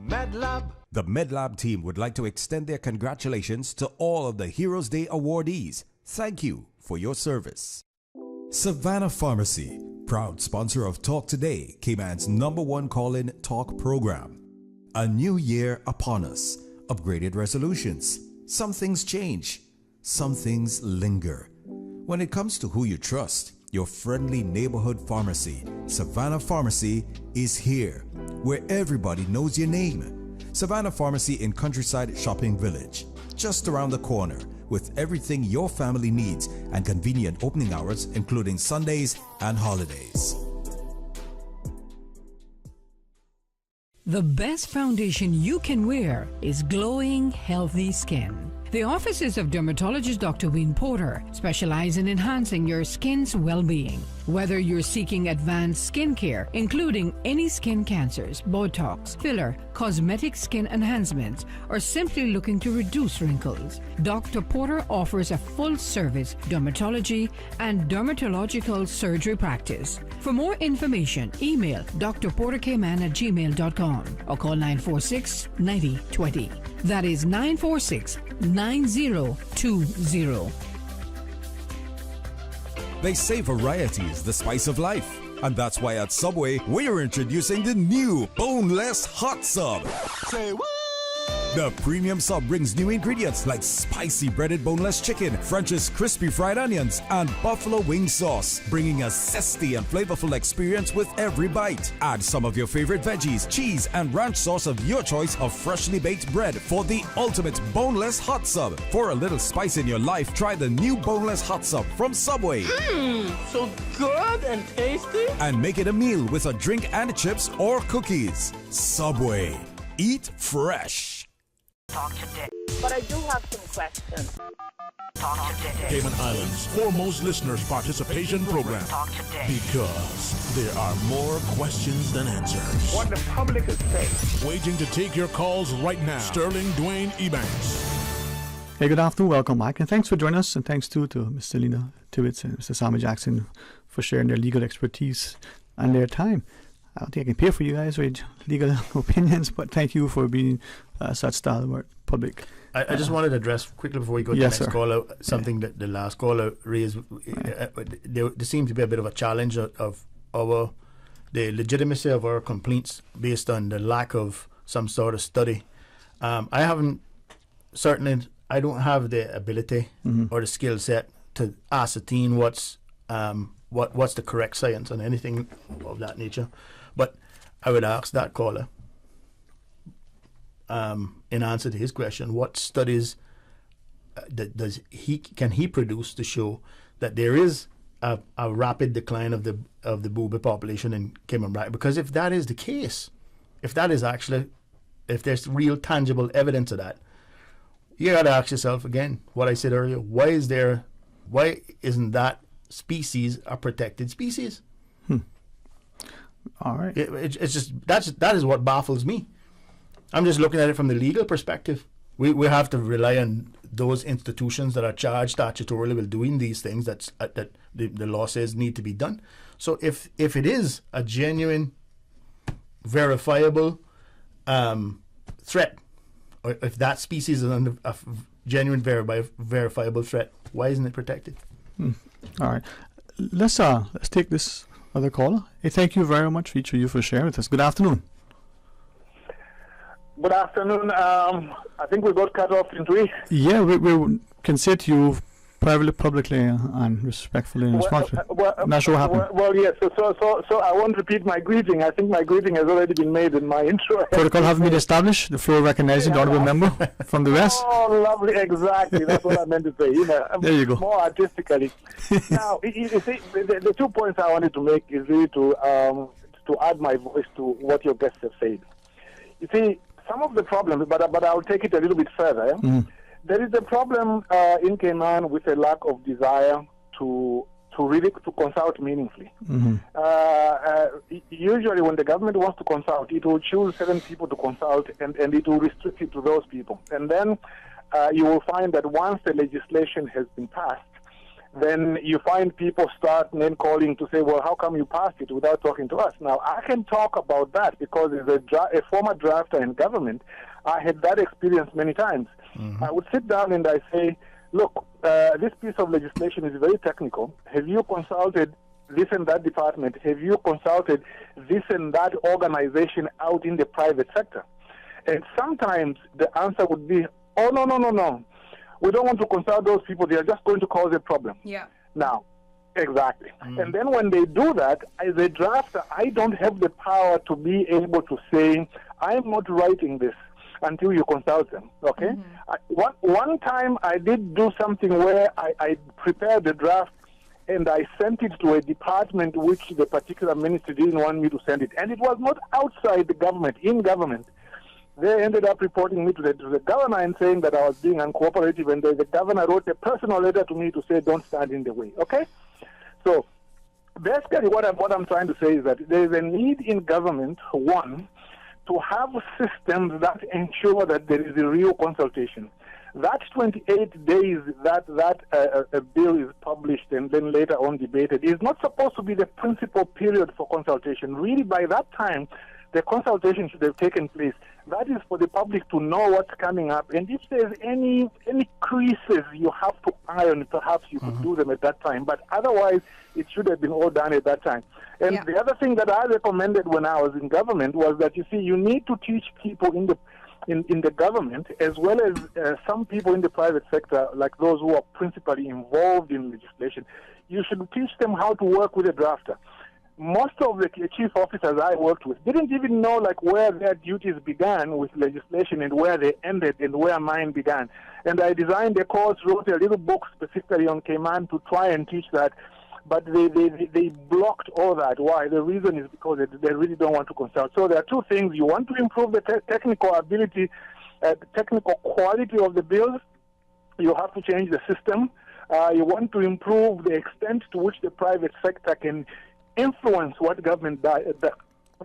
MedLab. The MedLab team would like to extend their congratulations to all of the Heroes Day awardees. Thank you for your service. Savannah Pharmacy, proud sponsor of Talk Today, Cayman's #1 call-in talk program. A new year upon us. Upgraded resolutions. Some things change. Some things linger. When it comes to who you trust, your friendly neighborhood pharmacy, Savannah Pharmacy, is here, where everybody knows your name. Savannah Pharmacy in Countryside Shopping Village, just around the corner, with everything your family needs and convenient opening hours, including Sundays and holidays. The best foundation you can wear is glowing, healthy skin. The offices of dermatologist Dr. Dwayne Porter specialize in enhancing your skin's well-being. Whether you're seeking advanced skincare, including any skin cancers, Botox, filler, cosmetic skin enhancements, or simply looking to reduce wrinkles, Dr. Porter offers a full-service dermatology and dermatological surgery practice. For more information, email drporterkman@gmail.com or call 946-9020. That is 946-9020. They say variety is the spice of life. And that's why at Subway, we're introducing the new Boneless Hot Sub. Say what? The premium sub brings new ingredients like spicy breaded boneless chicken, French's crispy fried onions, and buffalo wing sauce, bringing a zesty and flavorful experience with every bite. Add some of your favorite veggies, cheese, and ranch sauce of your choice of freshly baked bread for the ultimate boneless hot sub. For a little spice in your life, try the new Boneless Hot Sub from Subway. So good and tasty. And make it a meal with a drink and chips or cookies. Subway. Eat fresh. Talk today. But I do have some questions. Talk today. Cayman Islands' foremost listeners participation program. Talk today. Because there are more questions than answers. What the public is saying. Waiting to take your calls right now. Sterling Dwayne Ebanks. Hey, good afternoon. Welcome back. And thanks for joining us. And thanks too to Ms. Lena Tibbetts and Mr. Sammy Jackson for sharing their legal expertise and their time. I don't think I can pay for you guys with legal opinions, but thank you for being such stalwart public. I just wanted to address quickly before we go to Yes, the next sir. caller something that the last caller raised. There seems to be a bit of a challenge of the legitimacy of our complaints based on the lack of some sort of study. I don't have the ability or the skill set to ascertain what's the correct science and anything of that nature. But I would ask that caller, in answer to his question, what studies can he produce to show that there is a rapid decline of the booby population in Cayman Brac? Because if that is the case, if there's real tangible evidence of that, you got to ask yourself again what I said earlier: why isn't that species a protected species? All right. It's just that is what baffles me. I'm just looking at it from the legal perspective. We have to rely on those institutions that are charged statutorily with doing these things that the law says need to be done. So if it is a genuine, verifiable threat, or if that species is under a genuine, verifiable threat, why isn't it protected? All right. Let's take this other caller. Hey, thank you very much, each of you, for sharing with us. Good afternoon. Good afternoon. I think we got cut off in three. Yeah, we can say to you privately, publicly, and respectfully and responsibly. Not sure what happened. Well, yes. So I won't repeat my greeting. I think my greeting has already been made in my intro. Protocol having been established. The floor recognizing the honourable member from the West. Oh, lovely. Exactly. That's what I meant to say. There you go. More artistically. Now, you see, the 2 points I wanted to make is really to add my voice to what your guests have said. You see, some of the problems, but I'll take it a little bit further. There is a problem in Cayman with a lack of desire to really consult meaningfully. Usually, when the government wants to consult, it will choose certain people to consult, and it will restrict it to those people. And then you will find that once the legislation has been passed, then you find people start name calling to say, well, how come you passed it without talking to us? Now, I can talk about that because as a former drafter in government, I had that experience many times. I would sit down and I say, look, this piece of legislation is very technical. Have you consulted this and that department? Have you consulted this and that organization out in the private sector? And sometimes the answer would be, oh, no. We don't want to consult those people. They are just going to cause a problem. Yeah. Now, exactly. And then when they do that, as a drafter, I don't have the power to be able to say, I'm not writing this until you consult them. Okay? One time I did do something where I prepared the draft and I sent it to a department which the particular ministry didn't want me to send it. And it was not outside the government, in government. They ended up reporting me to the governor and saying that I was being uncooperative, and the governor wrote a personal letter to me to say, don't stand in the way. Okay? So, basically what I'm trying to say is that there is a need in government, one, to have systems that ensure that there is a real consultation. That 28 days that a bill is published and then later on debated is not supposed to be the principal period for consultation. Really, by that time, the consultation should have taken place. That is for the public to know what's coming up. And if there's any creases you have to iron, perhaps you could do them at that time. But otherwise, it should have been all done at that time. And the other thing that I recommended when I was in government was that, you see, you need to teach people in the government, as well as some people in the private sector, like those who are principally involved in legislation, you should teach them how to work with a drafter. Most of the chief officers I worked with didn't even know where their duties began with legislation and where they ended and where mine began. And I designed a course, wrote a little book specifically on Cayman to try and teach that. But they blocked all that. Why? The reason is because they really don't want to consult. So there are two things. You want to improve the technical ability, the technical quality of the bills. You have to change the system. You want to improve the extent to which the private sector can influence what government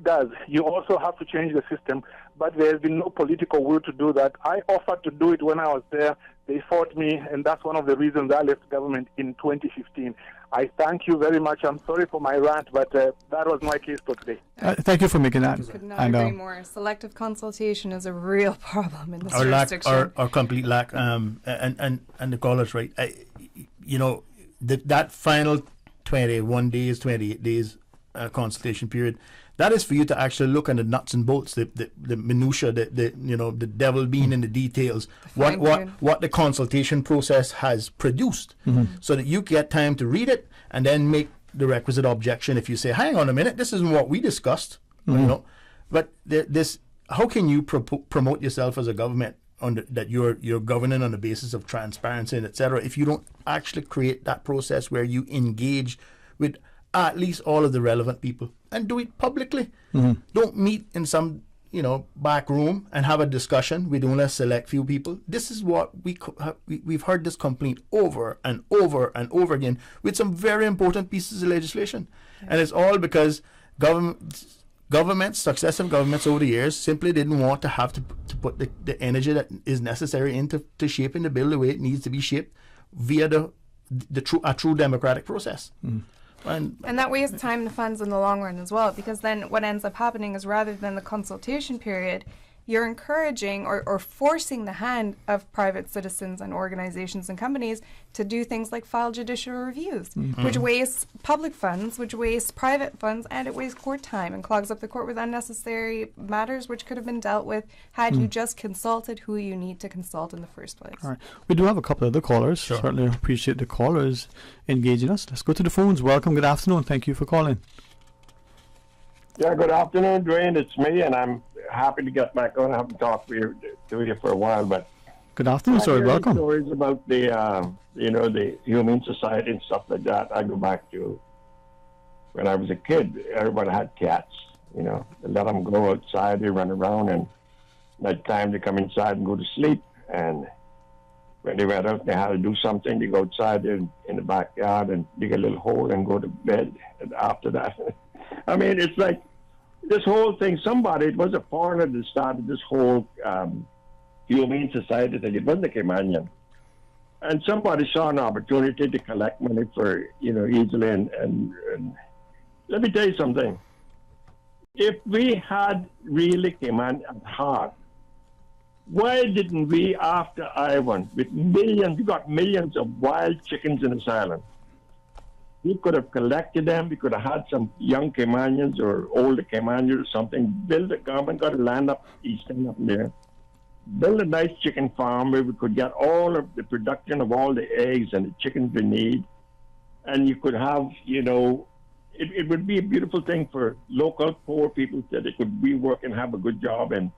does. You also have to change the system, but there has been no political will to do that. I offered to do it when I was there. They fought me, and that's one of the reasons I left government in 2015. I thank you very much. I'm sorry for my rant, but that was my case for today. Thank you for making that. Could not agree more. Selective consultation is a real problem in this jurisdiction. Or complete lack. And the caller's right. That final 21 days, 28 days consultation period, that is for you to actually look at the nuts and bolts, the minutia, the devil being in the details, what the consultation process has produced, so that you get time to read it and then make the requisite objection. If you say, "Hang on a minute, this isn't what we discussed," but how can you promote yourself as a government that you're governing on the basis of transparency and etc. if you don't actually create that process where you engage with at least all of the relevant people and do it publicly? Don't meet in some back room and have a discussion with only a select few people. This is what we've heard this complaint over and over and over again with some very important pieces of legislation, and it's all because successive governments over the years simply didn't want to have to put the energy that is necessary into shaping the bill the way it needs to be shaped via a true democratic process. And that wastes time and funds in the long run as well, because then what ends up happening is, rather than the consultation period, you're encouraging or forcing the hand of private citizens and organizations and companies to do things like file judicial reviews, which wastes public funds, which wastes private funds, and it wastes court time and clogs up the court with unnecessary matters which could have been dealt with had you just consulted who you need to consult in the first place. All right. We do have a couple of other callers. Sure. Certainly appreciate the callers engaging us. Let's go to the phones. Welcome. Good afternoon. Thank you for calling. Yeah, good afternoon, Dwayne. It's me, and I'm happy to get back on. I haven't talked to you for a while, but good afternoon, sir. Welcome. Stories about the the Humane Society and stuff like that. I go back to when I was a kid. Everyone had cats. They let them go outside. They run around, and at time they come inside and go to sleep. And when they went out, they had to do something. They go outside in the backyard and dig a little hole and go to bed. And after that, I mean, it's like this whole thing. It was a foreigner that started this whole Humane Society thing. It wasn't a Caymanian. And somebody saw an opportunity to collect money for, easily. And let me tell you something. If we had really Cayman at heart, why didn't we, after Ivan, with millions, we got millions of wild chickens in this island. We could have collected them. We could have had some young Caymanians or older Caymanians or something. Build a government, got a land up eastern up there. Build a nice chicken farm where we could get all of the production of all the eggs and the chickens we need. And you could have, it would be a beautiful thing for local poor people that they could rework and have a good job and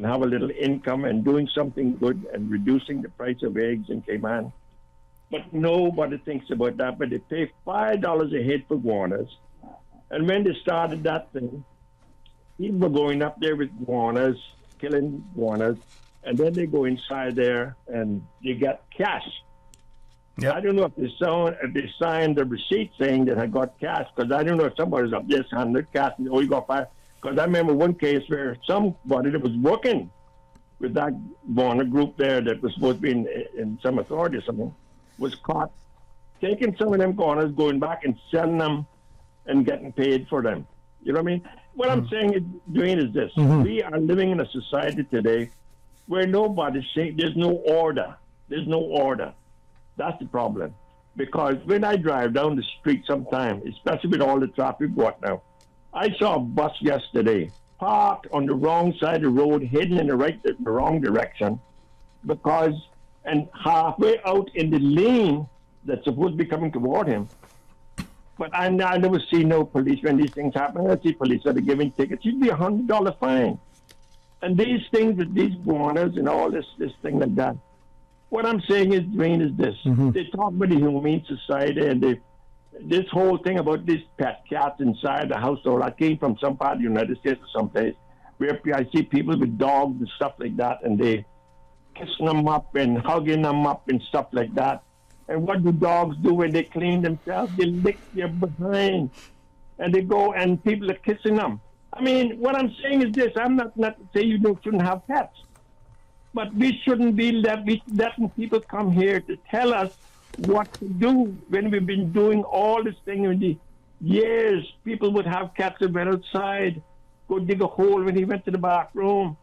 have a little income and doing something good and reducing the price of eggs in Cayman. But nobody thinks about that. But they pay $5 a head for guanas. And when they started that thing, people were going up there with guanas, killing guanas, and then they go inside there and they get cash. Yep. I don't know if they signed the receipt saying that I got cash, because I don't know if somebody's up there handed cash and you got $5. Because I remember one case where somebody that was working with that guana group there that was supposed to be in some authority or something was caught taking some of them guanas, going back and selling them and getting paid for them. You know what I mean? What I'm saying, Dwayne, is this. We are living in a society today where nobody's saying there's no order. There's no order. That's the problem. Because when I drive down the street sometime, especially with all the traffic what now, I saw a bus yesterday parked on the wrong side of the road, heading in the wrong direction, and halfway out in the lane that's supposed to be coming toward him. But I never see no police when these things happen. I see police that are giving tickets. It'd be $100 fine. And these things with these guanas and all this thing like that. What I'm saying is, Dwayne, is this. They talk about the Humane Society and this whole thing about these pet cats inside the household. I came from some part of the United States or someplace where I see people with dogs and stuff like that, and they kissing them up and hugging them up and stuff like that. And what do dogs do when they clean themselves? They lick their behind. And they go and people are kissing them. I mean, what I'm saying is this. I'm not saying you shouldn't have pets. But we shouldn't be letting people come here to tell us what to do when we've been doing all this thing in the years. People would have cats that went outside, go dig a hole when he went to the bathroom.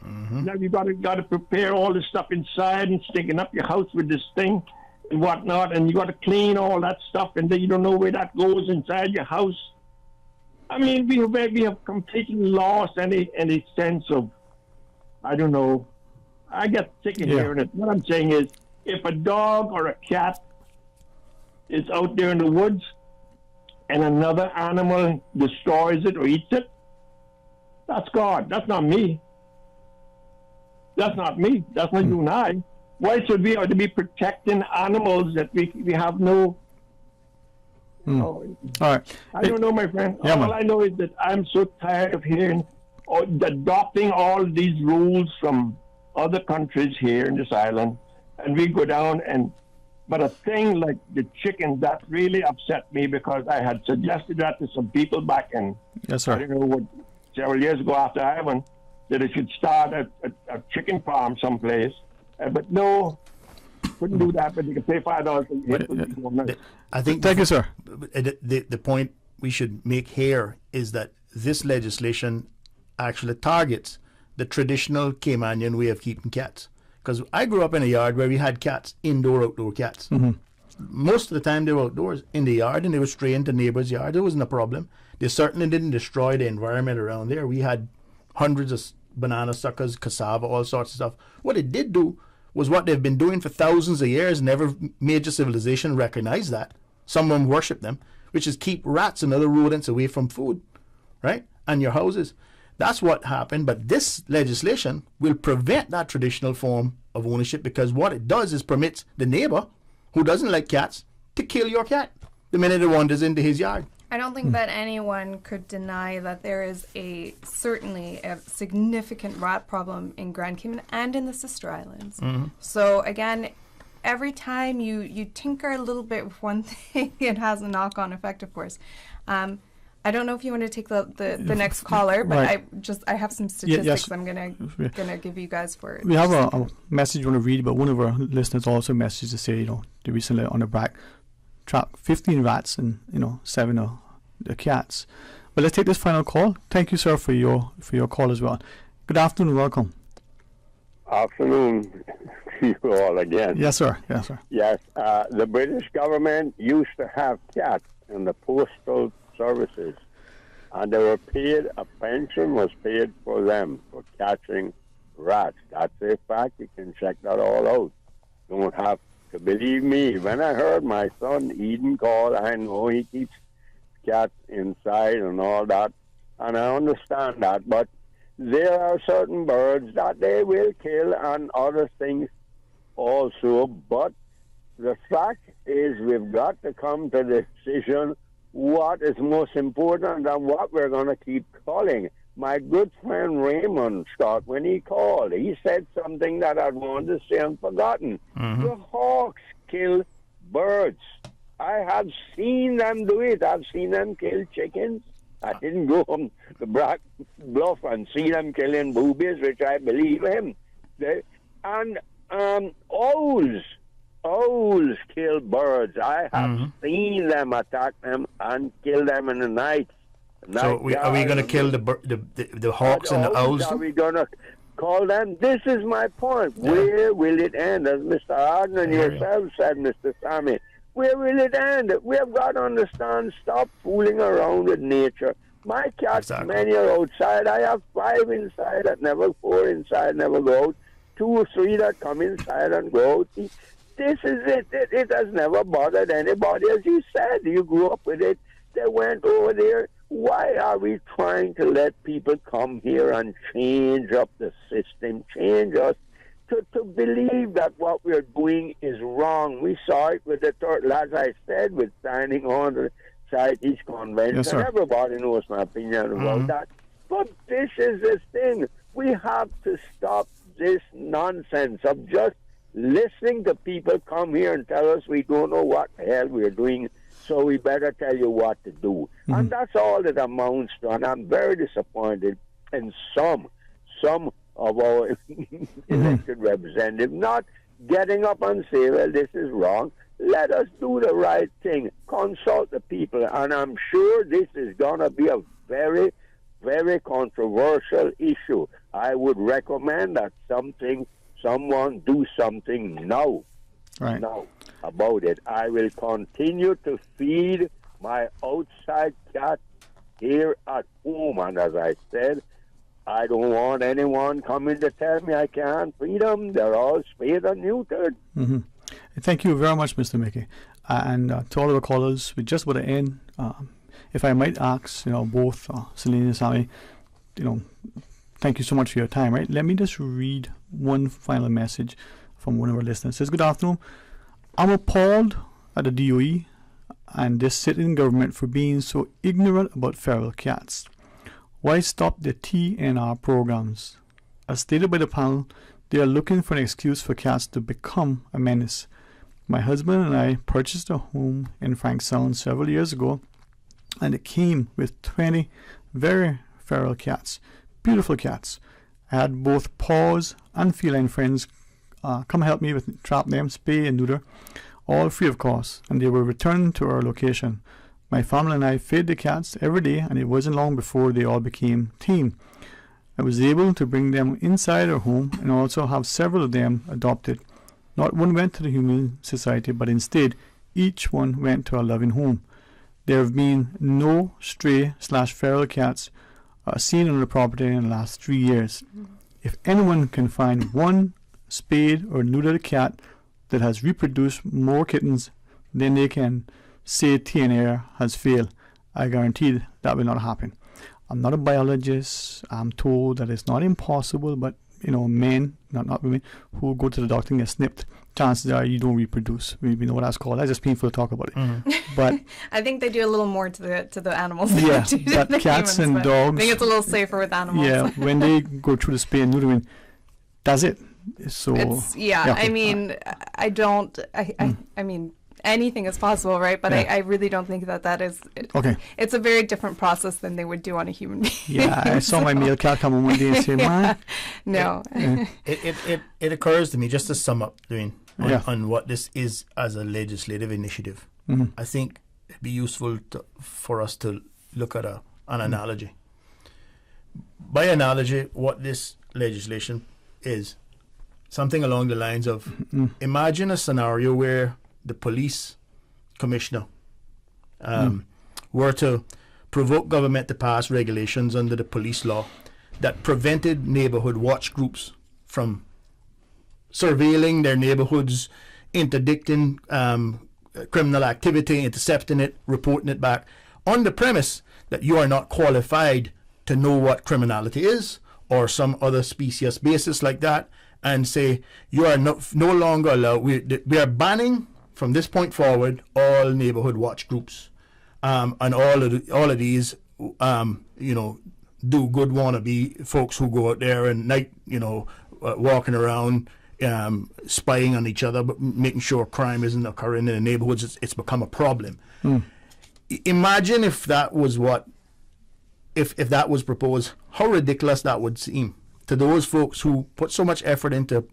Mm-hmm. Now you got to prepare all this stuff inside and stinking up your house with this thing and whatnot, and you got to clean all that stuff, and then you don't know where that goes inside your house. I mean, we have completely lost any sense of, I don't know. I get sick of hearing it. What I'm saying is, if a dog or a cat is out there in the woods and another animal destroys it or eats it, that's God. That's not me. That's not me. That's not you and I. Why should we ought to be protecting animals that we have no... All right. I don't know, my friend. Yeah, all I know is that I'm so tired of hearing, adopting all these rules from other countries here in this island, and we go down but a thing like the chicken, that really upset me, because I had suggested that to some people back in, yes, sir. I don't know what, several years ago after Ivan, that they should start a chicken farm someplace, but no, couldn't do that, but you can pay $5 I think. Thank you, sir. The point we should make here is that this legislation actually targets the traditional Caymanian way of keeping cats. Because I grew up in a yard where we had cats, outdoor cats. Mm-hmm. Most of the time they were outdoors in the yard, and they would stray into neighbors' yard. There wasn't a problem. They certainly didn't destroy the environment around there. We had hundreds of banana suckers, cassava, all sorts of stuff. What it did do was what they've been doing for thousands of years. Never major civilization recognized that. Some of them worship them, which is keep rats and other rodents away from food, right? And your houses. That's what happened. But this legislation will prevent that traditional form of ownership, because what it does is permits the neighbor who doesn't like cats to kill your cat the minute it wanders into his yard. I don't think that anyone could deny that there is certainly a significant rat problem in Grand Cayman and in the Sister Islands. Mm-hmm. So again, every time you tinker a little bit with one thing, it has a knock-on effect, of course. I don't know if you want to take the next caller, but right. I have some statistics yes. I'm gonna give you guys for it. We have a message you want to read, but one of our listeners also messaged to say, they recently on the back trapped 15 rats and 7 of the cats. But let's take this final call. Thank you, sir, for your call as well. Good afternoon and welcome. Afternoon to you all again. Yes, sir. Yes, sir. Yes, the British government used to have cats in the postal services, and they were paid, a pension was paid for them for catching rats. That's a fact. You can check that all out. Don't have to believe me. When I heard my son Eden call, I know he keeps cats inside and all that, and I understand that, but there are certain birds that they will kill and other things also. But the fact is, we've got to come to the decision what is most important and what we're going to keep calling. My good friend Raymond Scott, when he called, he said something that I wanted to say and forgotten. Mm-hmm. The hawks kill birds. I have seen them do it. I've seen them kill chickens. I didn't go on the Black Bluff and see them killing boobies, which I believe him. And owls kill birds. I have seen them attack them and kill them in the night. So are we going to kill the hawks and the owls? Are we going to call them? This is my point. Yeah. Where will it end? As Mr. Arden and yourself said, Mr. Sammy, where will it end? We have got to understand, stop fooling around with nature. My cats, many are outside. I have 5 inside, 4 inside, never go out. 2 or 3 that come inside and go out. This is it. It has never bothered anybody. As you said, you grew up with it. They went over there. Why are we trying to let people come here and change up the system, change us to believe that what we're doing is wrong? We saw it with the turtle, as I said, with signing on the CITES Convention. Yes, sir. Everybody knows my opinion about that. But this is the thing. We have to stop this nonsense of just listening to people come here and tell us we don't know what the hell we're doing So we better tell you what to do. And that's all it amounts to. And I'm very disappointed in some of our elected representatives not getting up and say, well, this is wrong. Let us do the right thing. Consult the people. And I'm sure this is going to be a very, very controversial issue. I would recommend that someone do something now. Right. Now about it. I will continue to feed my outside cat here at home. And as I said, I don't want anyone coming to tell me I can't feed them. They're all spayed and neutered. Thank you very much, Mr. Mickey. And to all of the callers, we just want to end. If I might ask, both Celine and Sammy, thank you so much for your time, right? Let me just read one final message from one of our listeners. It says, good afternoon. I'm appalled at the DOE and this sitting government for being so ignorant about feral cats. Why stop the TNR programs? As stated by the panel, they are looking for an excuse for cats to become a menace. My husband and I purchased a home in Frank Sound several years ago, and it came with 20 very feral cats, beautiful cats. I had both paws and feline friends come help me with trap them, spay and neuter, all free of cost, and they were returned to our location. My family and I fed the cats every day, and it wasn't long before they all became tame. I was able to bring them inside our home and also have several of them adopted. Not one went to the Humane Society, but instead each one went to a loving home. There have been no stray/feral cats seen on the property in the last 3 years. If anyone can find one spayed or neutered cat that has reproduced more kittens, then they can say TNR has failed. I guarantee that will not happen. I'm not a biologist. I'm told that it's not impossible, but men, not women, who go to the doctor and get snipped, chances are you don't reproduce. We know what that's called. That's just painful to talk about it. But I think they do a little more to the animals. Yeah, than but the cats humans, and but dogs. I think it's a little safer with animals. Yeah, when they go through the spay and neutering, that's it. So I mean, I mean, anything is possible, right? But I really don't think that is. Okay. It's a very different process than they would do on a human being. Yeah, I saw my male cat come on one day and say, "Man." No. It occurs to me, just to sum up, Dwayne, on what this is as a legislative initiative. I think it'd be useful for us to look at an analogy. By analogy, what this legislation is, something along the lines of, imagine a scenario where the police commissioner were to provoke government to pass regulations under the police law that prevented neighborhood watch groups from surveilling their neighborhoods, interdicting criminal activity, intercepting it, reporting it back, on the premise that you are not qualified to know what criminality is or some other specious basis like that, and say you are no longer allowed. We are banning from this point forward all neighborhood watch groups, and all of these do good wannabe folks who go out there and night walking around spying on each other, but making sure crime isn't occurring in the neighborhoods. It's become a problem. Imagine if that was if that was proposed, how ridiculous that would seem to those folks who put so much effort into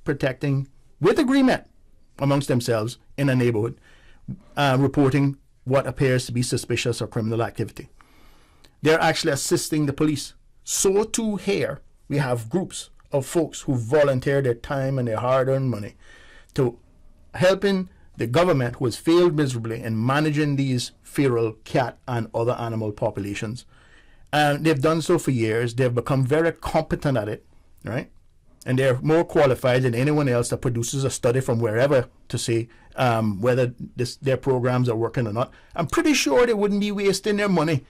protecting, with agreement amongst themselves in a neighborhood, reporting what appears to be suspicious or criminal activity. They're actually assisting the police. So too here we have groups of folks who volunteer their time and their hard-earned money to helping the government, who has failed miserably in managing these feral cat and other animal populations. And they've done so for years. They've become very competent at it, right? And they're more qualified than anyone else that produces a study from wherever to say whether their programs are working or not. I'm pretty sure they wouldn't be wasting their money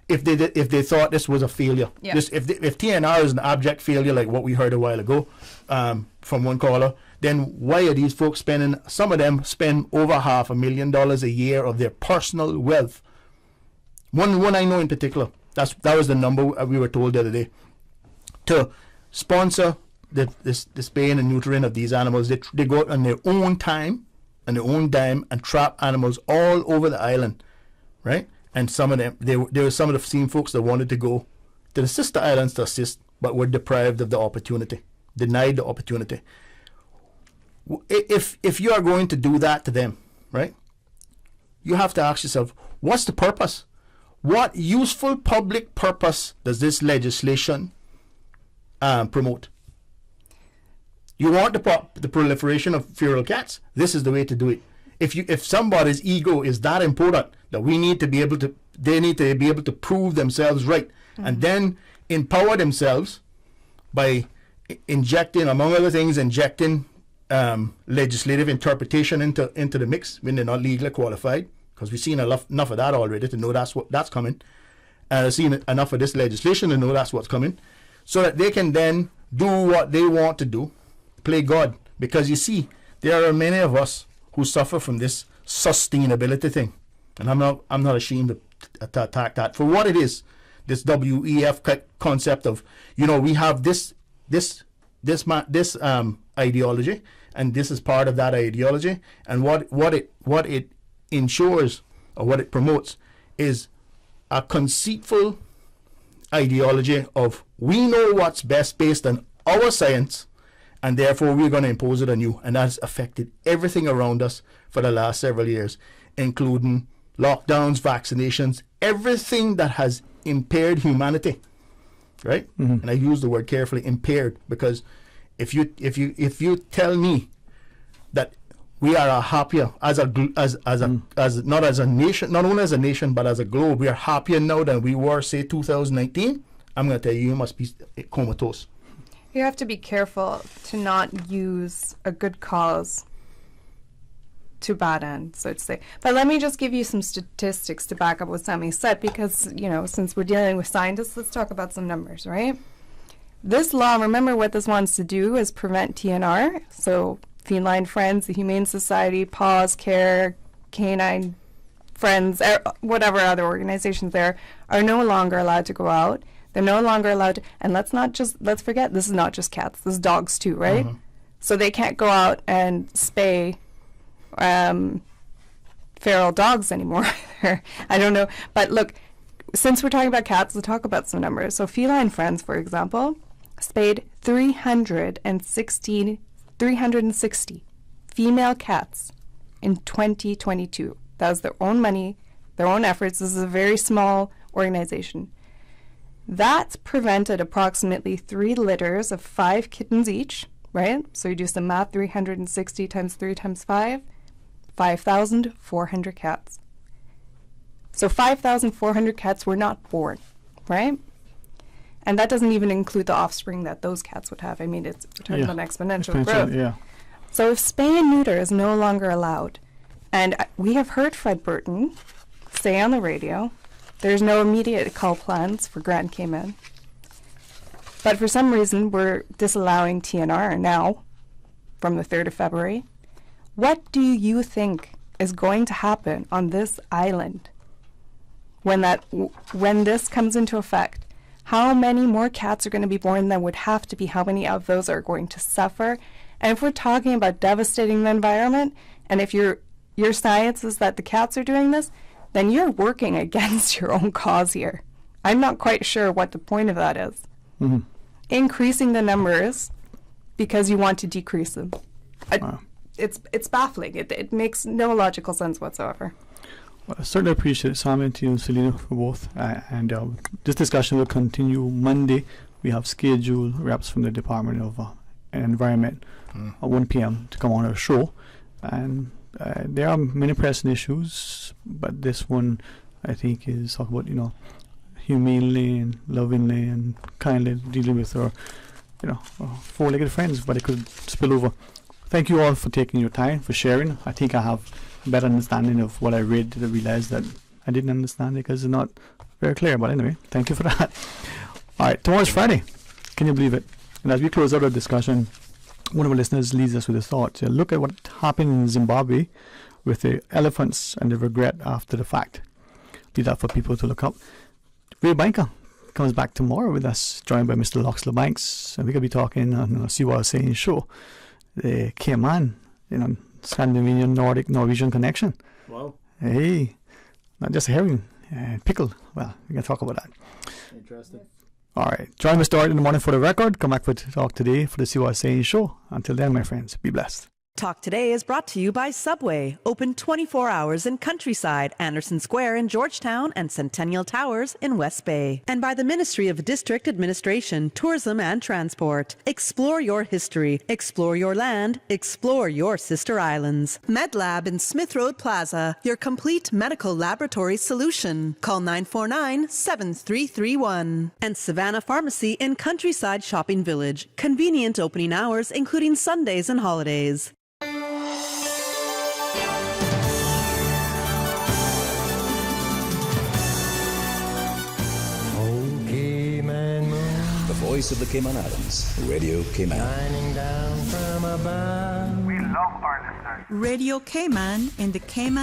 if they thought this was a failure. Yeah. If TNR is an abject failure, like what we heard a while ago from one caller, then why are these folks spending? Some of them spend over $500,000 a year of their personal wealth. One I know in particular. That was the number we were told the other day, to sponsor the spaying and neutering of these animals. They go out on their own time, on their own dime and trap animals all over the island, right? And some of them, there were some of the same folks that wanted to go to the sister islands to assist, but were deprived of the opportunity, denied the opportunity. If you are going to do that to them, right, you have to ask yourself, what's the purpose? What useful public purpose does this legislation promote? You want the proliferation of feral cats? This is the way to do it. If somebody's ego is that important that they need to be able to prove themselves right, and then empower themselves by injecting, among other things, legislative interpretation into the mix when they're not legally qualified, because we've seen enough of that already to know that's coming. I've seen enough of this legislation to know that's what's coming, so that they can then do what they want to do, play God. Because you see, there are many of us who suffer from this sustainability thing, and I'm not ashamed to attack that for what it is. This WEF concept of, we have this ideology, and this is part of that ideology, and what it ensures, or what it promotes, is a conceitful ideology of, we know what's best based on our science, and therefore we're going to impose it on you. And that's affected everything around us for the last several years, including lockdowns, vaccinations, everything that has impaired humanity, right? And I use the word carefully, impaired, because if you tell me that we are happier as not as a nation, not only as a nation but as a globe, we are happier now than we were, say, 2019, I'm going to tell you must be comatose. You have to be careful to not use a good cause to bad end, so to say. But let me just give you some statistics to back up what Sammy said, because, since we're dealing with scientists, let's talk about some numbers, right? This law, remember what this wants to do is prevent TNR, so Feline Friends, the Humane Society, Paws Care, Canine Friends, whatever other organizations there, are no longer allowed to go out. They're no longer allowed to, and let's forget, this is not just cats, this is dogs too, right? So they can't go out and spay feral dogs anymore. I don't know, but look, since we're talking about cats, let's talk about some numbers. So Feline Friends, for example, spayed 360 female cats in 2022. That was their own money, their own efforts. This is a very small organization. That's prevented approximately 3 litters of 5 kittens each, right? So you do some math, 360 times 3 times 5, 5,400 cats. So 5,400 cats were not born, right? And that doesn't even include the offspring that those cats would have. I mean, we're talking about exponential growth. Yeah. So if spay and neuter is no longer allowed, and we have heard Fred Burton say on the radio, there's no immediate cull plans for Grand Cayman. But for some reason, we're disallowing TNR now from the 3rd of February. What do you think is going to happen on this island when this comes into effect? How many more cats are going to be born than would have to be? How many of those are going to suffer? And if we're talking about devastating the environment, and if your science is that the cats are doing this, then you're working against your own cause here. I'm not quite sure what the point of that is. Increasing the numbers because you want to decrease them. It's baffling. It makes no logical sense whatsoever. Well, I certainly appreciate Sammy and you and Selena for both. And this discussion will continue Monday. We have scheduled reps from the Department of Environment at 1 p.m. to come on our show. And there are many pressing issues, but this one, I think, is talk about, humanely and lovingly and kindly dealing with our, four-legged friends, but it could spill over. Thank you all for taking your time, for sharing. I think I have a better understanding of what I read to realize that I didn't understand it because it's not very clear. But anyway, thank you for that. All right, tomorrow's Friday. Can you believe it? And as we close out our discussion, one of our listeners leads us with a thought. Look at what happened in Zimbabwe with the elephants and the regret after the fact. Leave that for people to look up. Ray Banker comes back tomorrow with us, joined by Mr. Loxley Banks, and we're going to be talking on See What I Was Saying show. The Cayman, Scandinavian, Nordic, Norwegian connection. Wow. Hey, not just herring, pickle. Well, we can talk about that. Interesting. All right. Join me start in the morning for the record. Come back for Talk Today for the See What I Say show. Until then, my friends, be blessed. Talk Today is brought to you by Subway, open 24 hours in Countryside, Anderson Square in Georgetown, and Centennial Towers in West Bay. And by the Ministry of District Administration, Tourism and Transport. Explore your history, explore your land, explore your sister islands. MedLab in Smith Road Plaza, your complete medical laboratory solution. Call 949-7331. And Savannah Pharmacy in Countryside Shopping Village, convenient opening hours including Sundays and holidays. The voice of the Cayman Islands, Radio Cayman. Shining down from above. We love our listeners. Radio Cayman in the Cayman